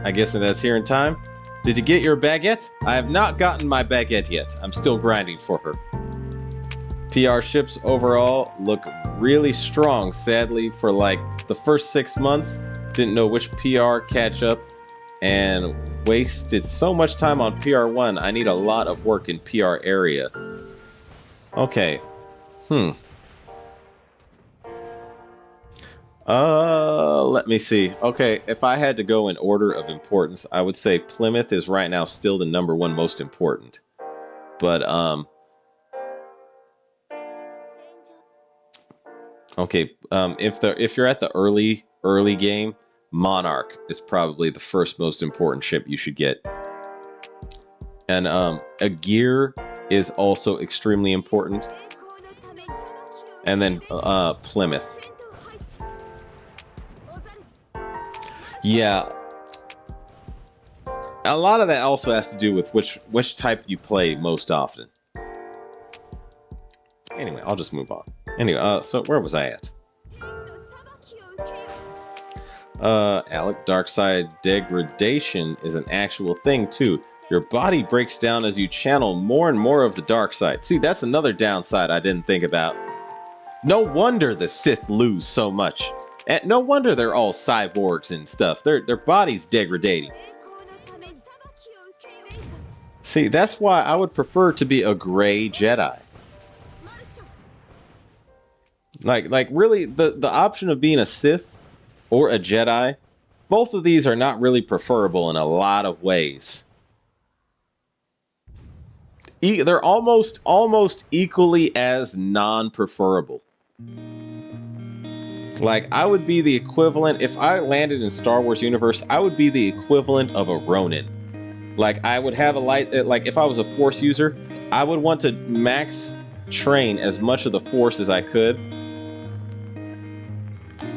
I guess that's here in time. Did you get your baguette? I have not gotten my baguette yet. I'm still grinding for her. PR ships overall look really strong, sadly, for like the first 6 months. Didn't know which PR catch up and wasted so much time on PR1. I need a lot of work in PR area. Okay. Let me see. Okay, if I had to go in order of importance, I would say Plymouth is right now still the #1 most important. But okay, if you're at the early game, Monarch is probably the first most important ship you should get. And a gear is also extremely important. And then Plymouth. Yeah, a lot of that also has to do with which type you play most often. Anyway, I'll just move on. Anyway, so where was I at? Alec, dark side degradation is an actual thing too. Your body breaks down as you channel more and more of the dark side. See, that's another downside I didn't think about. No wonder the Sith lose so much. And no wonder they're all cyborgs and stuff. Their bodies degrading. See, that's why I would prefer to be a gray Jedi. Like really, the option of being a Sith or a Jedi, both of these are not really preferable in a lot of ways. They're almost equally as non-preferable. Like, I would be the equivalent, if I landed in Star Wars universe, I would be the equivalent of a Ronin. Like, I would have a light, like, if I was a Force user, I would want to max train as much of the Force as I could.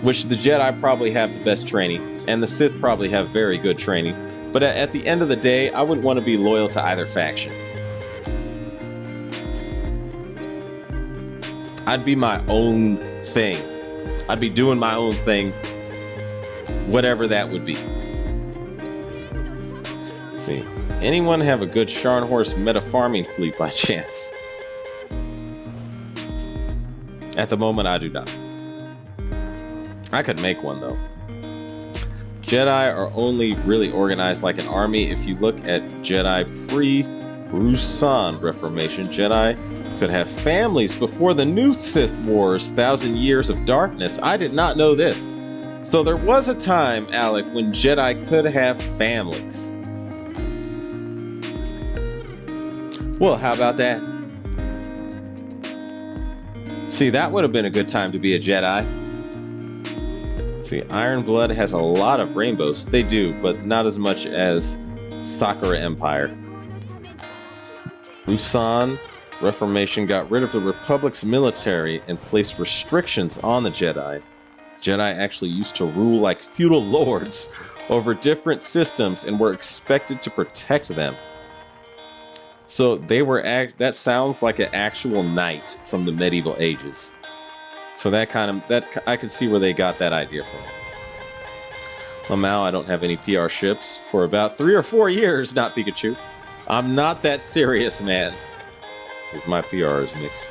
Which the Jedi probably have the best training, and the Sith probably have very good training. But at the end of the day, I wouldn't want to be loyal to either faction. I'd be my own thing. I'd be doing my own thing, whatever that would be. Let's see, anyone have a good Scharnhorst meta farming fleet by chance? At the moment, I do not. I could make one though. Jedi are only really organized like an army. If you look at Jedi pre-Rusan Reformation, Jedi could have families before the new Sith Wars, 1,000 Years of Darkness. I did not know this. So there was a time, Alec, when Jedi could have families. Well, how about that? See, that would have been a good time to be a Jedi. See, Iron Blood has a lot of rainbows. They do, but not as much as Sakura Empire. Rusan Reformation got rid of the Republic's military and placed restrictions on the Jedi. Jedi actually used to rule like feudal lords. over different systems and were expected to protect them. So they were that sounds like an actual knight from the medieval ages. So I could see where they got that idea from. Lamau, I don't have any PR ships for about 3 or 4 years, not Pikachu. I'm not that serious, man. This is my PR is mixed.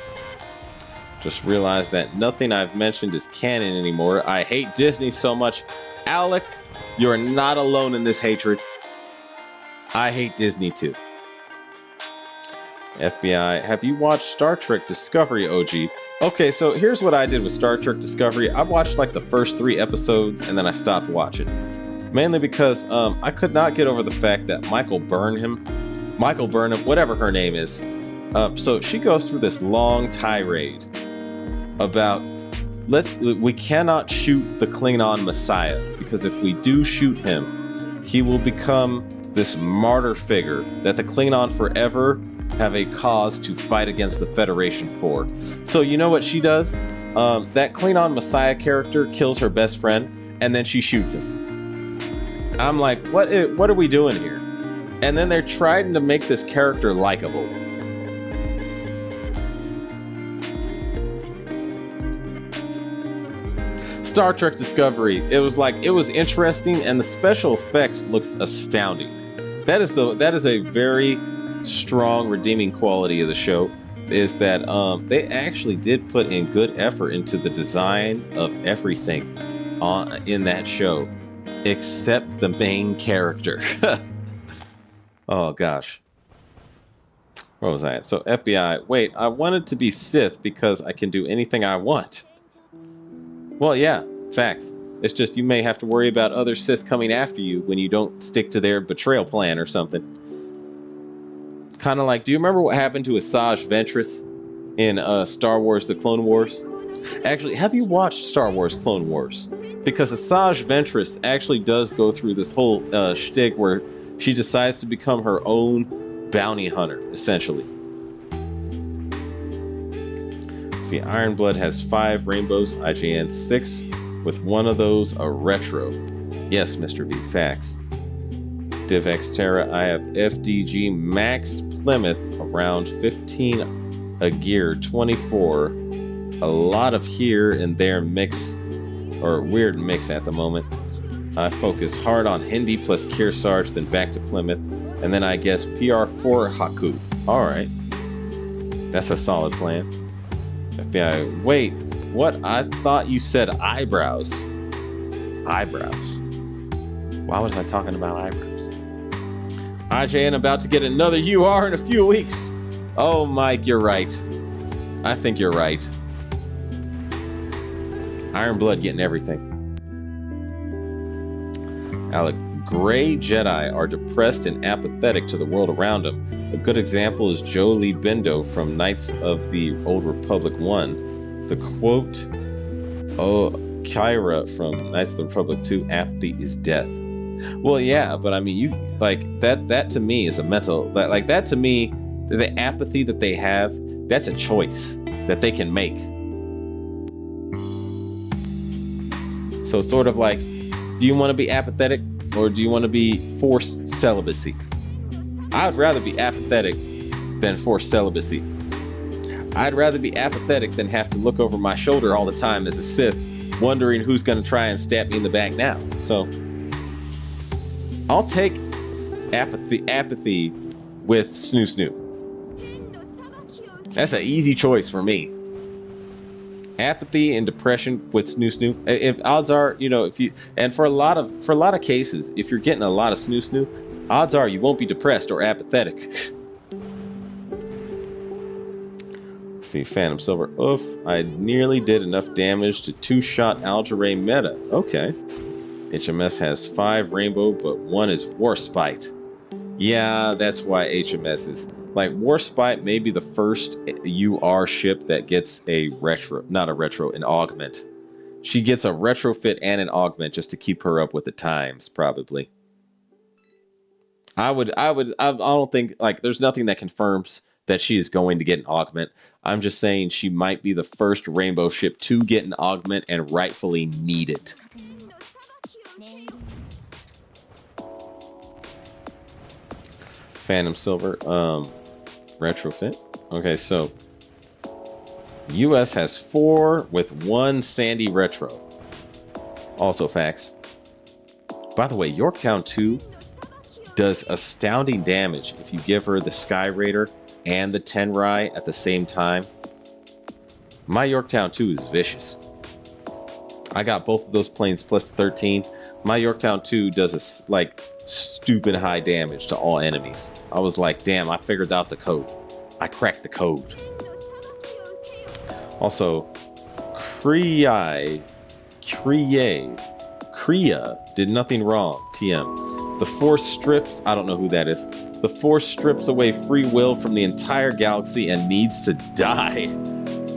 Just realized that nothing I've mentioned is canon anymore. I hate Disney so much. Alec, you're not alone in this hatred. I hate Disney too. FBI, have you watched Star Trek Discovery, OG? Okay, so here's what I did with Star Trek Discovery. I watched like the first 3 episodes and then I stopped watching. Mainly because I could not get over the fact that Michael Burnham, whatever her name is, so she goes through this long tirade about we cannot shoot the Klingon Messiah, because if we do shoot him, he will become this martyr figure that the Klingon forever have a cause to fight against the Federation for. So you know what she does? That Klingon Messiah character kills her best friend, and then she shoots him. I'm like, what are we doing here? And then they're trying to make this character likable. Star Trek Discovery, it was interesting, and the special effects looks astounding. That is a very strong redeeming quality of the show, is that they actually did put in good effort into the design of everything in that show, except the main character. Oh gosh, where was I at? So FBI, wait, I wanted to be Sith because I can do anything I want. Well, yeah, facts. It's just you may have to worry about other Sith coming after you when you don't stick to their betrayal plan or something. Kind of like, do you remember what happened to Asajj Ventress in Star Wars The Clone Wars? Actually, have you watched Star Wars Clone Wars? Because Asajj Ventress actually does go through this whole shtick where she decides to become her own bounty hunter, essentially. See, Ironblood has 5 rainbows, IGN 6, with one of those a retro. Yes, Mr. V, facts. DivX Terra, I have FDG maxed Plymouth around 15 a gear, 24. A lot of here and there mix, or weird mix at the moment. I focus hard on Hindi plus Kearsarge, then back to Plymouth, and then I guess PR4 Haku. Alright. That's a solid plan. FBI, wait, what? I thought you said eyebrows. Eyebrows. Why was I talking about eyebrows? IJN about to get another UR in a few weeks. Oh, Mike, you're right. I think you're right. Ironblood getting everything. Alec, gray Jedi are depressed and apathetic to the world around them. A good example is Jolie Bindo from Knights of the Old Republic 1. The quote, oh, Kyra from Knights of the Republic 2, apathy is death. Well, yeah, but I mean, you like that to me is a mental, that to me, the apathy that they have, that's a choice that they can make. So sort of like, do you want to be apathetic or do you want to be forced celibacy? I would rather be apathetic than forced celibacy. I'd rather be apathetic than have to look over my shoulder all the time as a Sith, wondering who's going to try and stab me in the back now. So I'll take apathy with Snoo Snoo. That's an easy choice for me. Apathy and depression with Snoo Snoo. If odds are, you know, if you, and for a lot of cases, if you're getting a lot of Snoo Snoo, odds are you won't be depressed or apathetic. See, Phantom Silver. Oof, I nearly did enough damage to 2-shot Algeray meta. Okay. HMS has 5 rainbow, but 1 is Warspite. Yeah, that's why HMS is like Warspite may be the first UR ship that gets a retro, not a retro, an augment. She gets a retrofit and an augment just to keep her up with the times, probably. I don't think, like, there's nothing that confirms that she is going to get an augment. I'm just saying she might be the first rainbow ship to get an augment and rightfully need it. Phantom Silver. Retrofit. Okay, so US has 4 with 1 Sandy Retro. Also facts. By the way, Yorktown 2 does astounding damage if you give her the Sky Raider and the Tenrai at the same time. My Yorktown 2 is vicious. I got both of those planes plus 13. My Yorktown 2 does like stupid high damage to all enemies. I was like, damn, I figured out the code. I cracked the code. Also, Kriya did nothing wrong. TM. The Force strips, I don't know who that is. The Force strips away free will from the entire galaxy and needs to die.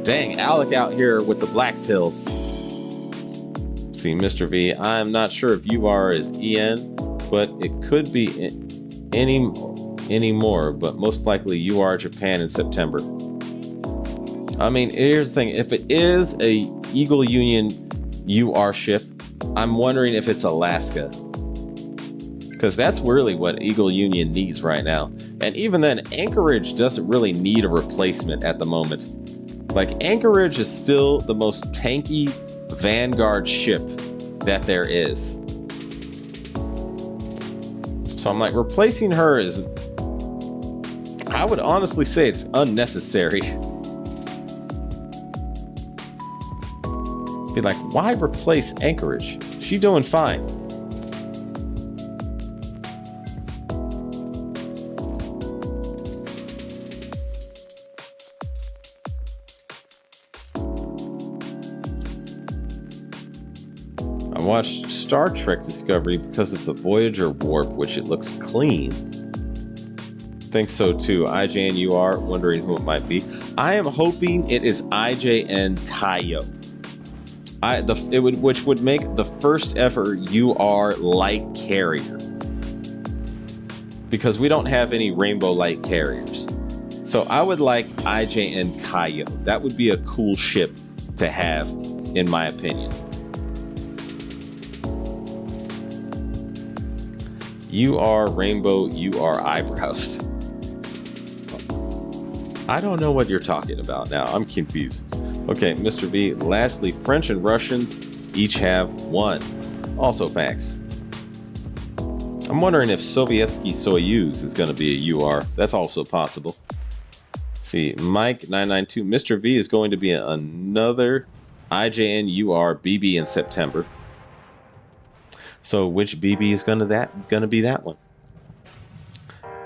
Dang, Alec out here with the black pill. See, Mr. V, I'm not sure if UR is EN, but it could be anymore, but most likely UR Japan in September. I mean, here's the thing. If it is a Eagle Union UR ship, I'm wondering if it's Alaska. Because that's really what Eagle Union needs right now. And even then, Anchorage doesn't really need a replacement at the moment. Like, Anchorage is still the most tanky Vanguard ship that there is. So I'm like, replacing her is, I would honestly say it's unnecessary. Be like, why replace Anchorage? She doing fine. I watched Star Trek Discovery because of the Voyager warp, which it looks clean. Think so too. IJ and UR, wondering who it might be. I am hoping it is IJ and Kaio. Which would make the first ever UR light carrier. Because we don't have any rainbow light carriers. So I would like IJ and Kaio. That would be a cool ship to have, in my opinion. UR rainbow, UR eyebrows. I don't know what you're talking about now. I'm confused. Okay, Mr. V. Lastly, French and Russians each have 1. Also facts. I'm wondering if Sovietsky Soyuz is going to be a UR. That's also possible. See, Mike992. Mr. V is going to be another IJN UR BB in September. So which BB is gonna be that one?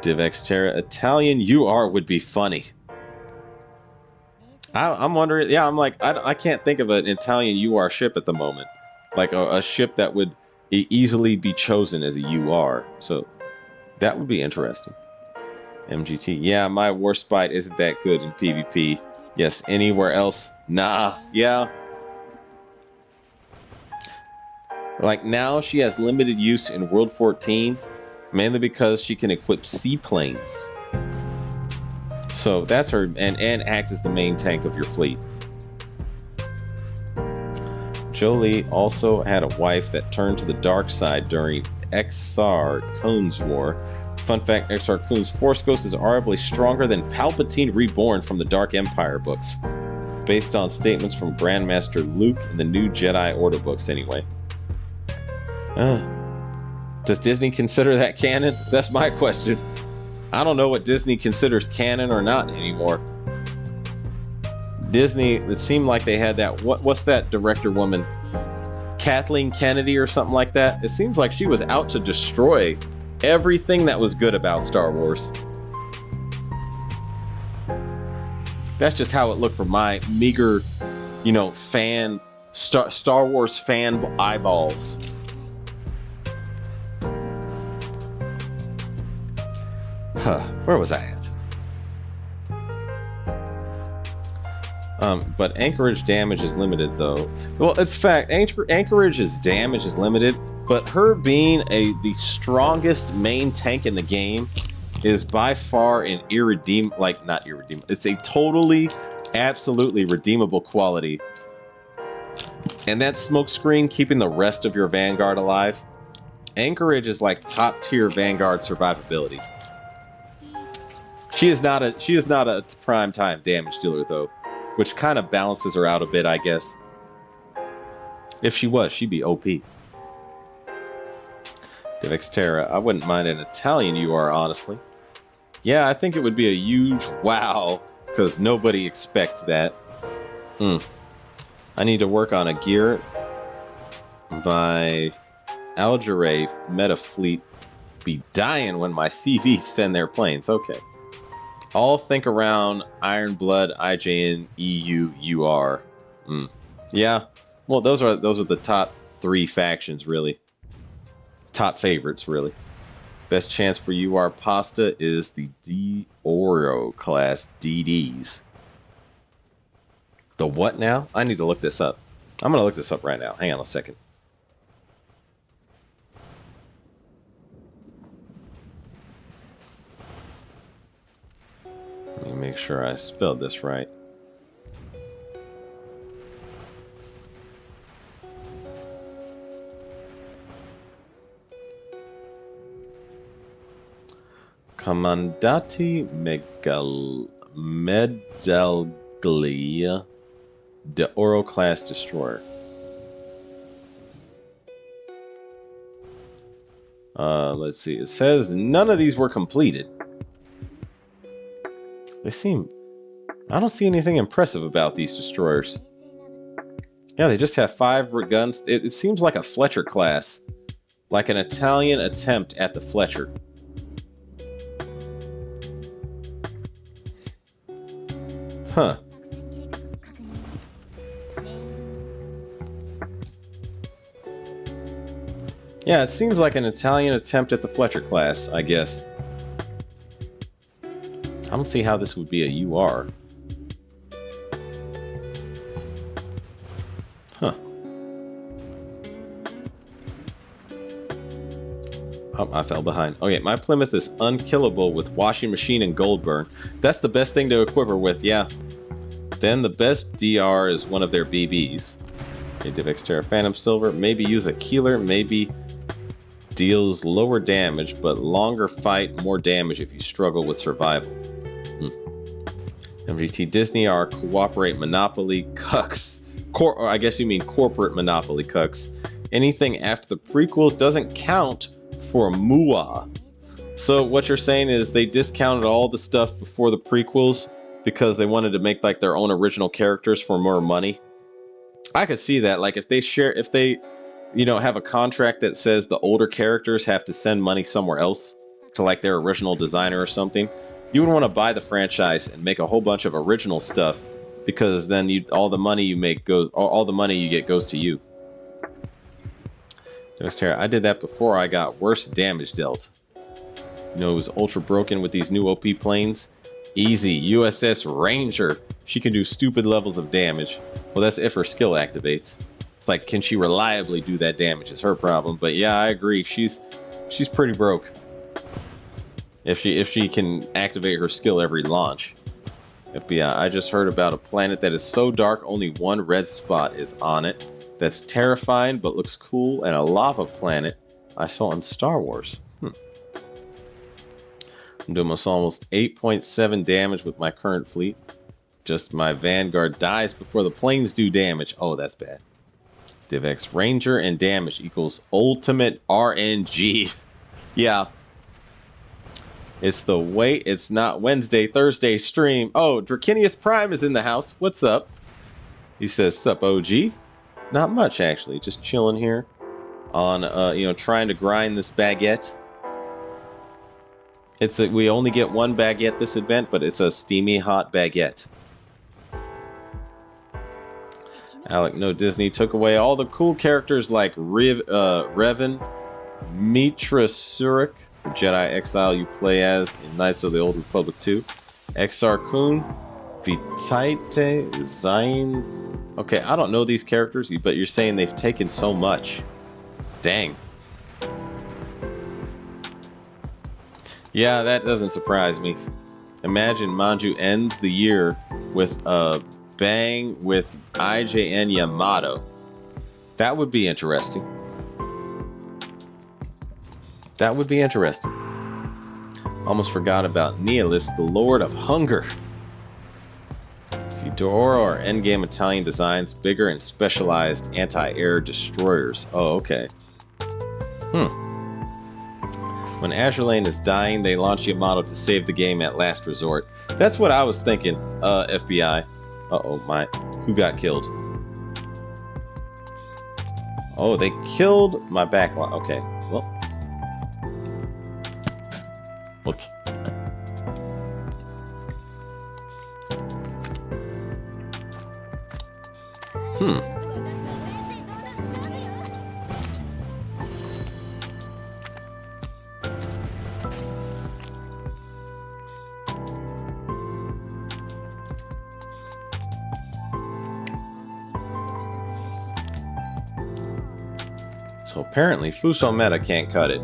DivX Terra. Italian UR would be funny. I'm wondering. Yeah, I'm like, I can't think of an Italian UR ship at the moment. Like a ship that would easily be chosen as a UR. So that would be interesting. MGT. Yeah, my Warspite isn't that good in PvP. Yes, anywhere else? Nah. Yeah. Like now she has limited use in World 14, mainly because she can equip seaplanes. So that's her, and acts as the main tank of your fleet. Jolie also had a wife that turned to the dark side during Exar Kun's War. Fun fact, Exar Kun's Force Ghost is arguably stronger than Palpatine Reborn from the Dark Empire books. Based on statements from Grandmaster Luke in the new Jedi Order books anyway. Does Disney consider that canon? That's my question. I don't know what Disney considers canon or not anymore. Disney, it seemed like they had that, what's that director woman? Kathleen Kennedy or something like that? It seems like she was out to destroy everything that was good about Star Wars. That's just how it looked from my meager, fan, Star Wars fan eyeballs. Where was I at? But Anchorage damage is limited, though. Well, it's fact. Anchorage's damage is limited, but her being the strongest main tank in the game is by far an irredeemable, not irredeemable. It's a totally, absolutely redeemable quality. And that smokescreen keeping the rest of your Vanguard alive. Anchorage is like top tier Vanguard survivability. She is not a prime time damage dealer though, which kind of balances her out a bit, I guess. If she was, she'd be OP. Devexterra, I wouldn't mind an Italian UR, honestly. Yeah, I think it would be a huge wow, because nobody expects that. I need to work on a gear. My Algere meta fleet be dying when my CVs send their planes. Okay. All think around Iron Blood, IJN, EU, UR. Yeah. Well, those are the top 3 factions, really. Top favorites, really. Best chance for UR Pasta is the D Oro class DDs. The what now? I need to look this up. I'm going to look this up right now. Hang on a second. Let me make sure I spelled this right. Commandati Medalglia de Oro class destroyer. Let's see. It says none of these were completed. They seem... I don't see anything impressive about these destroyers. Yeah, they just have 5 guns. It seems like a Fletcher class. Like an Italian attempt at the Fletcher. Huh. Yeah, it seems like an Italian attempt at the Fletcher class, I guess. I don't see how this would be a UR. Huh. Oh, I fell behind. Okay, my Plymouth is unkillable with washing machine and gold burn. That's the best thing to equip her with, yeah. Then the best DR is one of their BBs. Okay, Devexterra Phantom Silver. Maybe use a Keeler, maybe deals lower damage, but longer fight, more damage if you struggle with survival. MGT Disney are cooperate monopoly cucks. Or I guess you mean corporate monopoly cucks. Anything after the prequels doesn't count for MUA. So what you're saying is they discounted all the stuff before the prequels because they wanted to make like their own original characters for more money. I could see that. Like if they you know, have a contract that says the older characters have to send money somewhere else to like their original designer or something, you would want to buy the franchise and make a whole bunch of original stuff, because then all the money you make goes, all the money you get goes to you. I did that before I got worse damage dealt. You know, it was ultra broken with these new OP planes. Easy, USS Ranger. She can do stupid levels of damage. Well, that's if her skill activates. It's like, can she reliably do that damage is her problem. But yeah, I agree. She's pretty broke. If she can activate her skill every launch. FBI, I just heard about a planet that is so dark only one red spot is on it. That's terrifying but looks cool, and a lava planet I saw in Star Wars. I'm doing almost 8.7 damage with my current fleet. Just my Vanguard dies before the planes do damage. Oh, that's bad. DivX Ranger and damage equals ultimate RNG. Yeah. It's the wait. It's not Wednesday, Thursday stream. Oh, Dracinius Prime is in the house. What's up? He says, sup, OG? Not much, actually. Just chilling here on, you know, trying to grind this baguette. We only get one baguette this event, but it's a steamy hot baguette. Alec, no, Disney took away all the cool characters like Revan, Mitra Surik, the Jedi Exile you play as in Knights of the Old Republic 2, Exar Kun, Vitaite, Zayn. Okay, I don't know these characters, but you're saying they've taken so much. Dang. Yeah, that doesn't surprise me. Imagine Manju ends the year with a bang with IJN Yamato. That would be interesting. That would be interesting. Almost forgot about Nihilus, the Lord of Hunger. See, Dora are endgame Italian designs, bigger and specialized anti-air destroyers. Oh, okay. When Azur Lane is dying, they launch Yamato to save the game at last resort. That's what I was thinking, FBI. Uh-oh, who got killed? Oh, they killed my backline. Okay, well. Okay. So apparently Fuso Meta can't cut it.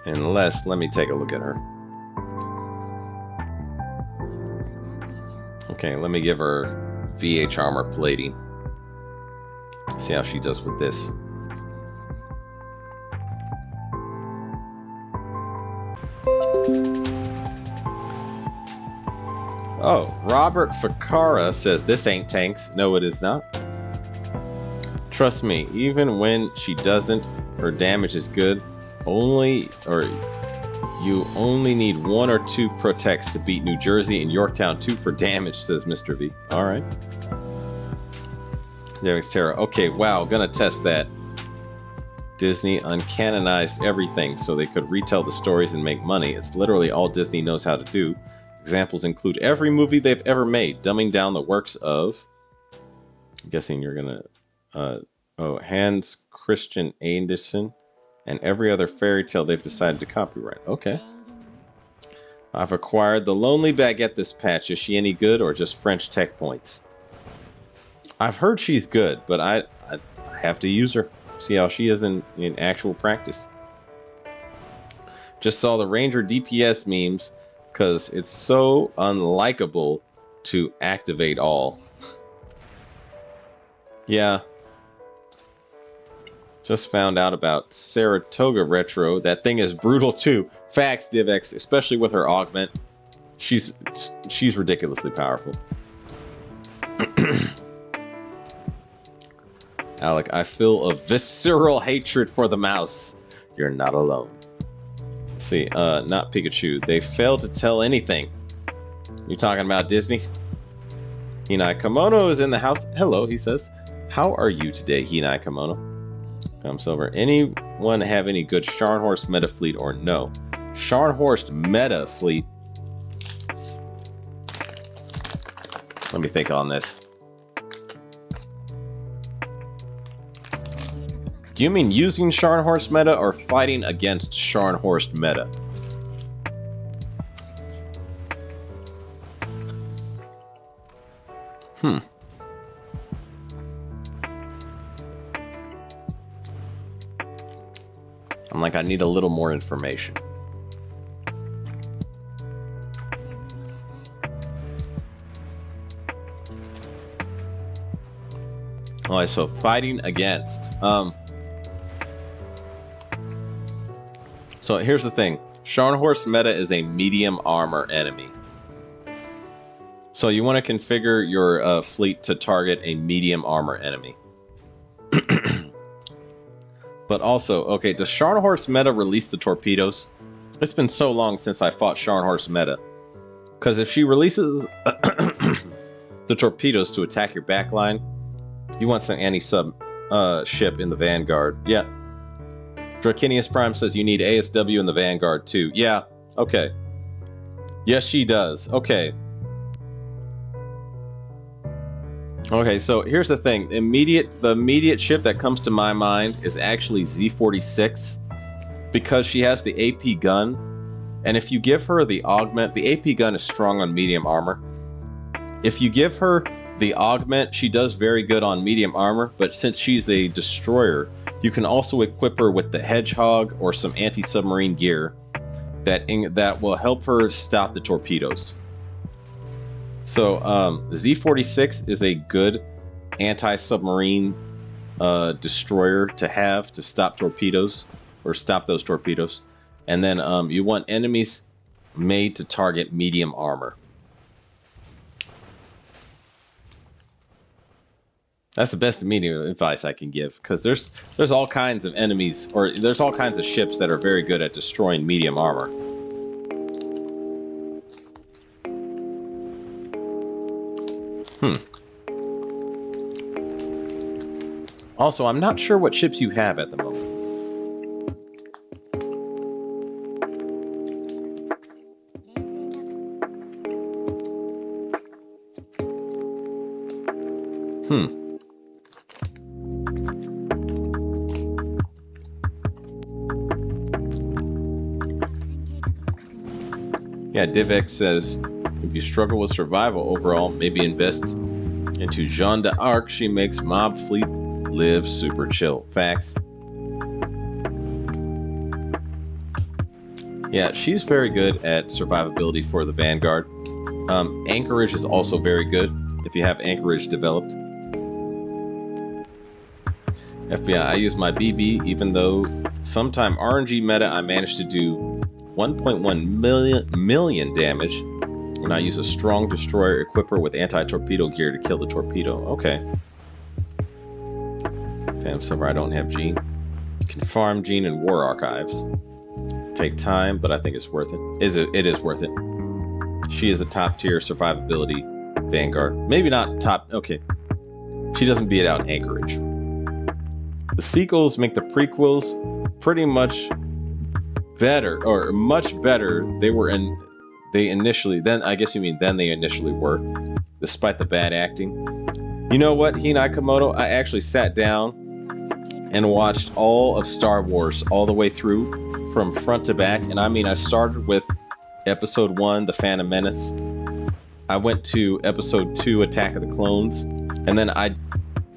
Unless, let me take a look at her. Okay, let me give her VH armor plating. See how she does with this. Oh, Robert Ficara says this ain't tanks. No, it is not. Trust me, even when she doesn't, her damage is good. You only need 1 or 2 protects to beat New Jersey and Yorktown 2 for damage, says Mr. V. Alright. There's Terra. Okay, wow, gonna test that. Disney uncanonized everything so they could retell the stories and make money. It's literally all Disney knows how to do. Examples include every movie they've ever made, dumbing down the works of... I'm guessing you're gonna... Hans Christian Andersen. And every other fairy tale they've decided to copyright. Okay. I've acquired the Lonely Baguette this patch. Is she any good or just French tech points? I've heard she's good, but I have to use her. See how she is in actual practice. Just saw the Ranger DPS memes because it's so unlikable to activate all. Yeah. Just found out about Saratoga Retro. That thing is brutal too. Facts, DivX, especially with her augment. She's ridiculously powerful. Alec, I feel a visceral hatred for the mouse. You're not alone. Let's see, not Pikachu. They failed to tell anything. You talking about Disney? Hinai Kimono is in the house. Hello, he says. How are you today, Hinai Kimono? Comes over. Anyone have any good Scharnhorst meta fleet or no? Scharnhorst meta fleet. Let me think on this. Do you mean using Scharnhorst meta or fighting against Scharnhorst meta? I'm like, I need a little more information. Alright, so fighting against. So here's the thing. Scharnhorst meta is a medium armor enemy. So you want to configure your fleet to target a medium armor enemy. But also, okay, does Scharnhorst meta release the torpedoes? It's been so long since I fought Scharnhorst meta. Because if she releases the torpedoes to attack your backline, you want some anti-sub ship in the Vanguard. Yeah. Dracinius Prime says you need ASW in the Vanguard too. Yeah, okay. Yes, she does. Okay. Okay, so here's the thing. The immediate ship that comes to my mind is actually Z46 because she has the AP gun. And if you give her the augment, the AP gun is strong on medium armor. If you give her the augment, she does very good on medium armor, but since she's a destroyer, you can also equip her with the Hedgehog or some anti-submarine gear that will help her stop the torpedoes. So Z46 is a good anti-submarine destroyer to have to stop torpedoes, or stop those torpedoes. And then you want enemies made to target medium armor. That's the best medium advice I can give, because there's all kinds of enemies, or there's all kinds of ships that are very good at destroying medium armor. Also, I'm not sure what ships you have at the moment. Yeah, DivX says, if you struggle with survival overall, maybe invest into Jeanne d'Arc. She makes mob fleet live super chill. Facts. Yeah, she's very good at survivability for the Vanguard. Anchorage is also very good if you have Anchorage developed. FBI, I use my BB, even though sometime RNG meta I managed to do 1.1 million damage, and I use a strong destroyer equipper with anti-torpedo gear to kill the torpedo. Okay. Damn, Silver, I don't have Gene. You can farm Gene in War Archives. Take time, but I think it's worth it. It is worth it. She is a top tier survivability Vanguard. Maybe not top. Okay. She doesn't beat out Anchorage. The sequels make the prequels pretty much better, or much better. They initially were, despite the bad acting. You know what, Hinai Komodo? I actually sat down and watched all of Star Wars all the way through, from front to back. And I mean, I started with Episode 1, The Phantom Menace. I went to Episode 2, Attack of the Clones. And then I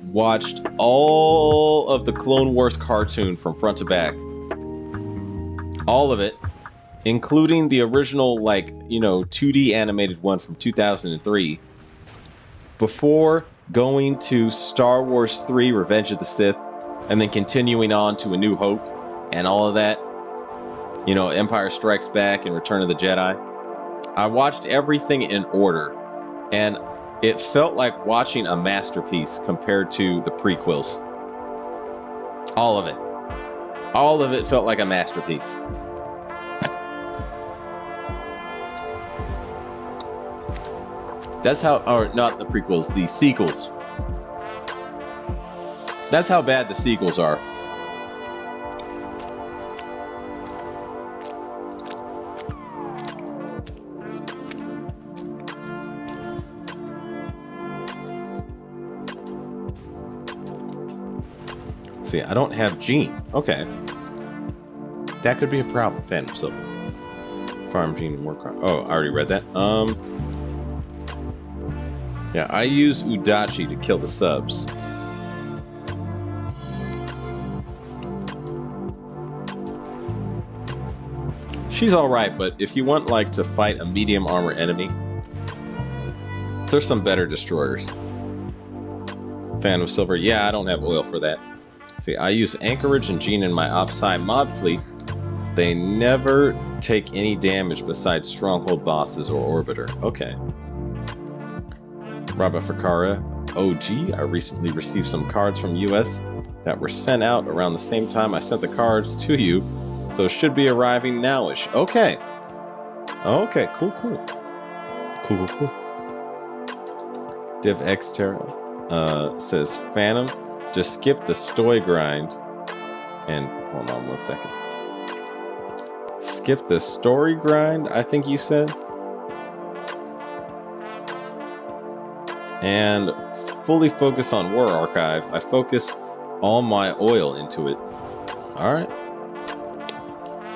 watched all of the Clone Wars cartoon from front to back. All of it, including the original, 2D animated one from 2003, before going to Star Wars 3, Revenge of the Sith, and then continuing on to A New Hope, and all of that, Empire Strikes Back and Return of the Jedi. I watched everything in order, and it felt like watching a masterpiece compared to the prequels. All of it. All of it felt like a masterpiece. That's how, or not the prequels, the sequels. That's how bad the sequels are. See, I don't have Gene. Okay. That could be a problem, Phantom Silver. Farm Gene and Warcraft. Oh, I already read that. Yeah, I use Udachi to kill the subs. She's alright, but if you want, to fight a medium armor enemy, there's some better destroyers. Phantom Silver, yeah, I don't have oil for that. See, I use Anchorage and Gene in my Opsai mod fleet. They never take any damage besides stronghold bosses or orbiter. Okay. Rabba Fakara, OG, I recently received some cards from US that were sent out around the same time I sent the cards to you, so should be arriving nowish. Okay. Okay, cool. Cool. Div X Terra says, Phantom, just skip the story grind. And hold on one second. Skip the story grind, I think you said. And fully focus on War Archive. I focus all my oil into it. Alright.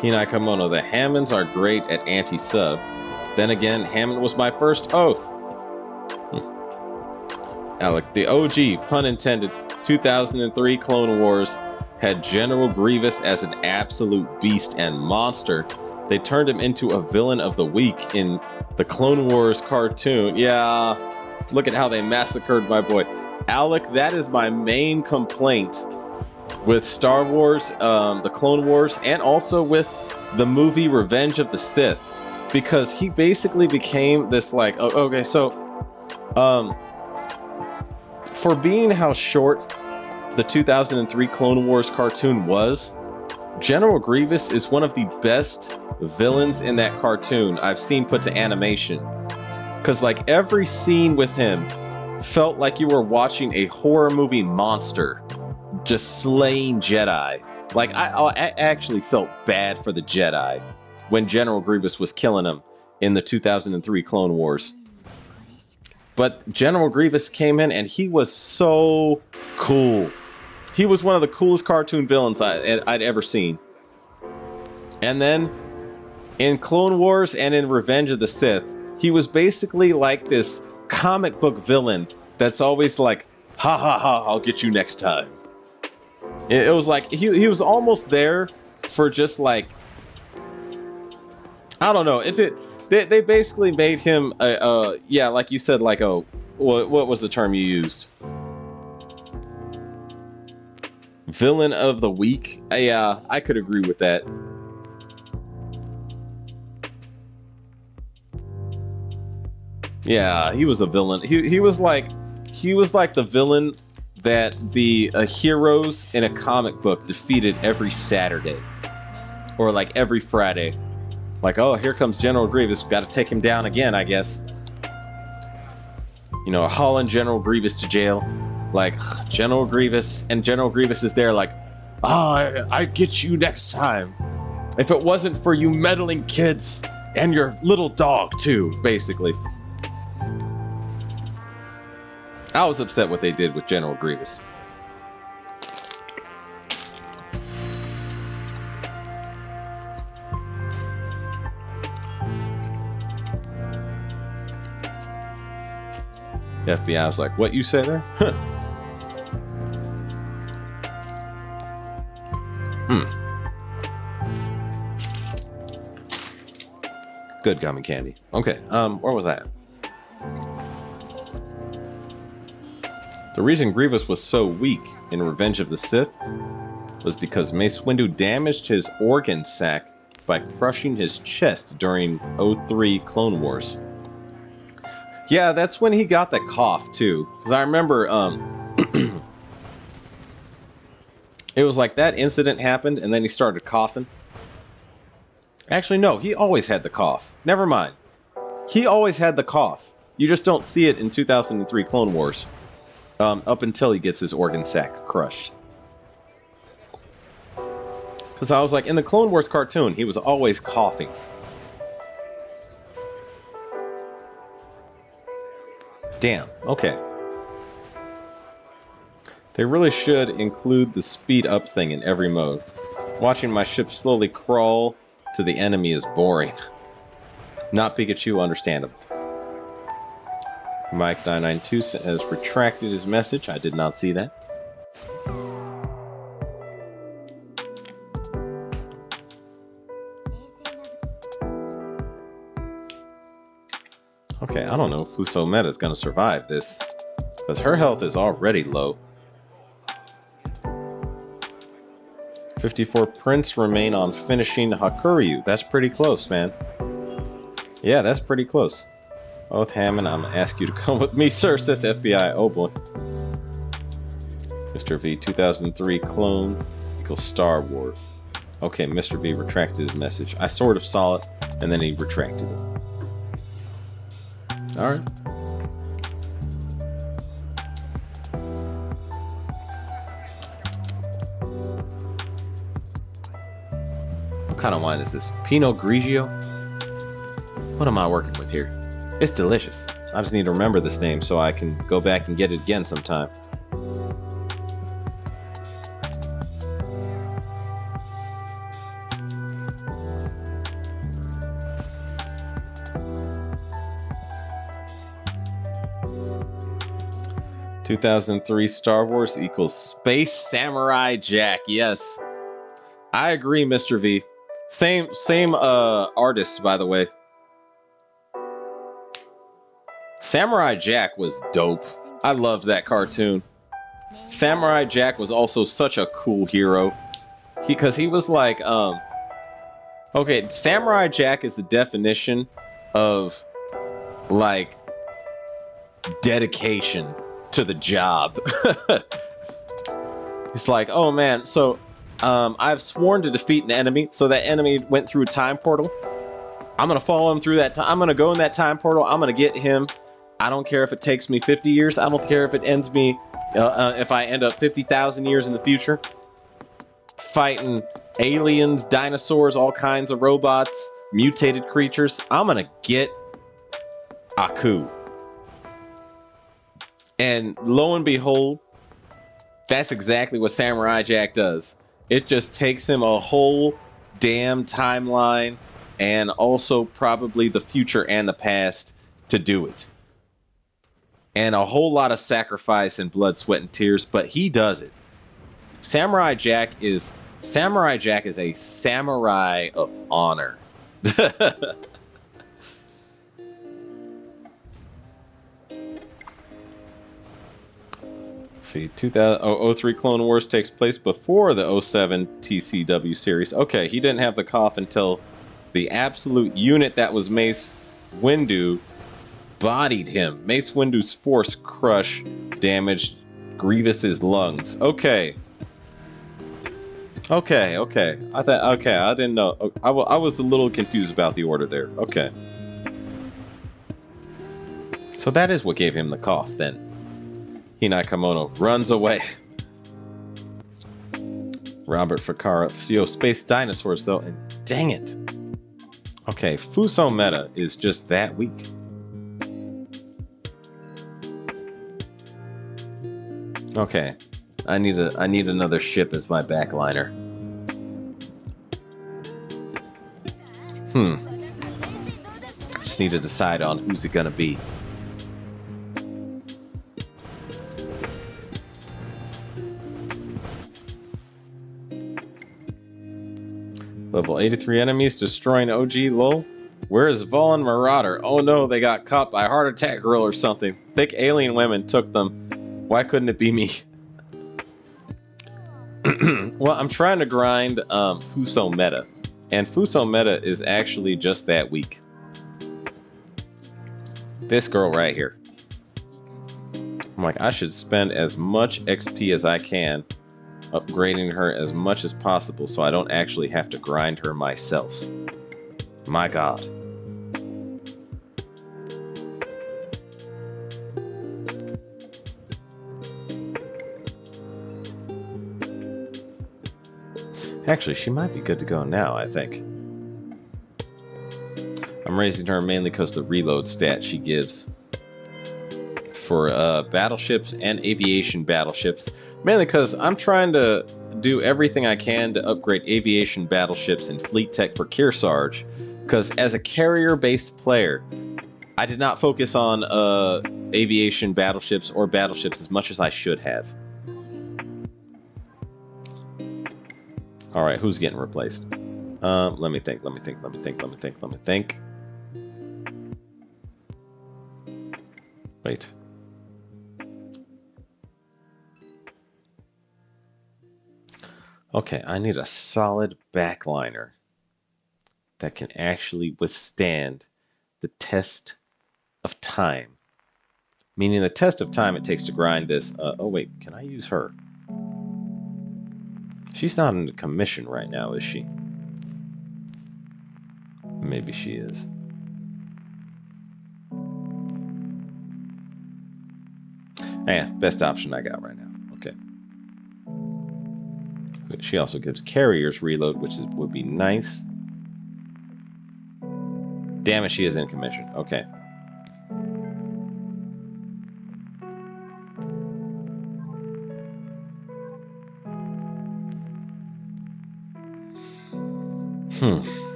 Hinai Kamono, the Hammonds are great at anti-sub. Then again, Hammond was my first oath. Alec, the OG, pun intended, 2003 Clone Wars had General Grievous as an absolute beast and monster. They turned him into a villain of the week in the Clone Wars cartoon. Yeah, look at how they massacred my boy. Alec, that is my main complaint with Star Wars, the Clone Wars, and also with the movie Revenge of the Sith, because he basically became this like, okay, so for being how short the 2003 Clone Wars cartoon was, General Grievous is one of the best villains in that cartoon I've seen put to animation. Because like every scene with him felt like you were watching a horror movie monster just slaying Jedi. Like I actually felt bad for the Jedi when General Grievous was killing them in the 2003 Clone Wars. But General Grievous came in and he was so cool. He was one of the coolest cartoon villains I'd ever seen. And then in Clone Wars and in Revenge of the Sith, he was basically like this comic book villain that's always like, ha ha ha, I'll get you next time. It was like, he was almost there for just like, I don't know. They basically made him, yeah, like you said, like a, what was the term you used? Villain of the week? Yeah, I could agree with that. Yeah, he was a villain. He was like the villain that the heroes in a comic book defeated every Saturday. Or like every Friday. Like, oh, here comes General Grievous. Got to take him down again, I guess. You know, hauling General Grievous to jail. Like, General Grievous, and General Grievous is there like, I get you next time. If it wasn't for you meddling kids and your little dog too, basically. I was upset what they did with General Grievous. The FBI was like, what you say there? Huh. Good gummy candy. Okay, where was I at? The reason Grievous was so weak in Revenge of the Sith was because Mace Windu damaged his organ sac by crushing his chest during 03 Clone Wars. Yeah, that's when he got the cough too. Because I remember it was like that incident happened and then he started coughing. Actually, no, he always had the cough. Never mind. He always had the cough. You just don't see it in 2003 Clone Wars. Up until he gets his organ sac crushed. Because I was like, in the Clone Wars cartoon, he was always coughing. Damn, okay. They really should include the speed up thing in every mode. Watching my ship slowly crawl to the enemy is boring. Not Pikachu, understandable. Mike992 has retracted his message. I did not see that. Okay, I don't know if Fuso Meta is going to survive this, because her health is already low. 54 prints remain on finishing Hakuryu. That's pretty close, man. Yeah, that's pretty close. Oath Hammond, I'm gonna ask you to come with me, sir, says FBI. Oh boy. Mr. V, 2003 clone equals Star Wars. Okay, Mr. V retracted his message. I sort of saw it, and then he retracted it. Alright. What kind of wine is this? Pinot Grigio? What am I working with here? It's delicious. I just need to remember this name so I can go back and get it again sometime. "2003 Star Wars equals Space Samurai Jack." Yes, I agree, Mr. V. Same artist, by the way. Samurai Jack was dope. I loved that cartoon. Samurai Jack was also such a cool hero. Because he was like, okay, Samurai Jack is the definition of, like, dedication to the job. It's like, oh man, so, I've sworn to defeat an enemy, so that enemy went through a time portal. I'm gonna follow him through that time. I'm gonna go in that time portal. I'm gonna get him. I don't care if it takes me 50 years. I don't care if it ends me, if I end up 50,000 years in the future. Fighting aliens, dinosaurs, all kinds of robots, mutated creatures. I'm gonna get Aku. And lo and behold, that's exactly what Samurai Jack does. It just takes him a whole damn timeline and also probably the future and the past to do it. And a whole lot of sacrifice and blood, sweat, and tears, but he does it. Samurai Jack is a samurai of honor. See, 03 Clone Wars takes place before the 07 TCW series. Okay, he didn't have the cough until the absolute unit that was Mace Windu bodied him. Mace Windu's Force Crush damaged Grievous's lungs. Okay. Okay. I didn't know. I was a little confused about the order there. Okay. So that is what gave him the cough then. Hinai Kamono runs away. Robert Fakara. Yo, space dinosaurs though, and dang it. Okay, Fuso Meta is just that weak. Okay. I need another ship as my backliner. Just need to decide on who's it gonna be. Level 83 enemies destroying OG, lol. Where is Vaughn Marauder? Oh no, they got caught by a heart attack girl or something. Thick alien women took them. Why couldn't it be me? Well, I'm trying to grind Fuso Meta. And Fuso Meta is actually just that weak. This girl right here. I'm like, I should spend as much XP as I can upgrading her as much as possible so I don't actually have to grind her myself. My god. Actually, she might be good to go now, I think. I'm raising her mainly because the reload stat she gives. For battleships and aviation battleships. Mainly because I'm trying to do everything I can to upgrade aviation battleships and fleet tech for Kearsarge. Because as a carrier-based player, I did not focus on aviation battleships or battleships as much as I should have. Alright, who's getting replaced? Let me think. Wait. Okay, I need a solid backliner that can actually withstand the test of time. Meaning the test of time it takes to grind this. Oh wait, can I use her? She's not in commission right now, is she? Maybe she is. Yeah, best option I got right now. Okay. She also gives carriers reload, which would be nice. Damn it, she is in commission. Okay.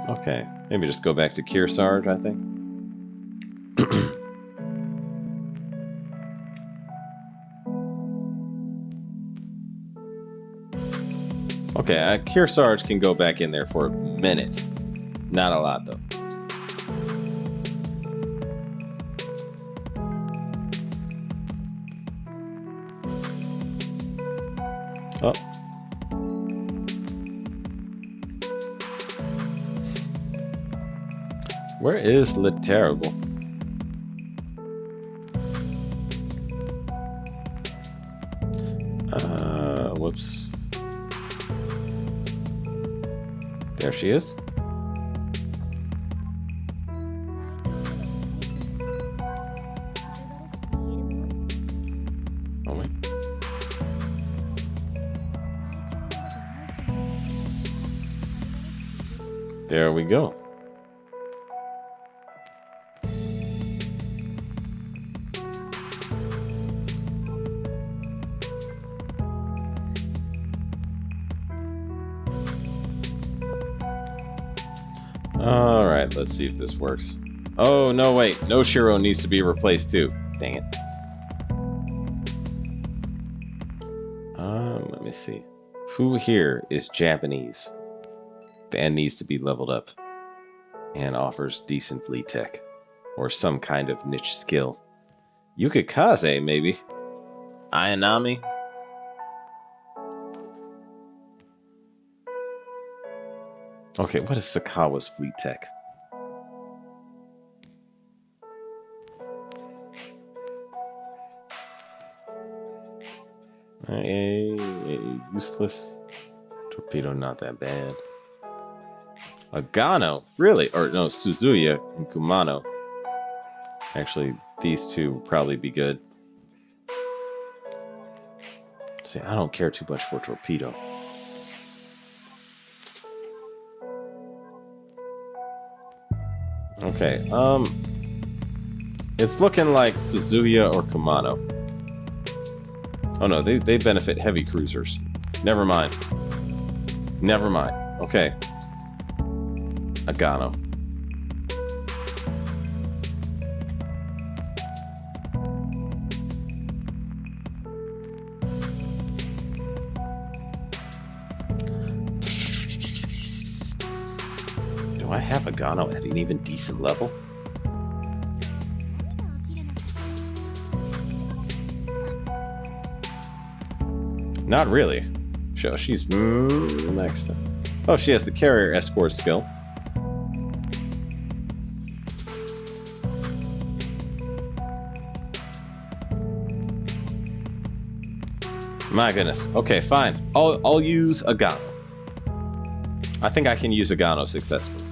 Okay. Maybe just go back to Kearsarge, I think. Okay, Kearsarge can go back in there for a minute. Not a lot, though. Oh. Where is Lit Terrible? Whoops. There she is. Oh, wait. There we go. Alright, let's see if this works. Oh, no, wait. No Shiro needs to be replaced, too. Dang it. Let me see. Who here is Japanese and needs to be leveled up and offers decent fleet tech or some kind of niche skill? Yukikaze, maybe. Ayanami. Okay, what is Sakawa's fleet tech? A useless torpedo, not that bad. Agano, really? Or no, Suzuya and Kumano. Actually, these two would probably be good. See, I don't care too much for torpedo. Okay, it's looking like Suzuya or Kumano. Oh no, they benefit heavy cruisers. Never mind. Never mind. Okay. Agano. Do I have Agano at an even decent level? Not really. She's next. Oh, she has the carrier escort skill. My goodness. Okay, fine. I'll use Agano. I think I can use Agano successfully.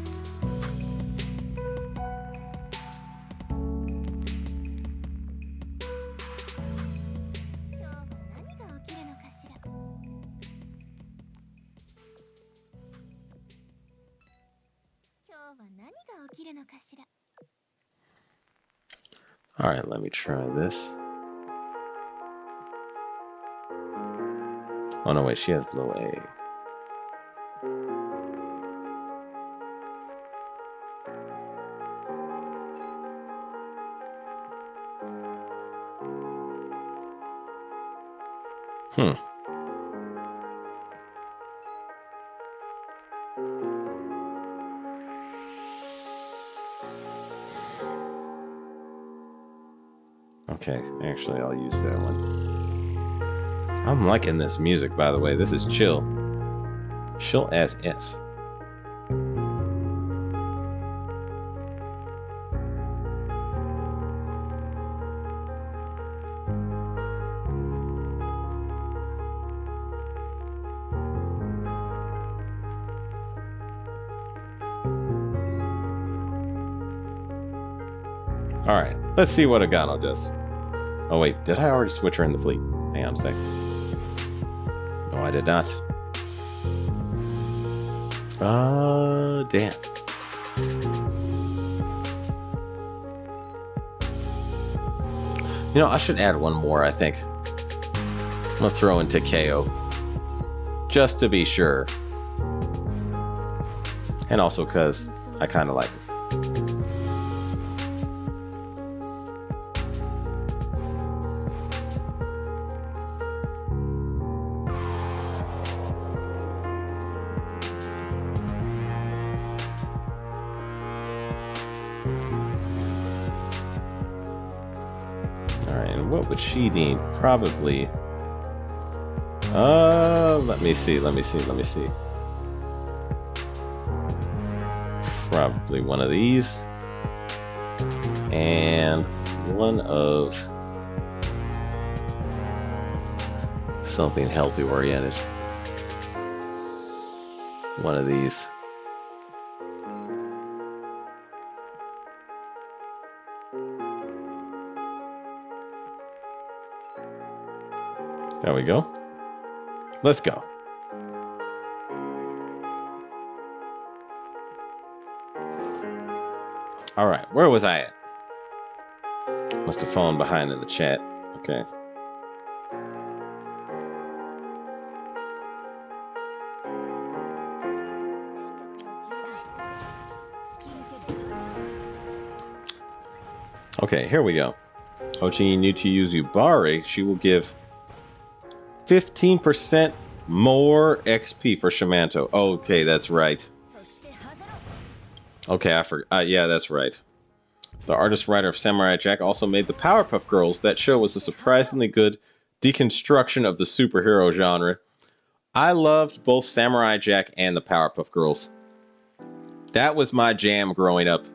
Alright, let me try this. Oh no, wait, she has low A. Okay, actually I'll use that one. I'm liking this music, by the way. This is chill. Chill as if. Alright, let's see what Agano does. Oh wait, did I already switch her in the fleet? Hang on a sec. No, I did not. Damn. You know, I should add one more, I think. I'm gonna throw in Takeo. Just to be sure. And also because I kind of like it. What would she need? Probably. Let me see. Probably one of these. And one of something healthy oriented. One of these. There we go. Let's go. All right, where was I at? Must have fallen behind in the chat. Okay. Okay, here we go. Ochi need to use Yubari. She will give 15% more XP for Shamanto. Okay, that's right. Okay, I forgot. Yeah, that's right. The artist-writer of Samurai Jack also made the Powerpuff Girls. That show was a surprisingly good deconstruction of the superhero genre. I loved both Samurai Jack and the Powerpuff Girls. That was my jam growing up.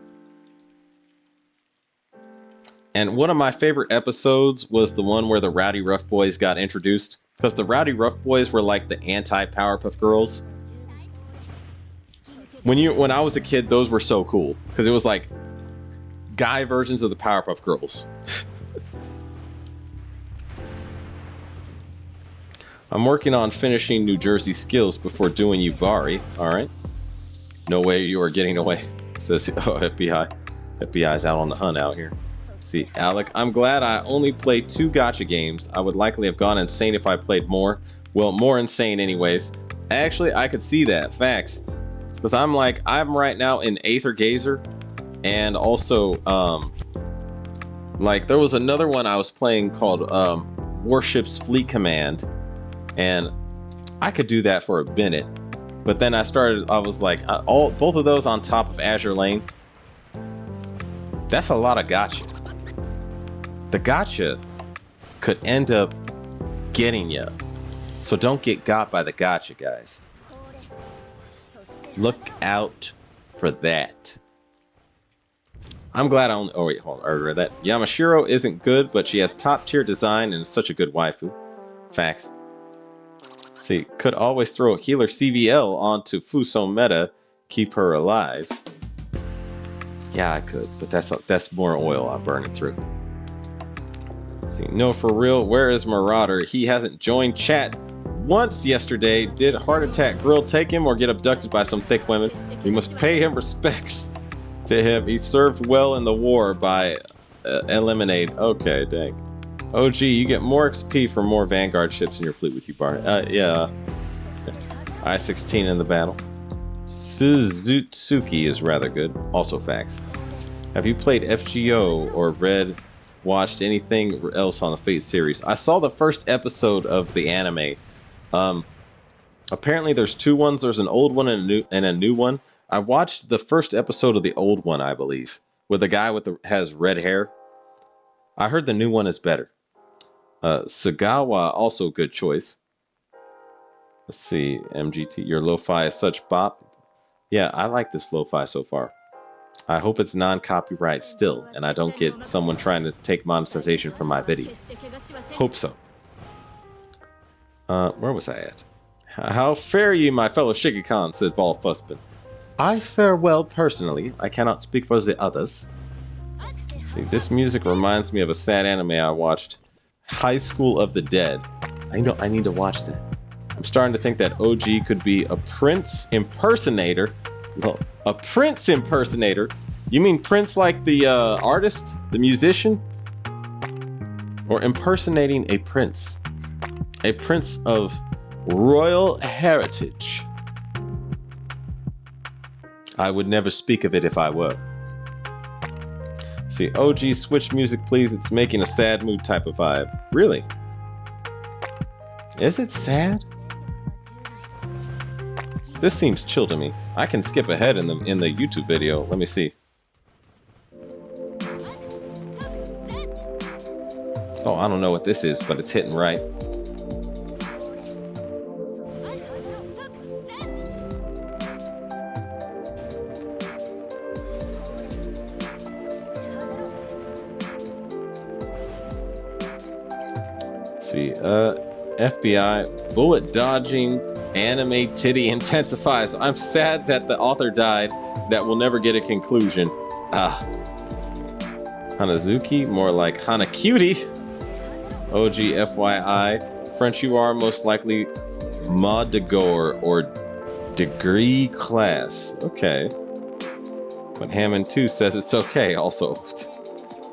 And one of my favorite episodes was the one where the Rowdy Rough Boys got introduced. Because the Rowdy Rough Boys were like the anti-Powerpuff Girls. When I was a kid, those were so cool. Because it was like guy versions of the Powerpuff Girls. I'm working on finishing New Jersey skills before doing Yubari. Alright. No way you are getting away. Says, oh, FBI. FBI's out on the hunt out here. See, Alec, I'm glad I only played 2 gacha games. I would likely have gone insane if I played more. Well, more insane anyways. Actually, I could see that. Facts. Because I'm right now in Aether Gazer. And also, like, there was another one I was playing called Warships Fleet Command. And I could do that for a minute. But then I was like, both of those on top of Azure Lane. That's a lot of gacha. The gacha could end up getting you. So don't get got by the gacha, guys. Look out for that. I'm glad I only... Oh, wait, hold on. I read that. Yamashiro isn't good, but she has top-tier design and is such a good waifu. Facts. See, could always throw a healer CVL onto Fuso meta, keep her alive. Yeah, I could, but that's more oil I'm burning through. See, no, for real, where is Marauder? He hasn't joined chat once yesterday. Did Heart Attack Grill take him or get abducted by some thick women? We must pay him respects to him. He served well in the war by Eliminate. Okay, dang. OG, you get more XP for more Vanguard ships in your fleet with you, Bar. Yeah. I-16 in the battle. Suzuki is rather good. Also facts. Have you played FGO or watched anything else on the Fate series? I saw the first episode of the anime. Apparently there's 2 ones. There's an old one and a new one. I watched the first episode of the old one, I believe, with the guy has red hair. I heard the new one is better. Sagawa, also good choice. Let's see, MGT, your lo-fi is such bop. Yeah, I like this lo-fi so far. I hope it's non-copyright still, and I don't get someone trying to take monetization from my video. Hope so. Where was I at? How fare ye, my fellow Shigekan, said Vol Fussbin. I fare well personally. I cannot speak for the others. See, this music reminds me of a sad anime I watched. High School of the Dead. I need to watch that. I'm starting to think that OG could be a Prince impersonator. Well, a Prince impersonator? You mean Prince like the artist? The musician? Or impersonating a prince? A prince of royal heritage. I would never speak of it if I were. See, OG, switch music please. It's making a sad mood type of vibe. Really? Is it sad? This seems chill to me. I can skip ahead in the YouTube video. Let me see. Oh, I don't know what this is, but it's hitting right. gee, FBI, bullet dodging, anime titty intensifies. I'm sad that the author died. That will never get a conclusion. Hanazuki, more like Hanacutie. OG FYI, French you are most likely Maud de Gore or degree class. Okay. But Hammond 2 says it's okay also.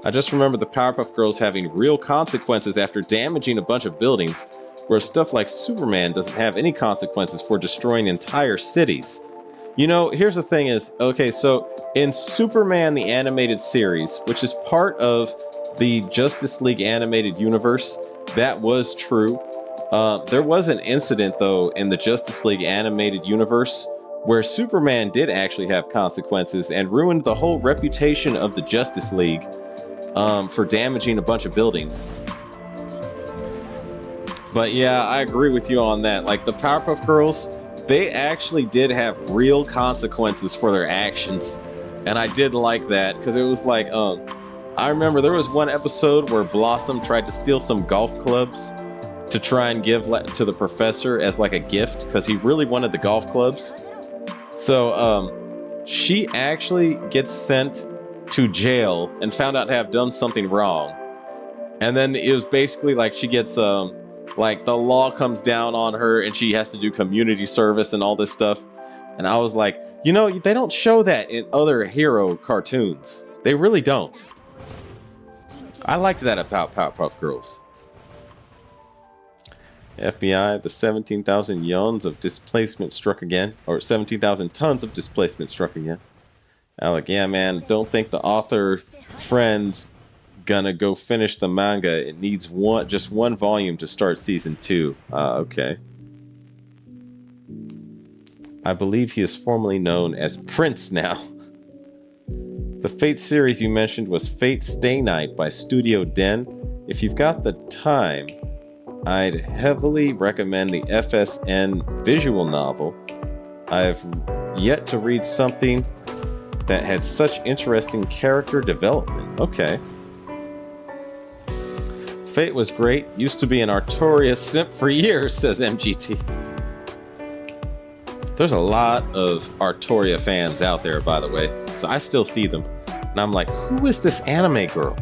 I just remember the Powerpuff Girls having real consequences after damaging a bunch of buildings, where stuff like Superman doesn't have any consequences for destroying entire cities. You know, here's the thing is, okay, so in Superman the Animated Series, which is part of the Justice League animated universe, that was true. There was an incident, though, in the Justice League animated universe where Superman did actually have consequences and ruined the whole reputation of the Justice League for damaging a bunch of buildings. But yeah, I agree with you on that. Like, the Powerpuff Girls, they actually did have real consequences for their actions. And I did like that, because it was like, I remember there was one episode where Blossom tried to steal some golf clubs to try and give to the professor as like a gift, because he really wanted the golf clubs. So she actually gets sent to jail and found out to have done something wrong. And then it was basically like she gets like the law comes down on her and she has to do community service and all this stuff. And I was like, you know, they don't show that in other hero cartoons. They really don't. I liked that about Powerpuff Girls. FBI, the 17,000 yons of displacement struck again. Or 17,000 tons of displacement struck again. Alec, yeah, man, don't think the author friend's gonna go finish the manga. It needs just one volume to start season 2. Okay. I believe he is formally known as Prince now. The Fate series you mentioned was Fate Stay Night by Studio Den. If you've got the time, I'd heavily recommend the FSN visual novel. I've yet to read something that had such interesting character development. Okay. Fate was great. Used to be an Artoria simp for years, says MGT. There's a lot of Artoria fans out there, by the way. So I still see them. And I'm like, who is this anime girl?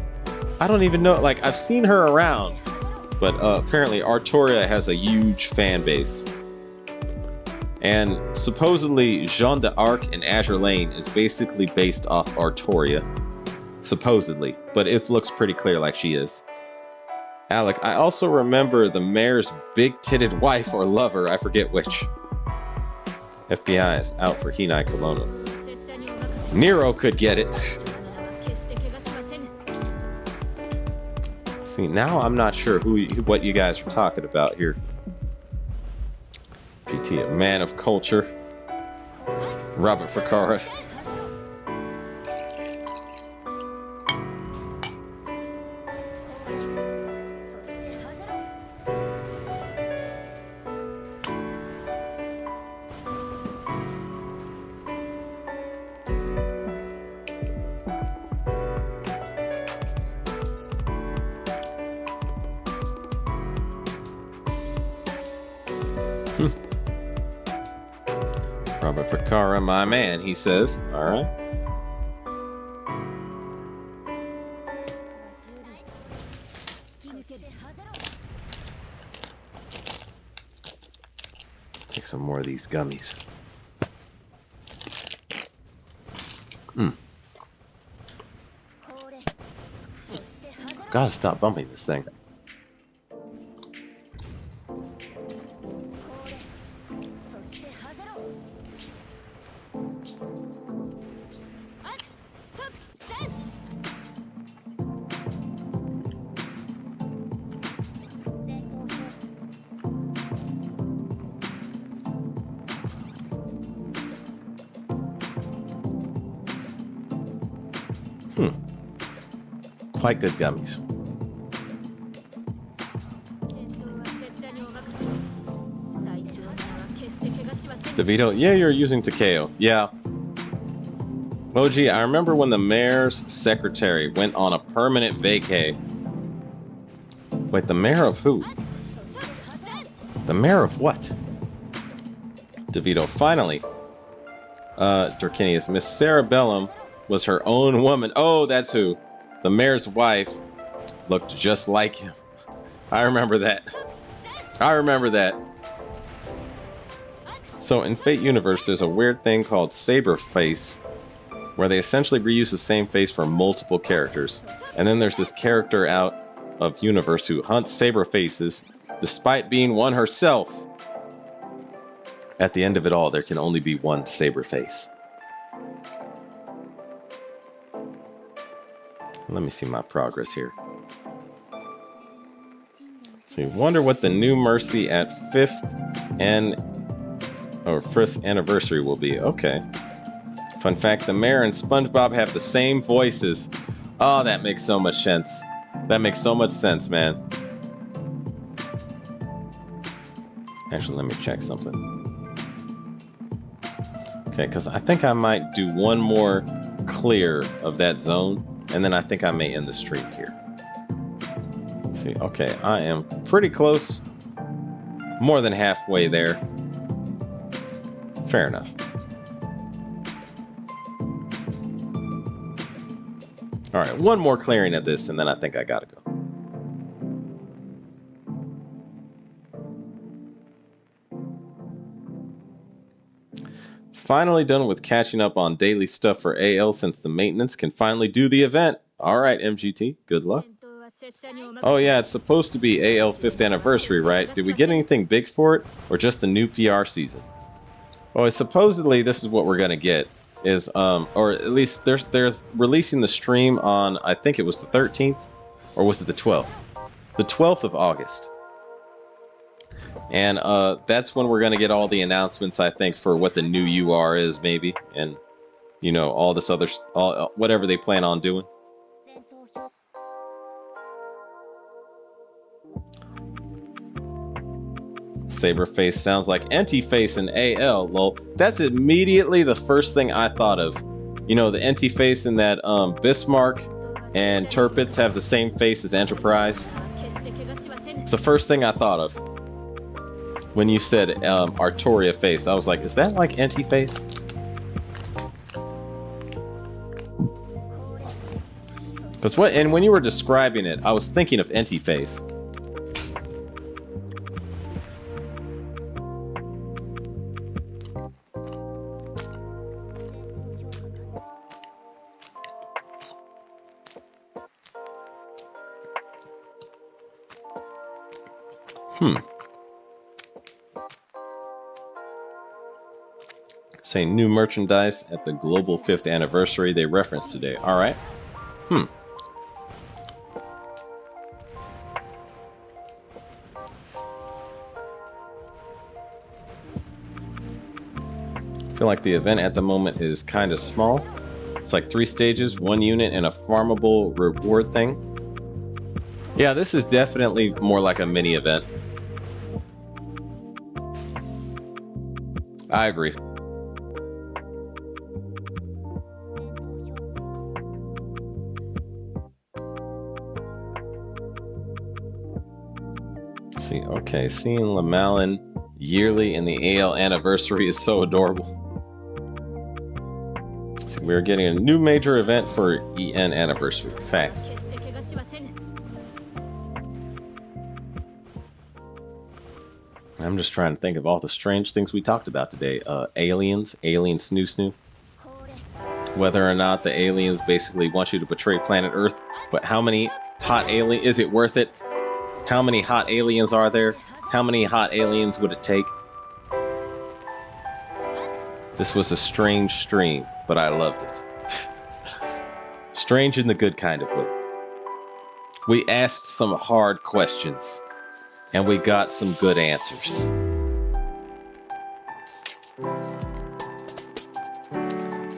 I don't even know. Like, I've seen her around. But apparently Artoria has a huge fan base. And supposedly Jeanne d'Arc in Azure Lane is basically based off Artoria. Supposedly. But it looks pretty clear like she is. Alec, I also remember the mayor's big-titted wife or lover, I forget which. FBI is out for Hinai Kolono. Nero could get it. See, now I'm not sure what you guys are talking about here. PT, a man of culture. Robert Ficarra. Robert Ficarra, my man, he says. All right. Take some more of these gummies. Gotta stop bumping this thing. Quite good gummies. DeVito, yeah, you're using Takeo. Yeah. OG, I remember when the mayor's secretary went on a permanent vacay. Wait, the mayor of who? The mayor of what? DeVito, finally. Dorkinius, Miss Cerebellum was her own woman. Oh, that's who. The mayor's wife looked just like him. I remember that. I remember that. So in Fate Universe, there's a weird thing called Saber Face, where they essentially reuse the same face for multiple characters. And then there's this character out of Universe who hunts Saber Faces, despite being one herself. At the end of it all, there can only be one Saber Face. Let me see my progress here. So you wonder what the new Mercy at 5th anniversary will be. Okay. Fun fact, the mayor and SpongeBob have the same voices. Oh, that makes so much sense. That makes so much sense, man. Actually, let me check something. Okay, because I think I might do one more clear of that zone, and then I think I may end the stream here. See, okay, I am pretty close. More than halfway there. Fair enough. Alright, one more clearing of this, and then I think I gotta go. Finally done with catching up on daily stuff for AL since the maintenance can finally do the event. Alright, MGT, good luck. Oh yeah, it's supposed to be AL 5th anniversary, right? Did we get anything big for it, or just the new PR season? Oh, supposedly this is what we're gonna get, is or at least there's releasing the stream on, I think it was the 13th, or was it the 12th? The 12th of August. And that's when we're gonna get all the announcements, I think, for what the new UR is, maybe, and you know, all this other, whatever they plan on doing. Saberface sounds like Anti-Face in AL, lol. That's immediately the first thing I thought of. You know, the Anti-Face in that Bismarck and Turpitz have the same face as Enterprise. It's the first thing I thought of. When you said Artoria face, I was like, is that like Anti-Face? Because when you were describing it, I was thinking of Anti-Face. Saying new merchandise at the global 5th anniversary they referenced today. Alright. I feel like the event at the moment is kind of small. It's like 3 stages, 1 unit, and a farmable reward thing. Yeah, this is definitely more like a mini event. I agree. See, okay, seeing Lamalin yearly in the AL anniversary is so adorable. See, we're getting a new major event for EN anniversary. Facts. I'm just trying to think of all the strange things we talked about today. Aliens, alien snoo. Whether or not the aliens basically want you to betray planet Earth, but how many hot aliens, is it worth it? How many hot aliens are there? How many hot aliens would it take? This was a strange stream, but I loved it. Strange in the good kind of way. We asked some hard questions, and we got some good answers.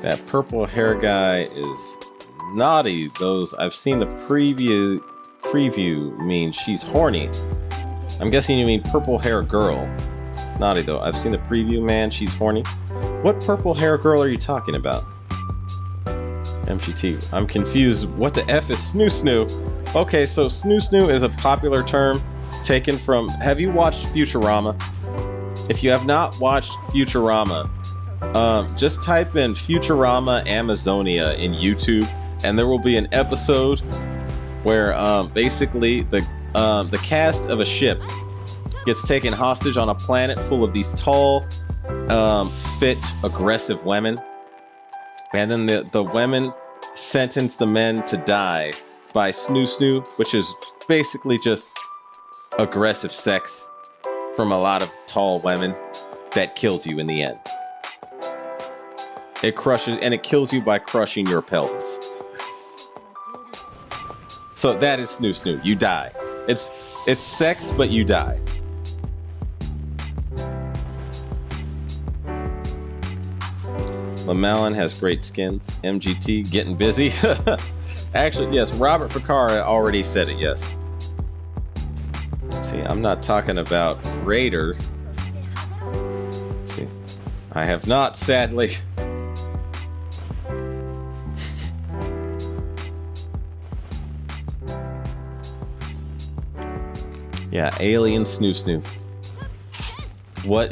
That purple hair guy is naughty. Those, I've seen the preview means she's horny. I'm guessing you mean purple hair girl. It's naughty though. I've seen the preview, man, she's horny. What purple hair girl are you talking about? MGT, I'm confused. What the F is snoo? Okay, so snoo is a popular term taken from... Have you watched Futurama? If you have not watched Futurama, just type in Futurama Amazonia in YouTube, and there will be an episode where basically the cast of a ship gets taken hostage on a planet full of these tall, fit, aggressive women, and then the women sentence the men to die by snoo, which is basically just aggressive sex from a lot of tall women that kills you in the end. It crushes, and it kills you by crushing your pelvis. So that is snoo. You die. It's sex, but you die. LaMalin has great skins. MGT getting busy. Actually, yes, Robert Ficara already said it, yes. See, I'm not talking about Raider. See, I have not, sadly. Yeah, alien snoo. What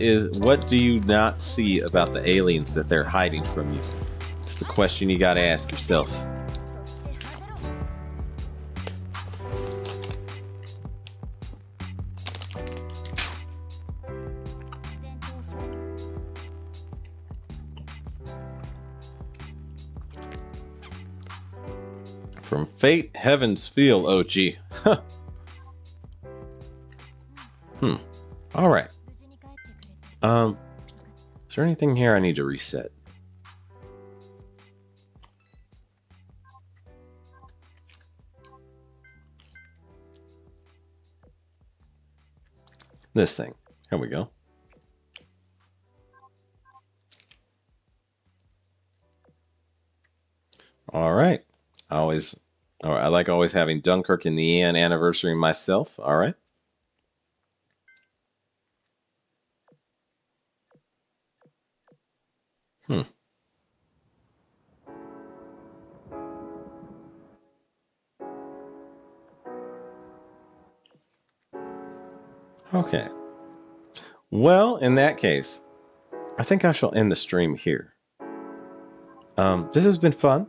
do you not see about the aliens that they're hiding from you? It's the question you gotta ask yourself. From Fate, Heavens Feel, OG. All right. Is there anything here I need to reset? This thing. Here we go. All right. I like always having Dunkirk in the anniversary myself. All right. Okay. Well, in that case, I think I shall end the stream here. This has been fun.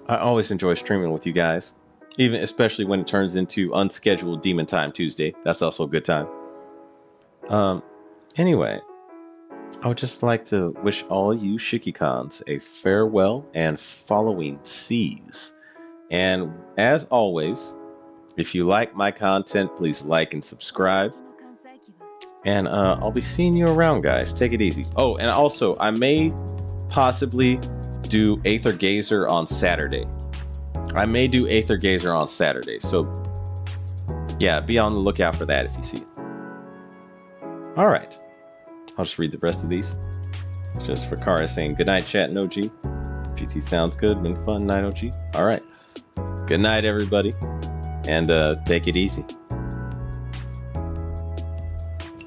I always enjoy streaming with you guys, especially when it turns into unscheduled Demon Time Tuesday. That's also a good time. Anyway, I would just like to wish all you Shikikons a farewell and following seas. And as always, if you like my content, please like and subscribe. And I'll be seeing you around, guys. Take it easy. Oh, and also, I may possibly do Aether Gazer on Saturday. So, yeah, be on the lookout for that if you see it. All right. I'll just read the rest of these. Just for Kara saying, good night, chat and OG. GT sounds good. Been fun, night OG. All right. Good night, everybody. And take it easy.